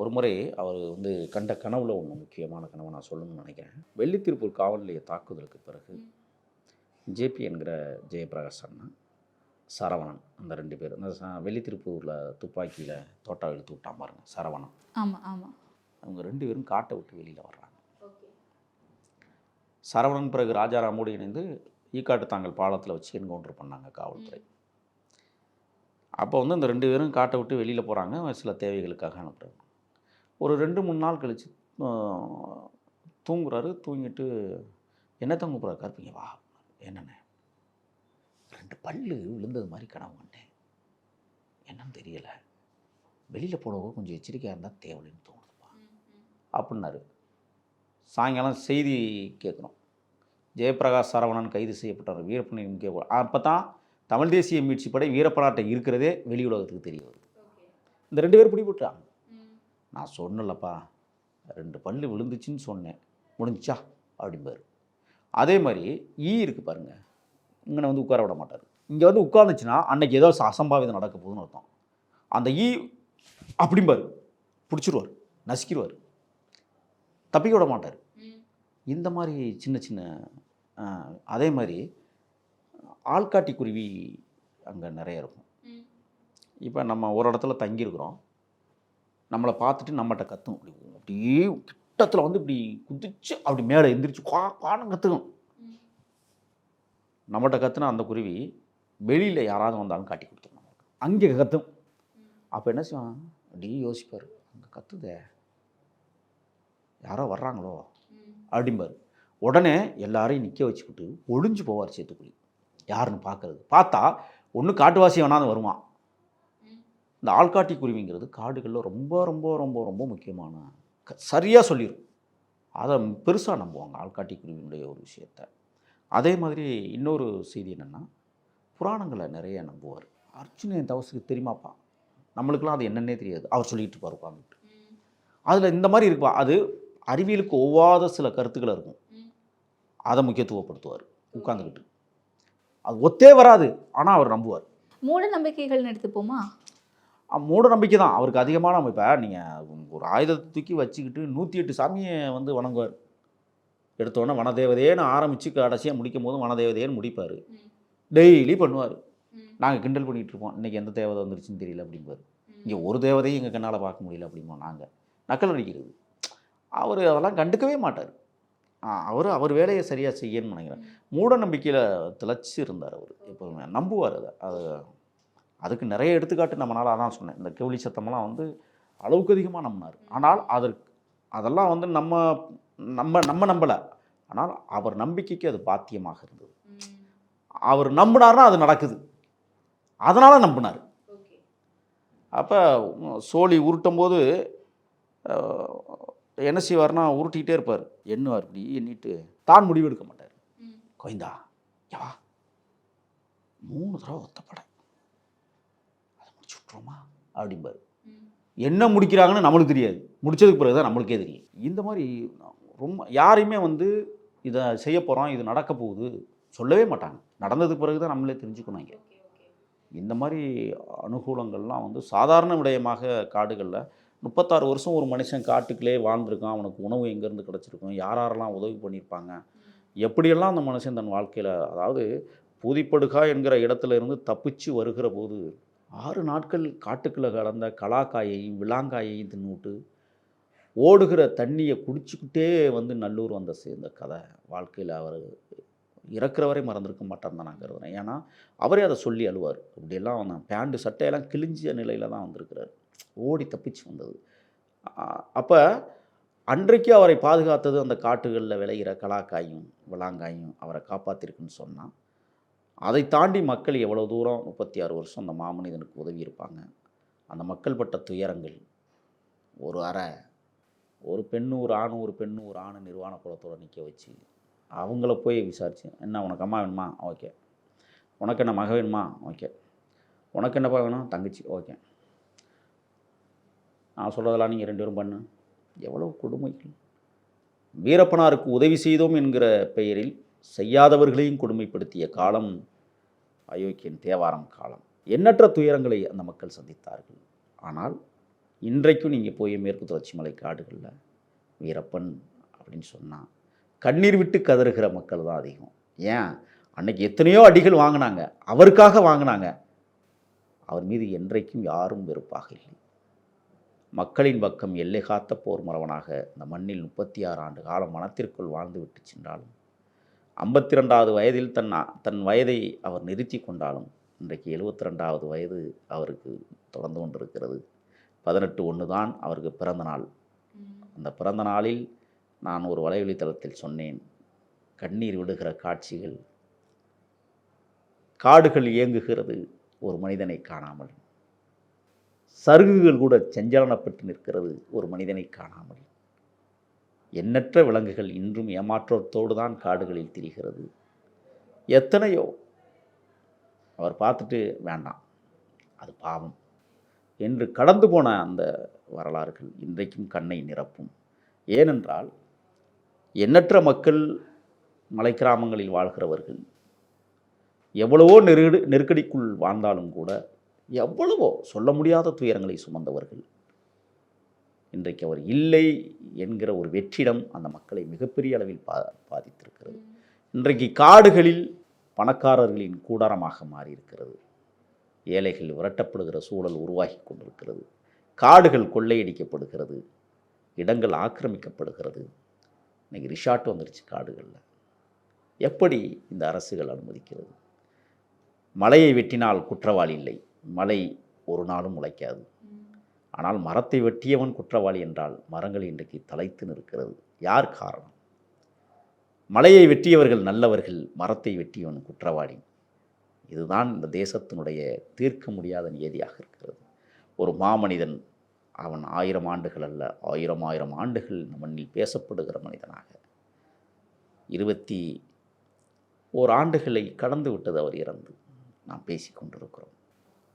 ஒரு முறை அவர் வந்து கண்ட கனவுல ஒன்று முக்கியமான கனவை நான் சொல்லணும்னு நினைக்கிறேன். வெள்ளித்திருப்பூர் காவல் நிலைய தாக்குதலுக்கு பிறகு ஜேபி என்கிற ஜெயபிரகாஷ் அண்ணா, சரவணன், அந்த 2 பேர், அந்த வெள்ளித்திருப்பூரில் துப்பாக்கியில் தோட்டா இழுத்து விட்டான் பாருங்க, சரவணன். ஆமாம் ஆமாம். அவங்க 2 பேரும் காட்டை விட்டு வெளியில் வர்றாங்க. சரவணன் பிறகு ராஜாராமோடு இணைந்து ஈக்காட்டு தாங்கல் பாலத்தில் வச்சு என்கவுண்டர் பண்ணாங்க காவல்துறை. அப்போ வந்து இந்த 2 பேரும் காட்டை விட்டு வெளியில் போகிறாங்க, சில தேவைகளுக்காக அனுப்புகிறாங்க. ஒரு 2-3 நாள் கழித்து தூங்குறாரு. தூங்கிட்டு என்ன தூங்க போகிறாரு, கருப்பீங்க வா, என்னென்ன 2 பல்லு விழுந்தது மாதிரி கனவு கண்டேன், என்னன்னு தெரியலை, வெளியில் போனவோ கொஞ்சம் எச்சரிக்கையாக இருந்தால் தேவைன்னு தோணுதுப்பா அப்படின்னாரு. சாயங்காலம் செய்தி கேட்குறோம், ஜெயபிரகாஷ் சரவணன் கைது செய்யப்பட்டார், வீரப்பனை முக்கிய. அப்போ தான் தமிழ் தேசிய மீட்சி படை வீரப்பனாட்டை இருக்கிறதே வெளி உலகத்துக்கு தெரிய வருது. இந்த 2 பேர் பிடிபட்டாங்க. நான் சொன்னலப்பா 2 பல்லு விழுந்துச்சுன்னு சொன்னேன், முடிஞ்சிச்சா அப்படிம்பார். அதே மாதிரி இருக்குது பாருங்கள், இங்கே வந்து உட்கார விட மாட்டார். இங்கே வந்து உட்காந்துச்சுன்னா அன்னைக்கு ஏதோ அசம்பாவிதம் நடக்க போகுதுன்னு அர்த்தம். அந்த அப்படிம்பார், பிடிச்சிருவார், நசுக்கிடுவார், தப்பிக்க விட மாட்டார். இந்த மாதிரி சின்ன சின்ன அதே மாதிரி ஆள்காட்டி குருவி அங்கே நிறைய இருக்கும். இப்போ நம்ம ஒரு இடத்துல தங்கியிருக்கிறோம், நம்மளை பார்த்துட்டு நம்மகிட்ட கத்தும், அப்படியே கிட்டத்தில் வந்து இப்படி குதிச்சு அப்படி மேலே எந்திரிச்சு காணும் கற்றுக்கும். நம்மகிட்ட கற்றுனா அந்த குருவி வெளியில் யாராவது வந்தாலும் காட்டி கொடுத்துரும், அங்கே கத்தும். அப்போ என்ன செய்வான், அப்படியே யோசிப்பார், அங்கே கத்துதே, யாரோ வர்றாங்களோ அப்படிம்பார். உடனே எல்லாரையும் நிற்க வச்சுக்கிட்டு ஒளிஞ்சு போவார் சேத்துக்குழி, யாருன்னு பார்க்கறது. பார்த்தா ஒன்று காட்டுவாசி வேணாலும் வருவான். இந்த ஆள்காட்டி குருவிங்கிறது காடுகளில் ரொம்ப ரொம்ப ரொம்ப ரொம்ப முக்கியமான, சரியாக சொல்லிடும், அதை பெருசாக நம்புவாங்க ஆள்காட்டி குருவினுடைய ஒரு விஷயத்தை. அதே மாதிரி இன்னொரு செய்தி என்னென்னா, புராணங்களை நிறைய நம்புவார். அர்ஜுனன் தவசுக்கு தெரியுமாப்பா, நம்மளுக்கெல்லாம் அது என்னன்னே தெரியாது, அவர் சொல்லிகிட்டு இருப்பார் உட்காந்துட்டு. அதில் இந்த மாதிரி இருப்பா, அது அறிவியலுக்கு ஒவ்வாத சில கருத்துக்கள் இருக்கும், அதை முக்கியத்துவப்படுத்துவார் உட்காந்துக்கிட்டு. அது ஒத்தே வராது, ஆனால் அவர் நம்புவார். மூட நம்பிக்கைகள்னு எடுத்துப்போமா? மூட நம்பிக்கை தான் அவருக்கு அதிகமான. இப்போ நீங்கள் ஒரு ஆயுதத்தை தூக்கி வச்சுக்கிட்டு 108 சாமியை வந்து வணங்குவார். எடுத்தோடனே வனதேவதையேன்னு ஆரம்பித்து கடைசியாக முடிக்கும் போது வனதேவதையேன்னு முடிப்பார். டெய்லி பண்ணுவார். நாங்கள் கிண்டல் பண்ணிகிட்டு இருப்போம், இன்றைக்கி எந்த தேவதை வந்துருச்சுன்னு தெரியல அப்படிம்பார். இங்கே ஒரு தேவதையும் எங்கள் கண்ணால் பார்க்க முடியல அப்படிம்போம், நாங்கள் நக்கல் அடிக்கிறது. அவர் அதெல்லாம் கண்டுக்கவே மாட்டார். அவர் வேலையை சரியாக செய்யணும்னு நினைக்கிறேன். மூட நம்பிக்கையில் திளைச்சி இருந்தார் அவர், எப்போதுமே நம்புவார். அது அதுக்கு நிறைய எடுத்துக்காட்டு நம்மளால். அதான் சொன்னேன், இந்த கெவுளி சத்தமெல்லாம் வந்து அளவுக்கு அதிகமாக நம்பினார். ஆனால் அதெல்லாம் வந்து நம்ம நம்பலை, ஆனால் அவர் நம்பிக்கைக்கு அது பாத்தியமாக இருந்தது. அவர் நம்பினார்னா அது நடக்குது, அதனால் நம்பினார். அப்போ சோழி உருட்டும் போது என்ன செய்வார்னா, உருட்டிக்கிட்டே இருப்பார், எண்ணுவார், இப்படி எண்ணிட்டு தான் முடிவு எடுக்க மாட்டார். கோயந்தா யா 3 தடவை ஒத்தப்பட, அதை முடிச்சு விட்ருவோமா அப்படிம்பார். என்ன முடிக்கிறாங்கன்னு நம்மளுக்கு தெரியாது, முடிச்சதுக்கு பிறகு தான் நம்மளுக்கே தெரியும். இந்த மாதிரி ரொம்ப யாரையுமே வந்து இதை செய்ய போகிறோம், இது நடக்க போகுது சொல்லவே மாட்டாங்க. நடந்ததுக்கு பிறகு தான் நம்மளே தெரிஞ்சுக்கணும். இங்கே இந்த மாதிரி அனுகூலங்கள்லாம் வந்து சாதாரண விடயமாக காடுகளில் 36 வருஷம் ஒரு மனுஷன் காட்டுக்குள்ளே வாழ்ந்திருக்கான். அவனுக்கு உணவு எங்கேருந்து கிடச்சிருக்கும், யாரெல்லாம் உதவி பண்ணியிருப்பாங்க, எப்படியெல்லாம் அந்த மனுஷன் தன் வாழ்க்கையில், அதாவது பூதிப்படுகா என்கிற இடத்துல இருந்து தப்பிச்சு வருகிற போது 6 நாட்கள் காட்டுக்குள்ளே கலந்த கலாக்காயையும் விளாங்காயையும் தின்னுவிட்டு ஓடுகிற தண்ணியை குடிச்சுக்கிட்டே வந்து நல்லூர் வந்த சேர்ந்த கதை. வாழ்க்கையில் அவர் இறக்குறவரை மறந்துருக்க மாட்டார்னு தான் நான் கருதுறேன். ஏன்னா அவரே அதை சொல்லி அழுவார். அப்படியெல்லாம் அவன் பேண்டு சட்டையெல்லாம் கிழிஞ்ச நிலையில் தான் வந்திருக்கிறார், ஓடி தப்பிச்சு வந்தது. அப்போ அன்றைக்கு அவரை பாதுகாத்தது அந்த காட்டுகளில் விளைகிற கலாக்காயும் விளாங்காயும் அவரை காப்பாற்றிருக்குன்னு சொன்னால், அதை தாண்டி மக்கள் எவ்வளோ தூரம் 36 வருஷம் அந்த மாமனிதனுக்கு உதவி இருப்பாங்க. அந்த மக்கள் பட்ட துயரங்கள் ஒரு அறை, ஒரு பெண்ணு ஒரு ஆணும், ஒரு பெண்ணு ஒரு ஆணு நிர்வாண குலத்தோடு நிற்க வச்சு அவங்கள போய் விசாரிச்சு, என்ன உனக்கு அம்மா வேணுமா, ஓகே, உனக்கு என்ன மக வேணுமா, ஓகே, உனக்கு என்னப்பா வேணும், தங்கச்சி, ஓகே, நான் சொல்கிறதெல்லாம் நீங்கள் 2 பேரும் பண்ணு. எவ்வளோ கொடுமைகள்! வீரப்பனாருக்கு உதவி செய்தோம் என்கிற பெயரில் செய்யாதவர்களையும் கொடுமைப்படுத்திய காலம் அயோக்கியன் தேவாரம் காலம். எண்ணற்ற துயரங்களை அந்த மக்கள் சந்தித்தார்கள். ஆனால் இன்றைக்கும் நீங்கள் போய் மேற்கு தொடர்ச்சி மலை காடுகளில் வீரப்பன் அப்படின்னு சொன்னால் கண்ணீர் விட்டு கதறுகிற மக்கள் தான் அதிகம். ஏன், அன்னைக்கு எத்தனையோ அடிகள் வாங்கினாங்க, அவருக்காக வாங்கினாங்க. அவர் மீது என்றைக்கும் யாரும் வெறுப்பாக இல்லை. மக்களின் பக்கம் எல்லை காத்த போர் மறவனாக இந்த மண்ணில் 36 ஆண்டு காலம் மனத்திற்குள் வாழ்ந்து விட்டு சென்றாலும் 52வது வயதில் தன் வயதை அவர் நிறுத்தி கொண்டாலும் இன்றைக்கு 72வது வயது அவருக்கு தொடர்ந்து கொண்டிருக்கிறது. 18/1 தான் அவருக்கு பிறந்த நாள். அந்த பிறந்த நாளில் நான் ஒரு வலைவழித்தளத்தில் சொன்னேன், கண்ணீர் விடுகிற காட்சிகள், காடுகள் இயங்குகிறது ஒரு மனிதனை காணாமல், சருகுகள் கூட செஞ்சலனப்பட்டு நிற்கிறது ஒரு மனிதனை காணாமல், எண்ணற்ற விலங்குகள் இன்றும் ஏமாற்றத்தோடு தான் காடுகளில் திரிகிறது. எத்தனையோ அவர் பார்த்துட்டு வேண்டாம், அது பாவம் என்று கடந்து போன அந்த வரலாறுகள் இன்றைக்கும் கண்ணை நிரப்பும். ஏனென்றால் எண்ணற்ற மக்கள் மலை கிராமங்களில் வாழ்கிறவர்கள் எவ்வளவோ நெருக்கடிக்குள் வாழ்ந்தாலும் கூட எவ்வளவோ சொல்ல முடியாத துயரங்களை சுமந்தவர்கள். இன்றைக்கு அவர் இல்லை என்கிற ஒரு வெற்றிடம் அந்த மக்களை மிகப்பெரிய அளவில் பாதித்திருக்கிறது. இன்றைக்கு காடுகளில் பணக்காரர்களின் கூடாரமாக மாறியிருக்கிறது. ஏழைகள் விரட்டப்படுகிற சூழல் உருவாகி கொண்டிருக்கிறது. காடுகள் கொள்ளையடிக்கப்படுகிறது, இடங்கள் ஆக்கிரமிக்கப்படுகிறது. இன்றைக்கி ரிசார்ட் வந்துருச்சு காடுகளில். எப்படி இந்த அரசுகள் அனுமதிக்கிறது? மலையை வெட்டினால் குற்றவாளி இல்லை, மலை ஒரு நாளும் முளைக்காது. ஆனால் மரத்தை வெட்டியவன் குற்றவாளி என்றால் மரங்கள் இன்றைக்கு தலைத்து நிற்கிறது. யார் காரணம்? மலையை வெட்டியவர்கள் நல்லவர்கள், மரத்தை வெட்டியவன் குற்றவாளி. இதுதான் இந்த தேசத்தினுடைய தீர்க்க முடியாத நியதியாக இருக்கிறது. ஒரு மாமனிதன், அவன் 1000 ஆண்டுகள் அல்ல, 1000 ஆண்டுகள் இந்த மண்ணில் பேசப்படுகிற மனிதனாக 21 ஆண்டுகளை கடந்து விட்டது அவர் இறந்து. நாம் பேசிக்கொண்டிருக்கிறோம்.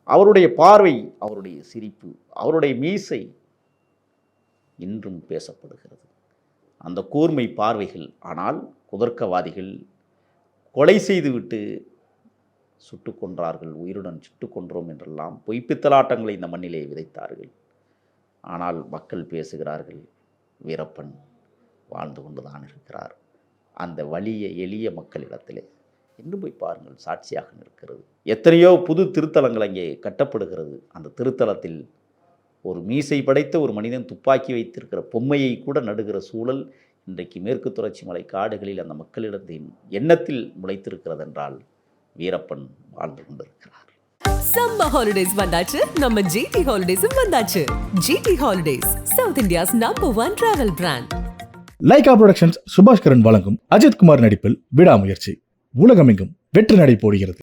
அவருடைய பார்வை, அவருடைய சிரிப்பு, அவருடைய மீசை இன்றும் பேசப்படுகிறது. அந்த கூர்மை பார்வைகள். ஆனால் குதர்க்கவாதிகள் கொலை செய்துவிட்டு சுட்டு கொன்றார்கள், உயிருடன் சுட்டு கொன்றோம் என்றெல்லாம் பொய்ப்பித்தலாட்டங்களை இந்த மண்ணிலே விதைத்தார்கள். ஆனால் மக்கள் பேசுகிறார்கள், வீரப்பன் வாழ்ந்து கொண்டுதான் இருக்கிறார். அந்த வலிய எளிய மக்களிடத்திலே இன்னும் போய் பாருங்கள், சாட்சியாக நிற்கிறது. எத்தனையோ புது திருத்தலங்கள் அங்கே கட்டப்படுகிறது. அந்த திருத்தலத்தில் ஒரு மீசை படைத்த ஒரு மனிதன் துப்பாக்கி வைத்திருக்கிற பொம்மையை கூட நடுகிற சூழல் இன்றைக்கு மேற்கு தொடர்ச்சி மலை காடுகளில் அந்த மக்களிடத்தின் எண்ணத்தில் முளைத்திருக்கிறது என்றால் வீரப்பன் வாழ்ந்து கொண்டிருக்கிறார். சம்மர் ஹாலிடேஸ் வந்தாச்சு, நம்ம ஜிடி ஹாலிடேஸும் வந்தாச்சு. GT Holidays, South India's #1 travel brand. Lyca Productions Subaskaran வழங்கும் அஜித்குமார் நடிப்பில் விடாமுயற்சி உலகமெங்கும் வெற்றி நடை போடுகிறது.